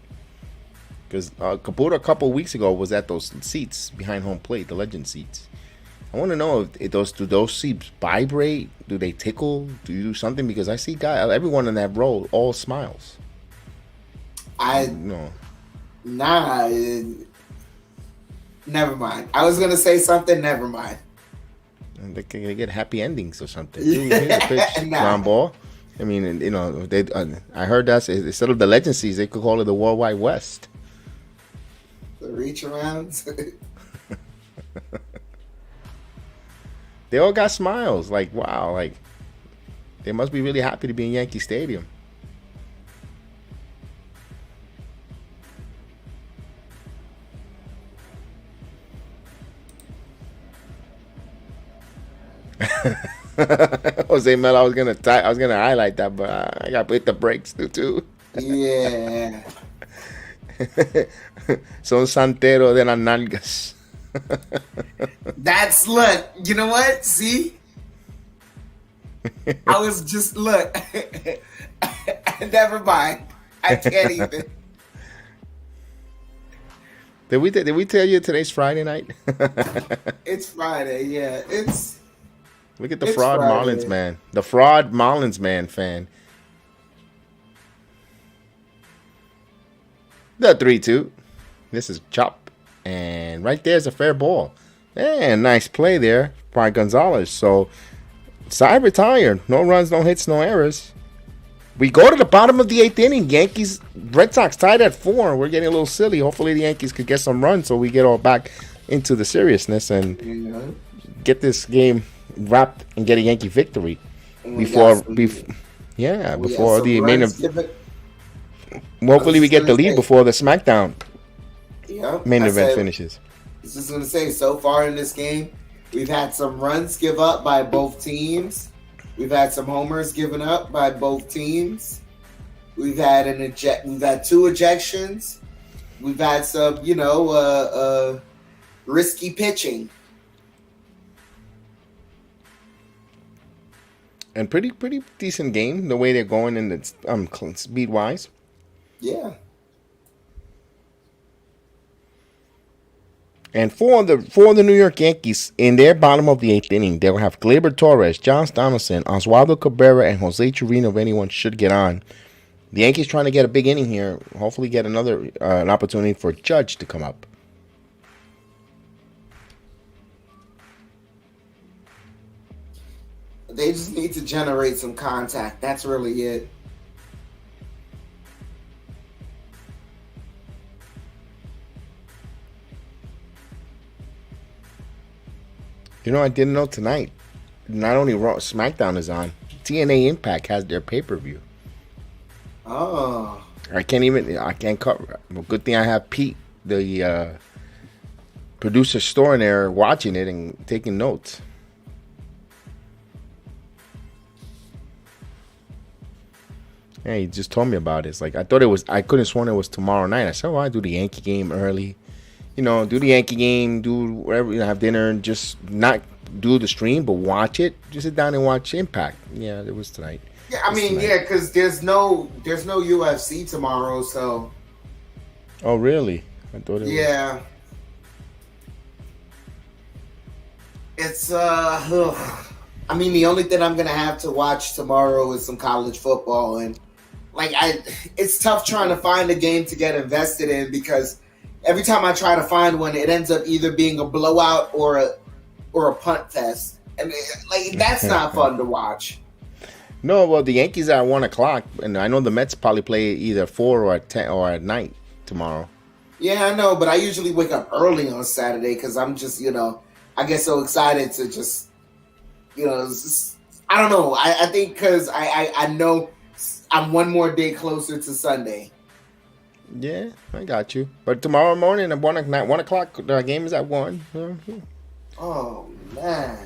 Because Caputo a couple weeks ago was at those seats behind home plate, the legend seats. I want to know if do those seats vibrate? Do they tickle? Do you do something? Because I see everyone in that row all smiles. Nah. Never mind. I was gonna say something. Never mind. And they get happy endings or something. Here's a pitch, ground ball. I mean, I heard that instead of the legend seats, they could call it the World Wide West. The reach arounds. They all got smiles. Like, wow. Like, they must be really happy to be in Yankee Stadium. Jose Mel, I was gonna highlight that, but I got to hit the brakes too. Yeah. Son santero de las nalgas. That's look. You know what? See, I was just look. Never mind. I can't even. Did we tell you today's Friday night? It's Friday. Yeah, it's. Look at the fraud Friday. Marlins man. The fraud Marlins man fan. The 3-2. This is chop. And right there's a fair ball. And nice play there by Gonzalez. So, side retired. No runs, no hits, no errors. We go to the bottom of the 8th inning. Yankees, Red Sox tied at 4. We're getting a little silly. Hopefully the Yankees could get some runs so we get all back into the seriousness and get this game wrapped and get a Yankee victory before the main event. Hopefully we get the lead before the SmackDown main event finishes. I was just going to say, so far in this game, we've had some runs give up by both teams. We've had some homers given up by both teams. We've had we've had 2 ejections. We've had some, risky pitching. And pretty decent game the way they're going in the speed wise. Yeah. And for the New York Yankees, in their bottom of the 8th inning, they'll have Gleyber Torres, John Donaldson, Oswaldo Cabrera, and Jose Chirino if anyone should get on. The Yankees trying to get a big inning here. Hopefully get another an opportunity for Judge to come up. They just need to generate some contact. That's really it. I didn't know tonight. Not only Raw, SmackDown is on. TNA Impact has their pay-per-view. Oh. I can't cover. Well, good thing I have Pete, the producer, store in there watching it and taking notes. Yeah, he just told me about it. It's like I couldn't have sworn it was tomorrow night. I said, I do the Yankee game early. Do the Yankee game, do whatever, have dinner, and just not do the stream, but watch it. Just sit down and watch Impact. Yeah, it was tonight. Yeah, I mean, because there's no UFC tomorrow, so. Oh, really? I thought it was. Yeah. It's ugh. I mean, the only thing I'm gonna have to watch tomorrow is some college football, and it's tough trying to find a game to get invested in because every time I try to find one, it ends up either being a blowout or a punt fest, and that's not fun to watch. No, well, the Yankees are at 1:00, and I know the Mets probably play either 4 or at 10 or at night tomorrow. Yeah, I know, but I usually wake up early on Saturday because I'm just, I get so excited to just, I don't know. I think because I know I'm one more day closer to Sunday. Yeah, I got you. But tomorrow morning at 1:00, the game is at 1. Oh, man.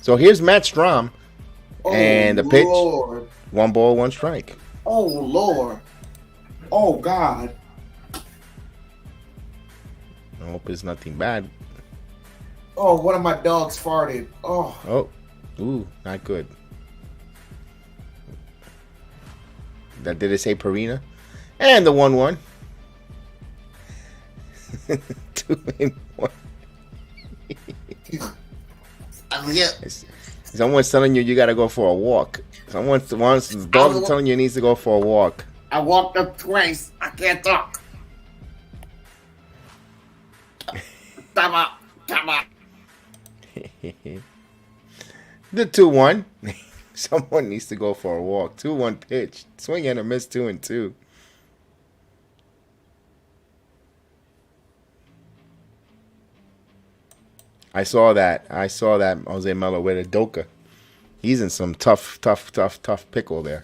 So here's Matt Strom. Oh, And the pitch, Lord. 1 ball, 1 strike. Oh, Lord. Oh, God. I hope it's nothing bad. Oh, one of my dogs farted. Oh. Oh, ooh, not good. That did it say Perina? And the 1-1. 2-1. Someone's telling you gotta go for a walk. The dog's telling you he needs to go for a walk. I walked up twice. I can't talk. Come on. The 2-1. Someone needs to go for a walk. 2-1 pitch. Swing and a miss, 2-2. I saw that Jose Mello with a Doka. He's in some tough pickle there.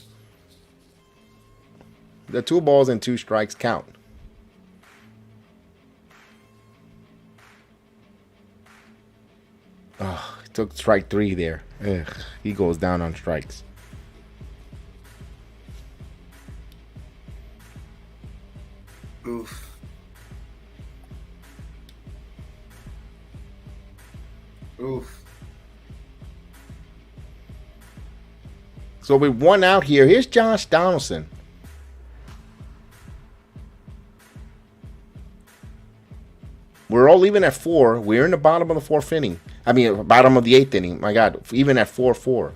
The 2 balls and 2 strikes count. Oh, he took strike 3 there. Ugh, he goes down on strikes. Oof. So we won out here. Here's Josh Donaldson. We're all even at 4. We're in the bottom of the 4th inning. I mean, bottom of the 8th inning. My God, even at 4-4.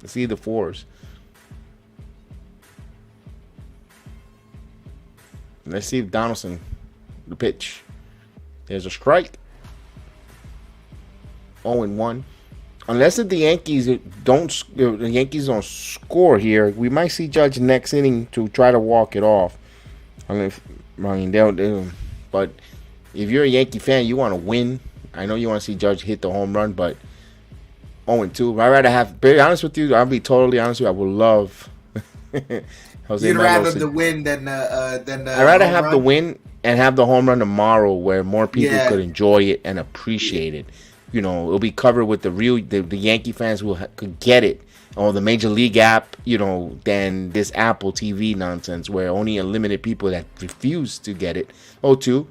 See the 4s. Let's see if Donaldson, the pitch. There's a strike. 0-1. Unless if the Yankees don't score here, we might see Judge next inning to try to walk it off. But if you're a Yankee fan, you want to win. I know you want to see Judge hit the home run, but 0-2. I'd rather have. Be honest with you, I'll be totally honest with you. I would love Jose. You'd rather the win than the. I'd rather have the win and have the home run tomorrow, where more people could enjoy it and appreciate it. It'll be covered with the Yankee fans who could get it, or the Major League app, than this Apple TV nonsense where only a limited people that refuse to get it. 0-2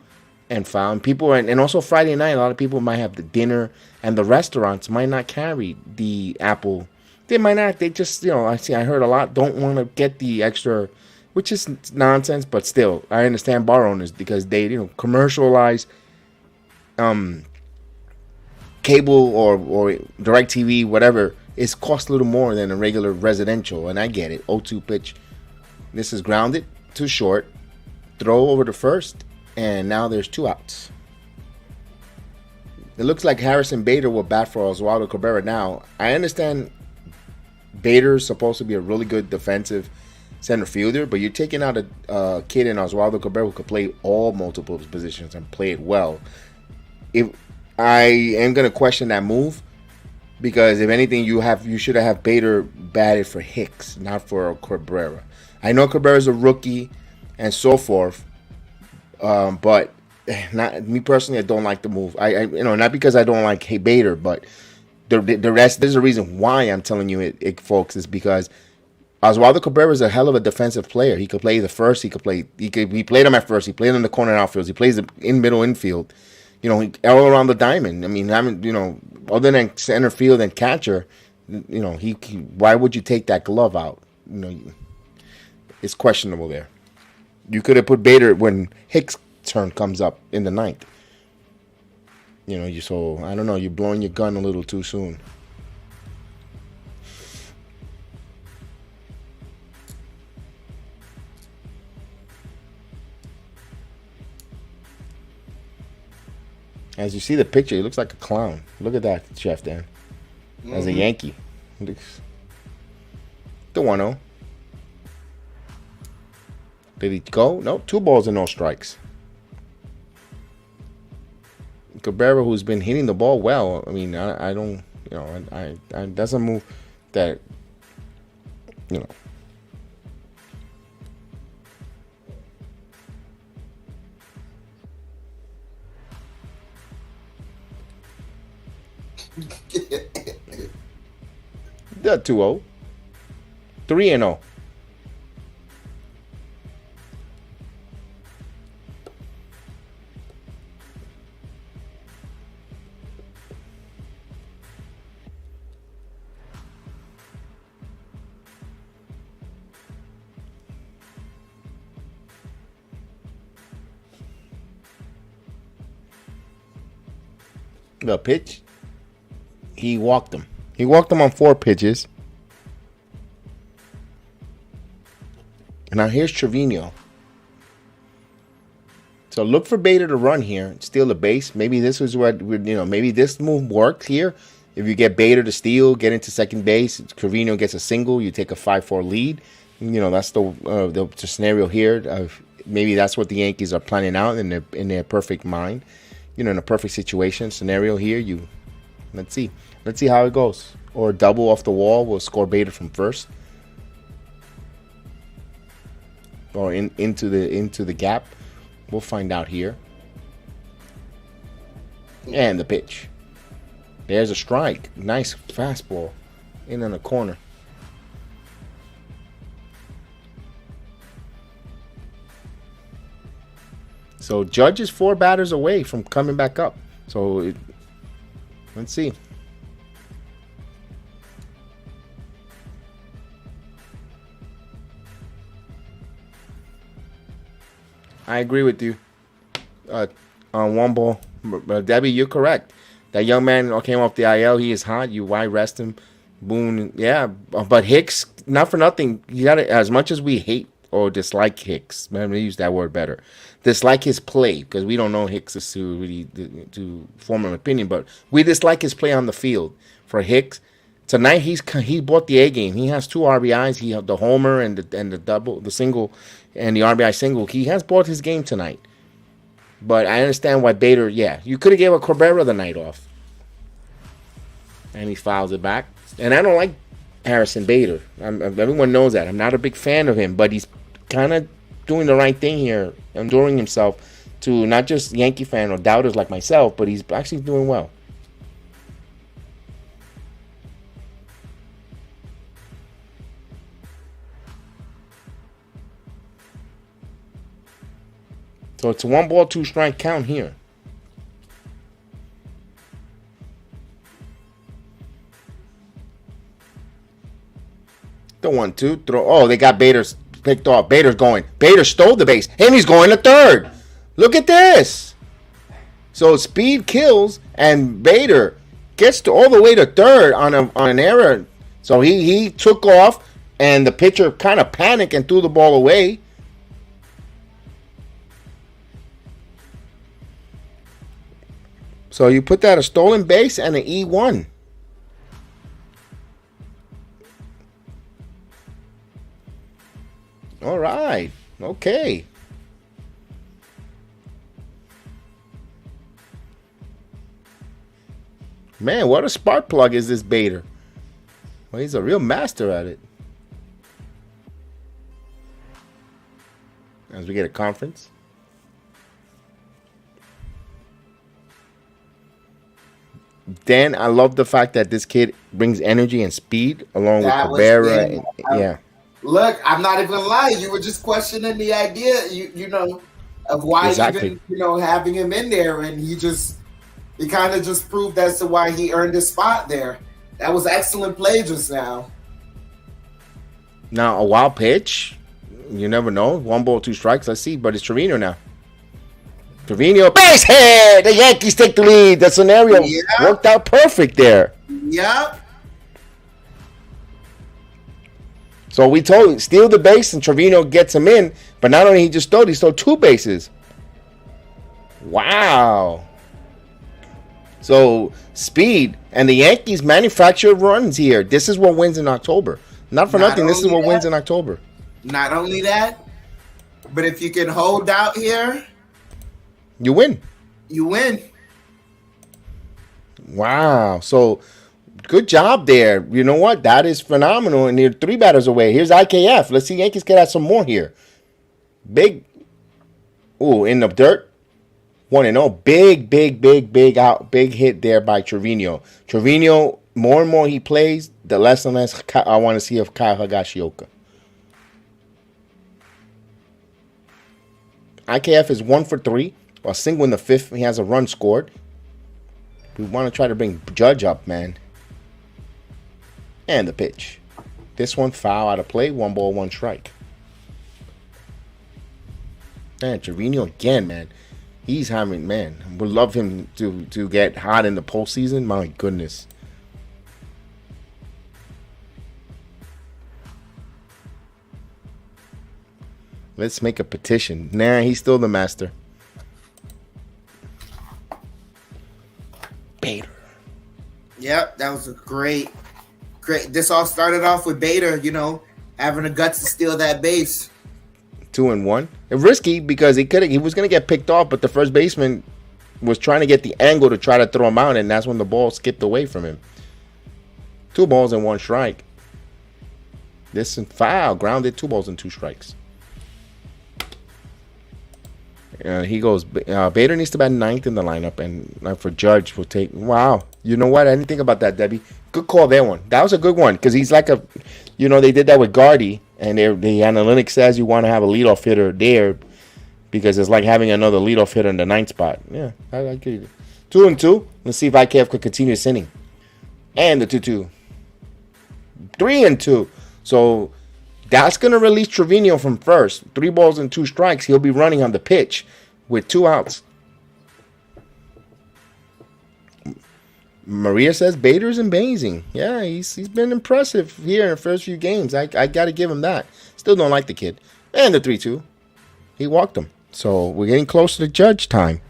and found people, and also Friday night, a lot of people might have the dinner, and the restaurants might not carry the Apple. They might not. They just, I heard a lot don't want to get the extra, which is nonsense, but still, I understand bar owners because they, commercialize, cable or direct TV, whatever, is cost a little more than a regular residential, and I get it. 0-2 pitch. This is grounded, too short. Throw over to first, and now there's 2 outs. It looks like Harrison Bader will bat for Oswaldo Cabrera now. I understand Bader's supposed to be a really good defensive center fielder, but you're taking out a kid in Oswaldo Cabrera who could play all multiple positions and play it well. If I am going to question that move, because if anything, you should have Bader batted for Hicks, not for Cabrera. I know Cabrera's a rookie and so forth, but not me personally. I don't like the move. I not because I don't like Bader, but the rest. There's a reason why I'm telling you it, folks, is because Oswaldo Cabrera is a hell of a defensive player. He could play the first. He played him at first. He played in the corner outfield. He plays in middle infield. All around the diamond. I mean, other than center field and catcher, he why would you take that glove out? It's questionable there. You could have put Bader when Hicks' turn comes up in the 9th. You know, so I don't know. You're blowing your gun a little too soon. As you see the picture, he looks like a clown. Look at that, Chef Dan. As a Yankee. Looks... The 1-0. Did he go? No, 2 balls and no strikes. Cabrera, who's been hitting the ball well. I mean, I don't, you know, I that's a move that, you know. The 2-0. 3-0. The pitch, he walked him. He walked him on 4 pitches. Now here's Trevino. So look for Bader to run here, steal the base. Maybe this was what, you know, maybe this move worked here. If you get Bader to steal, get into second base, Trevino gets a single, you take a 5-4 lead. You know, that's the scenario here. Maybe that's what the Yankees are planning out in their perfect mind. You know, in a perfect situation scenario here, let's see how it goes. Or double off the wall, we'll score Bader from first, or into the gap. We'll find out here. And the pitch. There's a strike. Nice fastball in on the corner. So Judge is 4 batters away from coming back up. So let's see. I agree with you on 1 ball. Debbie, you're correct. That young man came off the IL. He is hot. Why rest him? Boone, yeah. But Hicks, not for nothing. You got to, as much as we hate or dislike Hicks, let me use that word better. Dislike his play, because we don't know Hicks to form an opinion, but we dislike his play on the field. For Hicks, tonight he brought the A game. He has 2 RBIs. He had the homer and the double, the single, and the RBI single. He has brought his game tonight. But I understand why Bader. Yeah, you could have gave a Cabrera the night off, and he fouls it back. And I don't like Harrison Bader. Everyone knows that. I'm not a big fan of him, but he's kind of doing the right thing here, enduring himself to not just Yankee fan or doubters like myself, but he's actually doing well. So it's a 1 ball, 2 strike count here. The 1-2 throw. Oh, they got Bader picked off. Bader's going. Bader stole the base, and he's going to third. Look at this. So speed kills, and Bader gets to all the way to third on an error. So he took off, and the pitcher kind of panicked and threw the ball away. So you put that a stolen base and an E1. All right. Okay. Man, what a spark plug is this Bader. Well, he's a real master at it. As we get a conference. Dan, I love the fact that this kid brings energy and speed along with Cabrera. Yeah. Look, I'm not even gonna lie. You were just questioning the idea, you know, of why Exactly. even having him in there, and he kind of just proved as to why he earned his spot there. That was excellent play just now. Now a wild pitch. You never know. 1 ball, 2 strikes. Let's see. But it's Trevino now. Trevino, base hit. The Yankees take the lead. The scenario worked out perfect there. Yep. So we told steal the base and Trevino gets him in. But not only he stole 2 bases. Wow. So speed and the Yankees manufacture runs here. This is what wins in October. Not for nothing. This is what wins in October. Not only that, but if you can hold out here, you win. You win. Wow. So good job there. You know what? That is phenomenal. And you're 3 batters away. Here's IKF. Let's see. Yankees can add some more here. Big. Ooh, in the dirt. 1-0. Big hit there by Trevino. Trevino, more and more he plays, the less and less I want to see of Kyle Higashioka. IKF is 1 for 3. A single in the 5th. He has a run scored. We want to try to bring Judge up, man. And the pitch. This one foul out of play. 1 ball, 1 strike. Man, Trevino again, man. He's having, man, would love him to get hot in the postseason. My goodness. Let's make a petition. Nah, he's still the master. Bader. Yep, that was a great. This all started off with Bader, having the guts to steal that base. 2-1. And risky because he was going to get picked off, but the first baseman was trying to get the angle to try to throw him out, and that's when the ball skipped away from him. 2 balls and 1 strike. This is foul. Grounded. 2 balls and 2 strikes. He goes. Bader needs to bat 9th in the lineup, and for Judge will take. Wow. You know what? I didn't think about that, Debbie. Good call there one. That was a good one because he's like a, they did that with Gardy, and the analytics says you want to have a leadoff hitter there because it's like having another leadoff hitter in the 9th spot. Yeah, I agree. 2-2. Let's see if IKF could continue this inning. And the 2-2. 3-2. So that's going to release Trevino from first. 3 balls and 2 strikes. He'll be running on the pitch with 2 outs. Maria says Bader's amazing. Yeah, he's been impressive here in the first few games. I got to give him that. Still don't like the kid. And the 3-2. He walked him. So we're getting close to Judge time.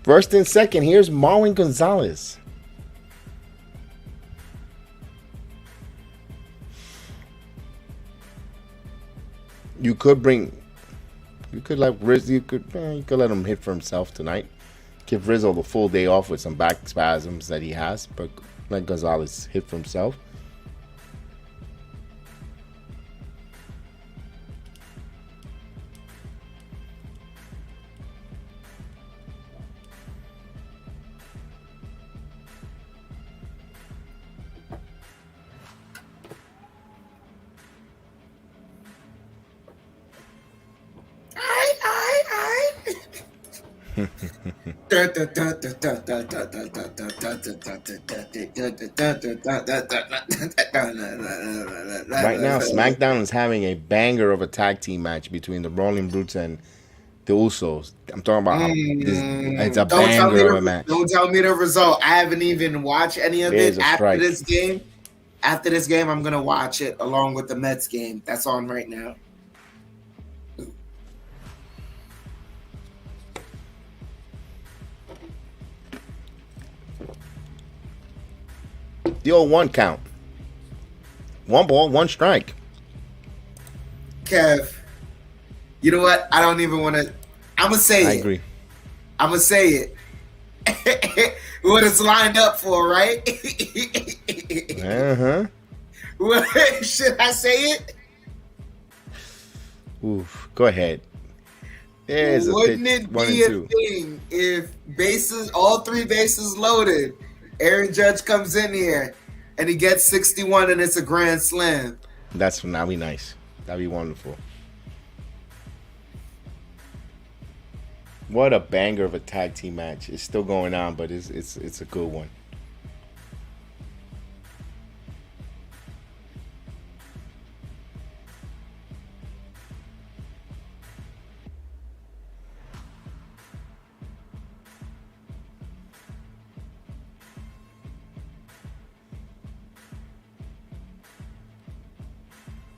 First and second, here's Marwin Gonzalez. You could let Riz. You could let him hit for himself tonight. Give Rizzo the full day off with some back spasms that he has, but let Gonzalez hit for himself. Right now, SmackDown is having a banger of a tag team match between the Brawling Brutes and the Usos. I'm talking about it's a banger of a match. Don't tell me the result. I haven't even watched any of it after this game. After this game, I'm gonna watch it along with the Mets game that's on right now. The old 1 count. 1 ball, 1 strike. Kev, you know what? I don't even want to. I'm going to say it. I agree. I'm going to say it. What it's lined up for, right? Uh-huh. Should I say it? Oof. Go ahead. Wouldn't it be a thing if all 3 bases loaded, Aaron Judge comes in here and he gets 61 and it's a grand slam? That'd be nice. That'd be wonderful. What a banger of a tag team match. It's still going on, but it's a good one.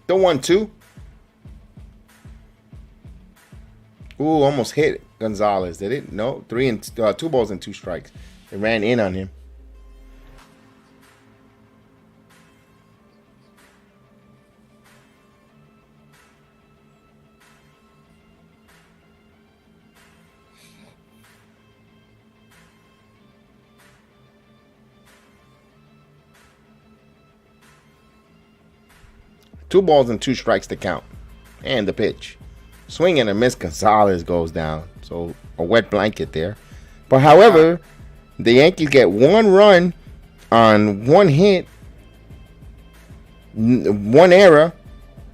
The 1-2. Ooh, almost hit Gonzalez. Did it? No. 2 balls and 2 strikes. They ran in on him. Two balls and 2 strikes to count. And the pitch. Swing and a miss. Gonzalez goes down. So a wet blanket there. But however, the Yankees get 1 run on 1 hit, 1 error,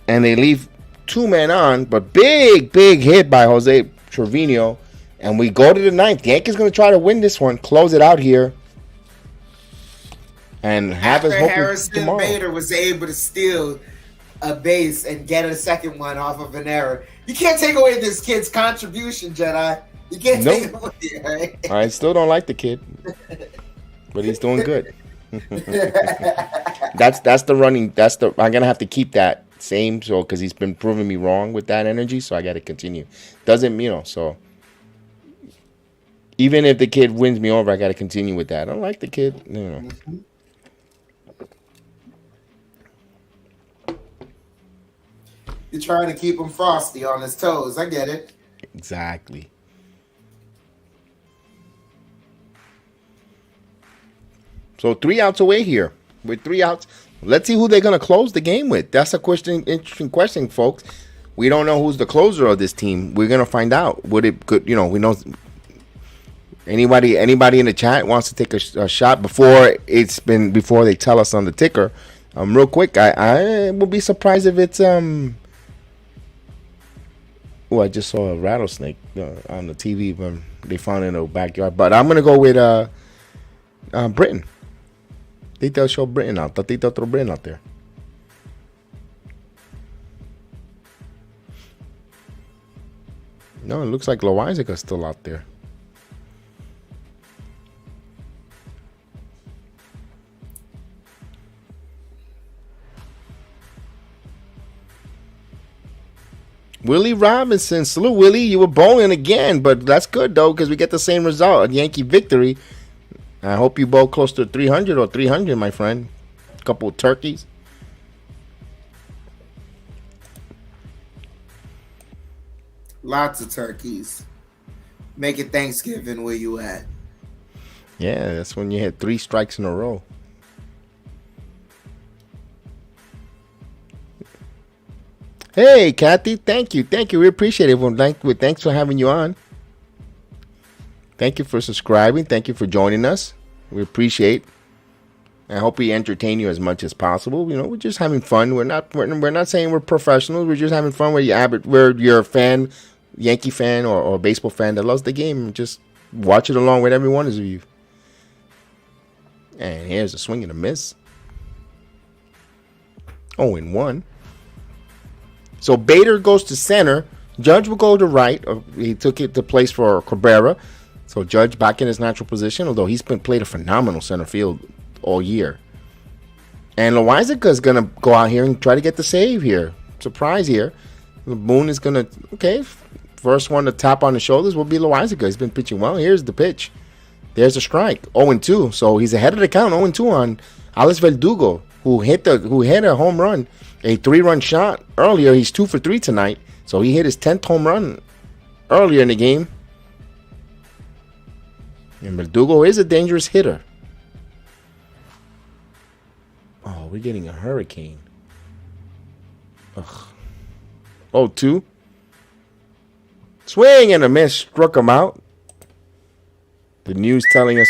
and they leave 2 men on. But big hit by Jose Trevino. And we go to the 9th. The Yankees going to try to win this one. Close it out here. And have us hoping Harrison tomorrow. Bader was able to steal a base and get a second one off of an error. You can't take away this kid's contribution, Jedi. You can't take it away, right? I still don't like the kid, but he's doing good. that's the running. I'm gonna have to keep that same, so because he's been proving me wrong with that energy, so I got to continue. Doesn't so. Even if the kid wins me over, I got to continue with that. I don't like the kid, You're trying to keep him frosty on his toes. I get it. Exactly. So 3 outs away here. With 3 outs, let's see who they're gonna close the game with. That's a interesting question, folks. We don't know who's the closer of this team. We're gonna find out. Would it could we know anybody in the chat wants to take a shot before they tell us on the ticker. Real quick, I will be surprised if it's I just saw a rattlesnake on the TV when they found it in the backyard. But I'm gonna go with Britain. I think they'll show Britain out. I think they'll throw Britain out there. No, it looks like Loizaga's still out there. Willie Robinson, salute Willie. You were bowling again, but that's good though because we get the same result, a Yankee victory. I hope you bowl close to 300 or 300, my friend. A couple of turkeys. Lots of turkeys. Make it Thanksgiving where you at. Yeah, that's when you hit 3 strikes in a row. Hey, Kathy, thank you. We appreciate it. Thanks for having you on. Thank you for subscribing. Thank you for joining us. We appreciate. I hope we entertain you as much as possible. We're just having fun. We're not saying we're professionals. We're just having fun. Where you're a fan, Yankee fan, or a baseball fan that loves the game. Just watch it along with every one of you. And here's a swing and a miss. 0-1. So Bader goes to center. Judge will go to right. He took it to place for Cabrera. So Judge back in his natural position, although he's played a phenomenal center field all year. And Loizaga is going to go out here and try to get the save here. Surprise here. Boone is going to, first one to tap on the shoulders will be Loizaga. He's been pitching well. Here's the pitch. There's a strike. 0-2. So he's ahead of the count. 0-2 on Alex Verdugo, who hit a home run. A 3-run shot earlier. He's 2 for 3 tonight. So he hit his 10th home run earlier in the game. And Verdugo is a dangerous hitter. Oh, we're getting a hurricane. Ugh. 0-2. Swing and a miss. Struck him out. The news telling us.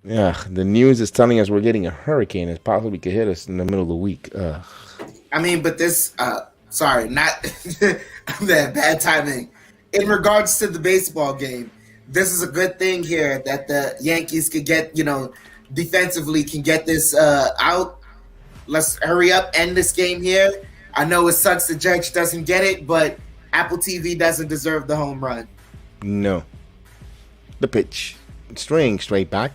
Yeah, the news is telling us we're getting a hurricane that possibly could hit us in the middle of the week. I mean, but this, sorry, not bad timing. In regards to the baseball game, this is a good thing here that the Yankees could get, defensively can get this out. Let's hurry up, end this game here. I know it sucks the Judge doesn't get it, but Apple TV doesn't deserve the home run. No. The pitch. String straight back.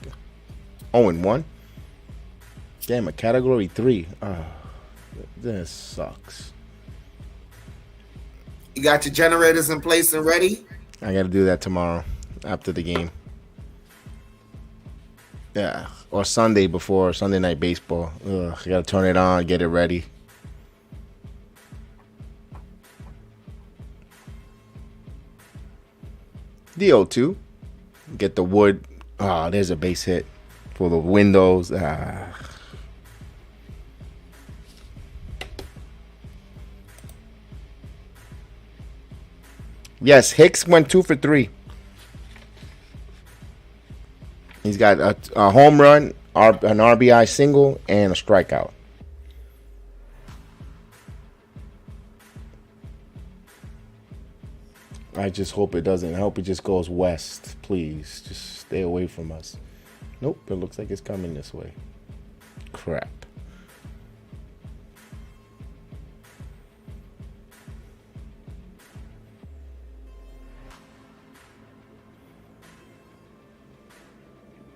0-1. Damn, a category 3. Oh, this sucks. You got your generators in place and ready? I got to do that tomorrow after the game. Yeah, or Sunday before Sunday night baseball. Ugh, I got to turn it on, get it ready. The 0-2. Get the wood. Ah, there's a base hit for the windows. Yes, Hicks went 2 for 3. He's got a home run, an RBI single, and a strikeout. I just hope it doesn't. I hope it just goes west. Please, just stay away from us. Nope, it looks like it's coming this way. Crap.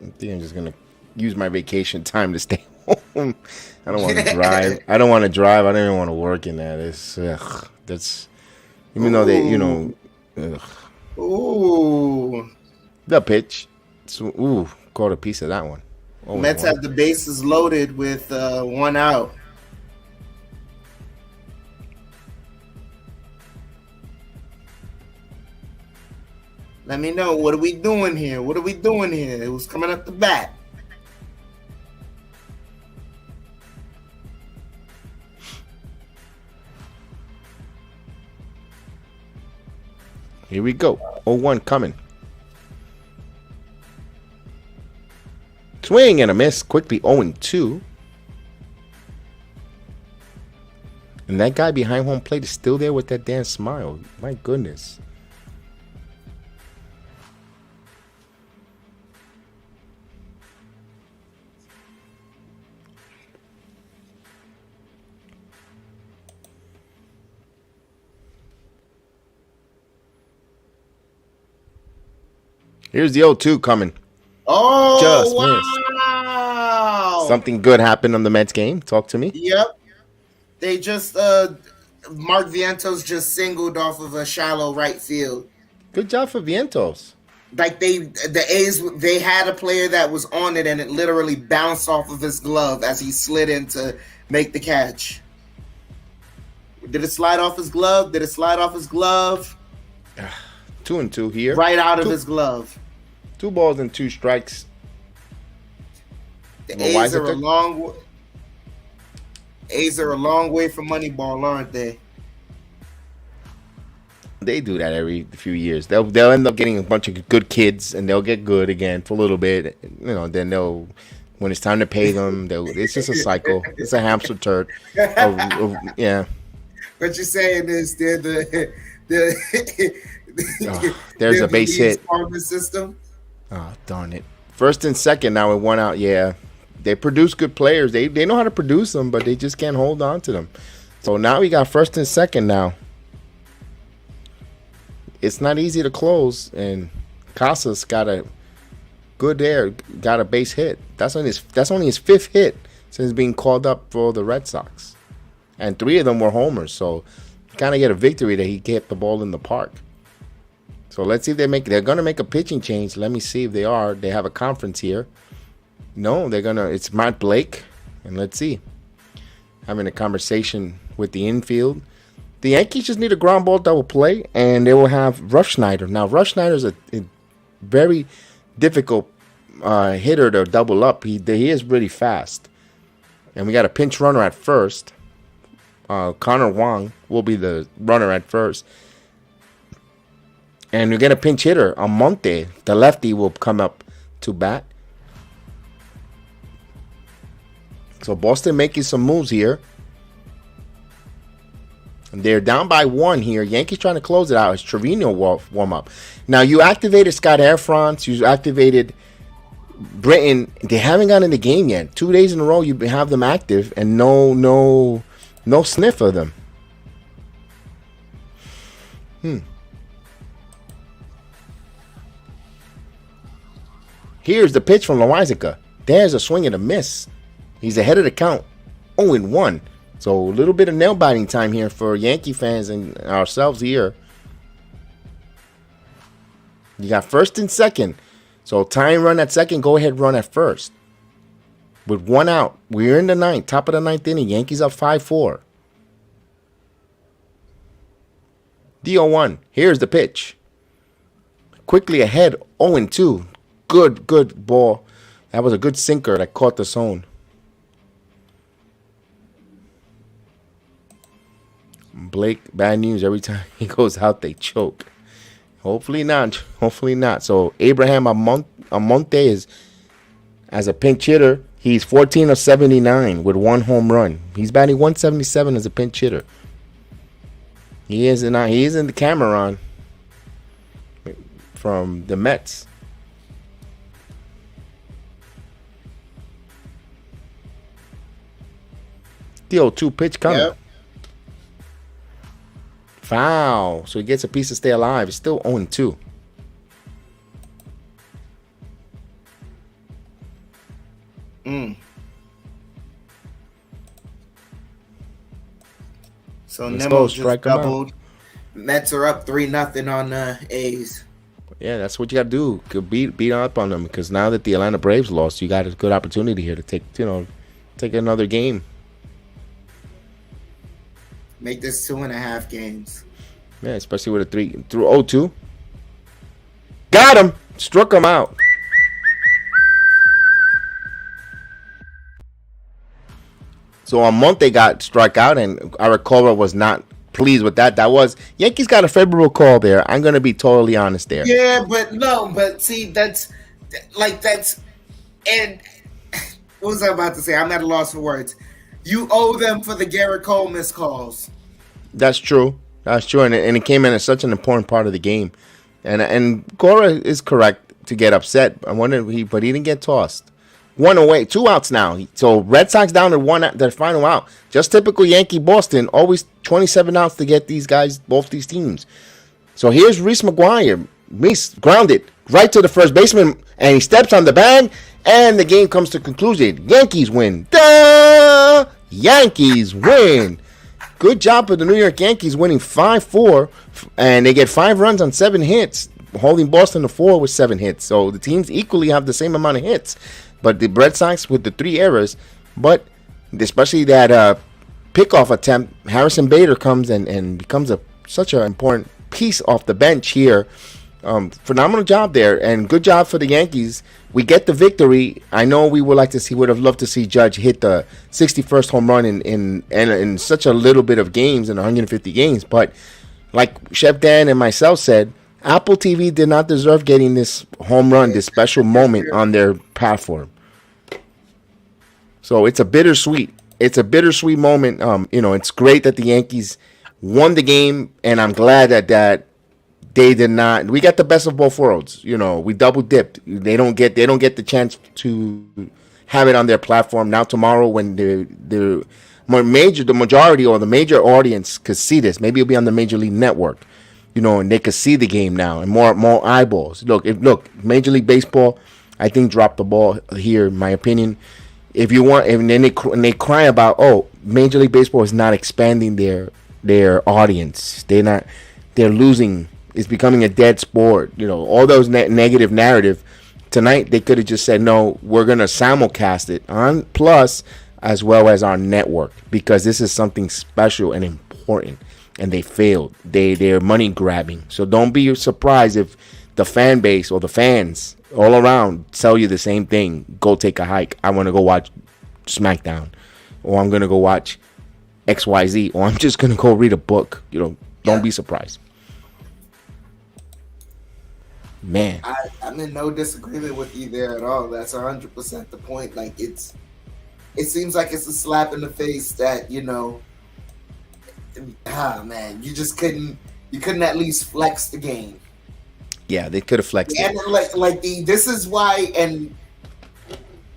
I think I'm just going to use my vacation time to stay home. I don't want to drive. I don't want to drive. I don't even want to work in that. That's, even though they, you know, Ooh. The pitch. So, caught a piece of that one. Oh, Mets have the bases loaded with 1 out. Let me know. What are we doing here? What are we doing here? It was coming up the bat. Here we go. 0-1 coming. Swing and a miss. Quickly 0-2. And that guy behind home plate is still there with that damn smile. My goodness. Here's the 0-2 coming. Oh, Just wow. missed. Something good happened on the Mets game. Talk to me. Yep. They just, Mark Vientos just singled off of a shallow right field. Good job for Vientos. Like the A's, they had a player that was on it and it literally bounced off of his glove as he slid in to make the catch. Did it slide off his glove? Did it slide off his glove? 2-2 here. Right out of his glove. 2 balls and 2 strikes. The A's are a long way from Moneyball, aren't they? They do that every few years. They'll end up getting a bunch of good kids, and they'll get good again for a little bit. You know, then they'll, when it's time to pay them, it's just a cycle. It's a hamster turd. Yeah. What you're saying is they're there's a base hit. System. Oh, darn it. First and second now with 1 out. Yeah. They produce good players. They know how to produce them, but they just can't hold on to them. So now we got first and second now. It's not easy to close, and Casas got a base hit. That's only his 5th hit since being called up for the Red Sox. And 3 of them were homers, so kind of get a victory that he kept the ball in the park. So let's see if they're going to make a pitching change. Let me see if they are. They have a conference here. No, it's Matt Blake, and let's see. Having a conversation with the infield. The Yankees just need a ground ball double play, and they will have Rush Schneider. Now, Rush Schneider is a very difficult hitter to double up. He is really fast. And we got a pinch runner at first. Connor Wong will be the runner at first. And we get a pinch hitter. Almonte, the lefty, will come up to bat. So Boston making some moves here. They're down by 1 here. Yankees trying to close it out. It's Trevino warm up. Now you activated Scott Efrons. You activated Britton. They haven't gotten in the game yet. 2 days in a row you have them active and no sniff of them. Here's the pitch from Loizaga. There's a swing and a miss. He's ahead of the count, 0-1. So a little bit of nail biting time here for Yankee fans and ourselves here. You got first and second. So tying run at second, go ahead run at first. With one out, we're in the ninth, top of the ninth inning. Yankees up 5-4. D-0-1. Here's the pitch. Quickly ahead, 0-2. Good ball. That was a good sinker that caught the zone. Blake, bad news. Every time he goes out, they choke. Hopefully not. Hopefully not. So Abraham Almonte is, as a pinch hitter, he's 14 of 79 with one home run. He's batting 177 as a pinch hitter. He is in the Cameron from the Mets. The 0-2 pitch coming. Yep. Foul. So he gets a piece to stay alive. It's still 0-2. So Nemo just doubled. Mets are up 3-0 on the A's. Yeah, that's what you got to do. Beat up on them, because now that the Atlanta Braves lost, you got a good opportunity here to take another game. Make this 2.5 games. Yeah, especially with a 3 through 0-2. Got him. Struck him out. So Almonte got struck out, and Aracova was not pleased with that. Yankees got a favorable call there. I'm going to be totally honest there. Yeah, but see, and what was I about to say? I'm at a loss for words. You owe them for the Gerrit Cole missed calls. That's true. And it came in as such an important part of the game. And Cora is correct to get upset. But he didn't get tossed. 1 away, 2 outs now. So Red Sox down to their final out. Just typical Yankee Boston. Always 27 outs to get these guys, both these teams. So here's Reese McGuire. Reese grounded right to the first baseman, and he steps on the bag, and the game comes to conclusion. Yankees win. Duh! Yankees win. Good job for the New York Yankees, winning 5-4, and they get 5 runs on 7 hits, holding Boston to 4 with 7 hits. So the teams equally have the same amount of hits, but the Red Sox with the 3 errors. But especially that pickoff attempt, Harrison Bader comes and becomes such an important piece off the bench here. Phenomenal job there, and good job for the Yankees. We get the victory. I know we would have loved to see Judge hit the 61st home run in such a little bit of games, in 150 games. But like Chef Dan and myself said, Apple TV did not deserve getting this home run, this special moment on their platform. So it's a bittersweet. It's a bittersweet moment. It's great that the Yankees won the game, and I'm glad that they did not. We got the best of both worlds. We double dipped. They don't get the chance to have it on their platform. Now tomorrow, when the majority or the major audience could see this, maybe it'll be on the Major League Network. And they could see the game now, and more eyeballs. Look, Major League Baseball, I think, dropped the ball here, in my opinion. If you want, and then they cry about, Major League Baseball is not expanding their audience. They're losing. It's becoming a dead sport. All those negative narrative. Tonight, they could have just said, no, we're going to simulcast it on Plus as well as our network, because this is something special and important. And they failed. They're money grabbing. So don't be surprised if the fan base or the fans all around tell you the same thing. Go take a hike. I want to go watch SmackDown, or I'm going to go watch XYZ, or I'm just going to go read a book. Don't be surprised. Man, I'm in no disagreement with you there at all. That's 100% the point. Like it seems like it's a slap in the face that man, you just couldn't at least flex the game. Yeah, they could have flexed and it. This is why, and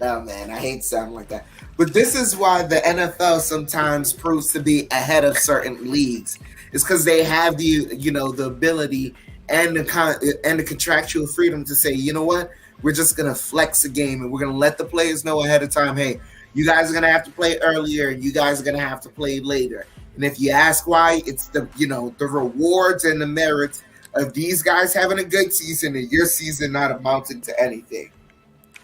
oh man, I hate sounding like that, but this is why the NFL sometimes proves to be ahead of certain leagues. It's because they have the the ability and the contractual freedom to say, you know what, we're just gonna flex the game, and we're gonna let the players know ahead of time, hey, You guys are gonna have to play earlier, and you guys are gonna have to play later. And if you ask why, it's the rewards and the merits of these guys having a good season and your season not amounting to anything.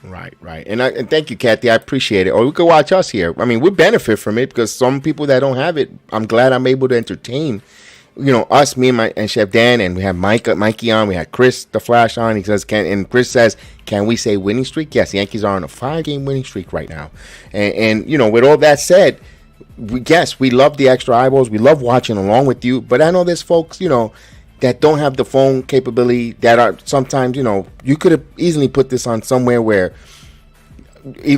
Right. And thank you, Kathy. I appreciate it. Or we could watch us here. I mean, we benefit from it because some people that don't have it, I'm glad I'm able to entertain. Us, me and Chef Dan, and we have Mikey on. We had Chris the Flash on. He says, and Chris says, can we say winning streak? Yes, the Yankees are on a 5-game winning streak right now. And with all that said, we love the extra eyeballs. We love watching along with you. But I know there's folks, that don't have the phone capability, that are sometimes, you could have easily put this on somewhere where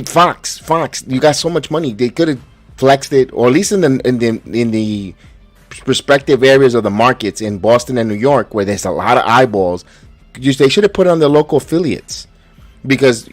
Fox, you got so much money, they could have flexed it, or at least in the respective areas of the markets in Boston and New York where there's a lot of eyeballs. They should have put it on their local affiliates, because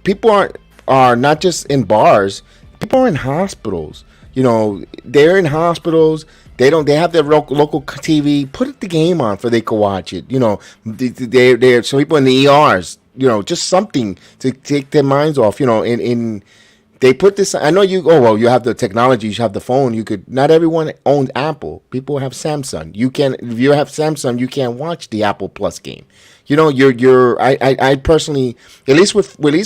people are not just in bars, people are in hospitals. They're in hospitals. They have their local TV. Put the game on for they could watch it. They're some people in the ERs. Just something to take their minds off. They put this. I know you. Oh well, you have the technology. You have the phone. You could. Not everyone owns Apple. People have Samsung. You can. If you have Samsung, you can't watch the Apple Plus game. I personally, at least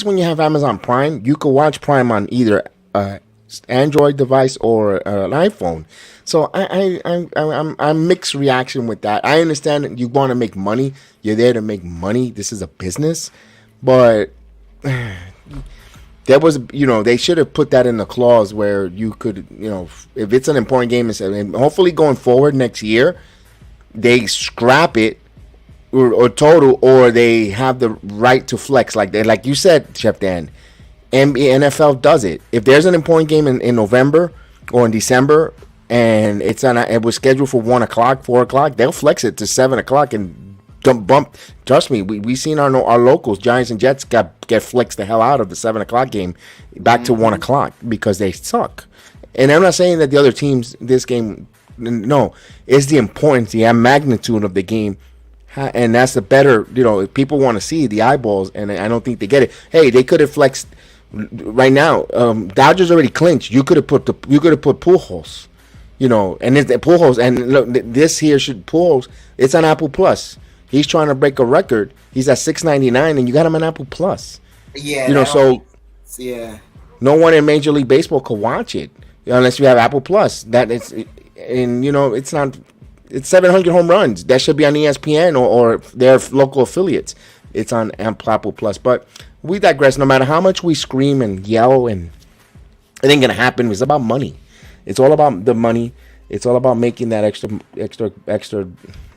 when you have Amazon Prime, you could watch Prime on either Android device or an iPhone. So I'm mixed reaction with that. I understand that you want to make money. You're there to make money. This is a business, but there was, they should have put that in the clause where you could, if it's an important game, and hopefully going forward next year, they scrap it or total, or they have the right to flex like you said, Chef Dan. NFL does it. If there's an important game in November or in December, and it was scheduled for 1 o'clock, 4 o'clock, they'll flex it to 7 o'clock and bump. Trust me, we seen our locals, Giants and Jets, get flexed the hell out of the 7 o'clock game back to 1 o'clock because they suck. And I'm not saying that the other teams, this game, no, it's the importance, the magnitude of the game. And that's the better, people want to see the eyeballs, and I don't think they get it. Hey, they could have flexed right now. Dodgers already clinched. You could have put Pujols, and it's Pujols, and look, this here Pujols. It's on Apple Plus. He's trying to break a record. He's at $6.99, and you got him on Apple Plus. Yeah, yeah. No one in Major League Baseball could watch it unless you have Apple Plus. It's not. It's 700 home runs. That should be on ESPN or their local affiliates. It's on Apple Plus. But we digress. No matter how much we scream and yell, and it ain't gonna happen. It's about money. It's all about the money. It's all about making that extra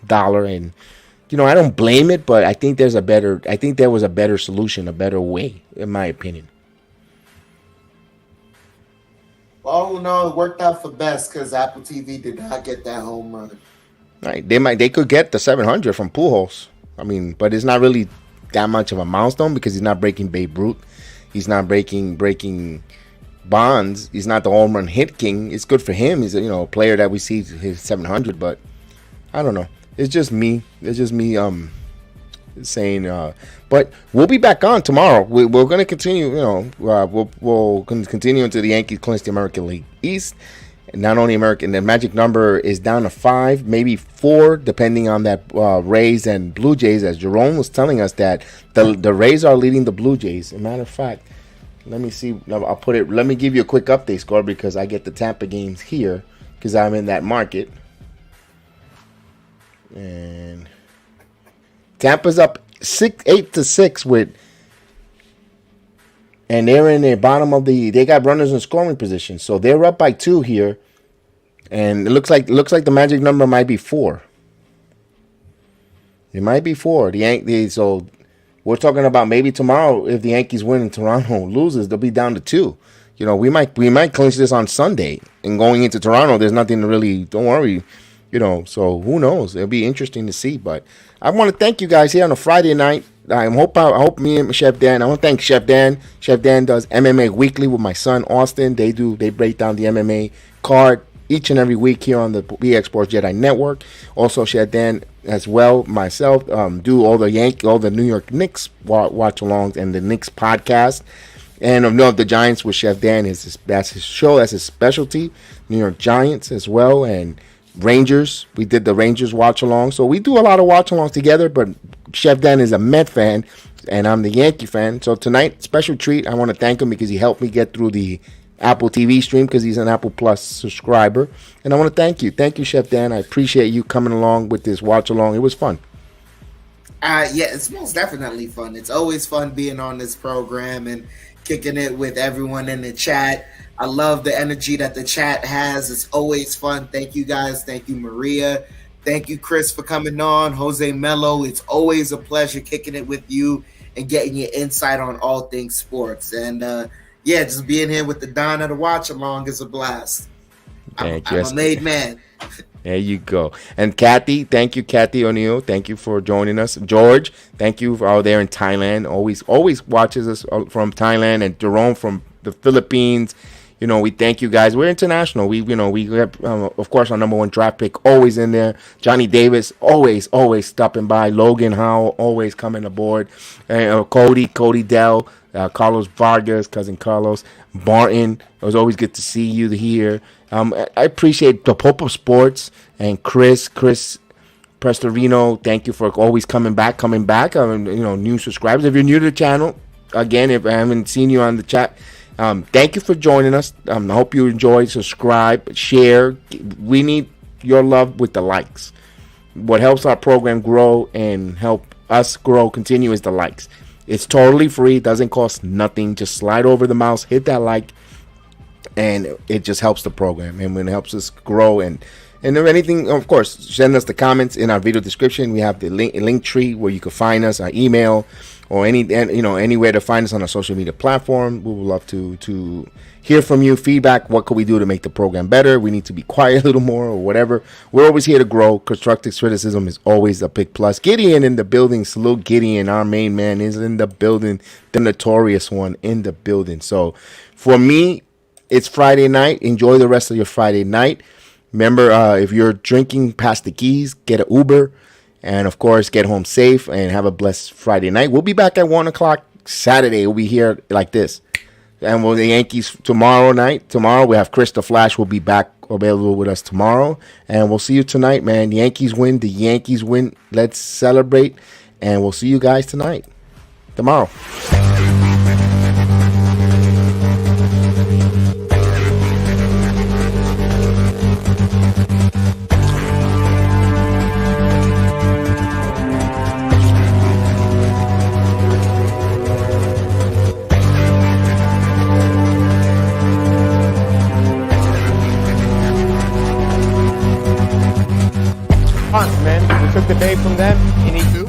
dollar. And I don't blame it, but I think there was a better solution, a better way, in my opinion. Well, no, it worked out for best because Apple TV did not get that home run. Right, they could get the 700 from Pujols. I mean, but it's not really that much of a milestone because he's not breaking Babe Ruth. He's not breaking Bonds. He's not the home run hit king. It's good for him. He's a player that we see his 700, but I don't know. It's just me. Saying. But we'll be back on tomorrow. We're going to continue. We'll continue until the Yankees clinch the American League East. Not only American, the magic number is down to 5, maybe 4, depending on that Rays and Blue Jays. As Jerome was telling us that the Rays are leading the Blue Jays. As a matter of fact, let me see. I'll put it. Let me give you a quick update score because I get the Tampa games here because I'm in that market. And Tampa's up 8-6 with. And they're in the bottom of they got runners in scoring position. So they're up by 2 here. And it looks like the magic number might be 4. It might be 4. So we're talking about maybe tomorrow if the Yankees win and Toronto loses, they'll be down to 2. We might clinch this on Sunday. And going into Toronto, there's nothing to really, don't worry. So who knows? It'll be interesting to see. But I want to thank you guys here on a Friday night. I hope me and Chef Dan. I want to thank Chef Dan. Chef Dan does MMA weekly with my son Austin. They break down the MMA card each and every week here on the BX Sports JEDI Network. Also, Chef Dan as well, myself, do all the New York Knicks watch-alongs and the Knicks podcast. And of the Giants with Chef Dan, that's his show, that's his specialty. New York Giants as well, and Rangers. We did the Rangers watch along, so we do a lot of watch alongs together. But Chef Dan is a Met fan, and I'm the Yankee fan. So tonight, special treat. I want to thank him because he helped me get through the Apple TV stream because he's an Apple Plus subscriber. And I want to thank you, Chef Dan. I appreciate you coming along with this watch along. It was fun. Yeah, it's most definitely fun. It's always fun being on this program and kicking it with everyone in the chat. I love the energy that the chat has. It's always fun. Thank you guys. Thank you, Maria. Thank you, Chris, for coming on. Jose Mello, it's always a pleasure kicking it with you and getting your insight on all things sports. And yeah, just being here with the Don of the Watch Along is a blast. I'm a made man. There you go. And Kathy, thank you, Kathy O'Neill. Thank you for joining us. George, thank you for out there in Thailand. Always watches us from Thailand, and Jerome from the Philippines. You know, we thank you guys. We're international. We have, of course, our number one draft pick always in there. Johnny Davis always stopping by. Logan Howe always coming aboard. Cody Dell, Carlos Vargas, cousin Carlos Barton. It was always good to see you here. I appreciate the Pope of Sports and Chris Prestorino. Thank you for always coming back. New subscribers. If you're new to the channel, again, if I haven't seen you on the chat, thank you for joining us. I hope you enjoy. Subscribe, share. We need your love with the likes. What helps our program grow and help us continue is the likes. It's totally free. It doesn't cost nothing. Just slide over the mouse, hit that like, and it just helps the program, and when it helps us grow. And if anything, of course, send us the comments in our video description. We have the link tree where you can find us, our email, or anywhere to find us on a social media platform. We would love to hear from you. Feedback. What could we do to make the program better? We need to be quiet a little more, or whatever. We're always here to grow. Constructive criticism is always a big plus. Gideon in the building. Salute Gideon. Our main man is in the building. The notorious one in the building. So for me, it's Friday night. Enjoy the rest of your Friday night. Remember, if you're drinking, pass the keys, get an Uber, and of course, get home safe and have a blessed Friday night. We'll be back at 1 o'clock Saturday. We'll be here like this. And we'll the Yankees tomorrow night. Tomorrow, we have Chris the Flash will be back available with us tomorrow. And we'll see you tonight, man. The Yankees win. The Yankees win. Let's celebrate. And we'll see you guys tonight. Tomorrow. Man, we took the day from them. You need to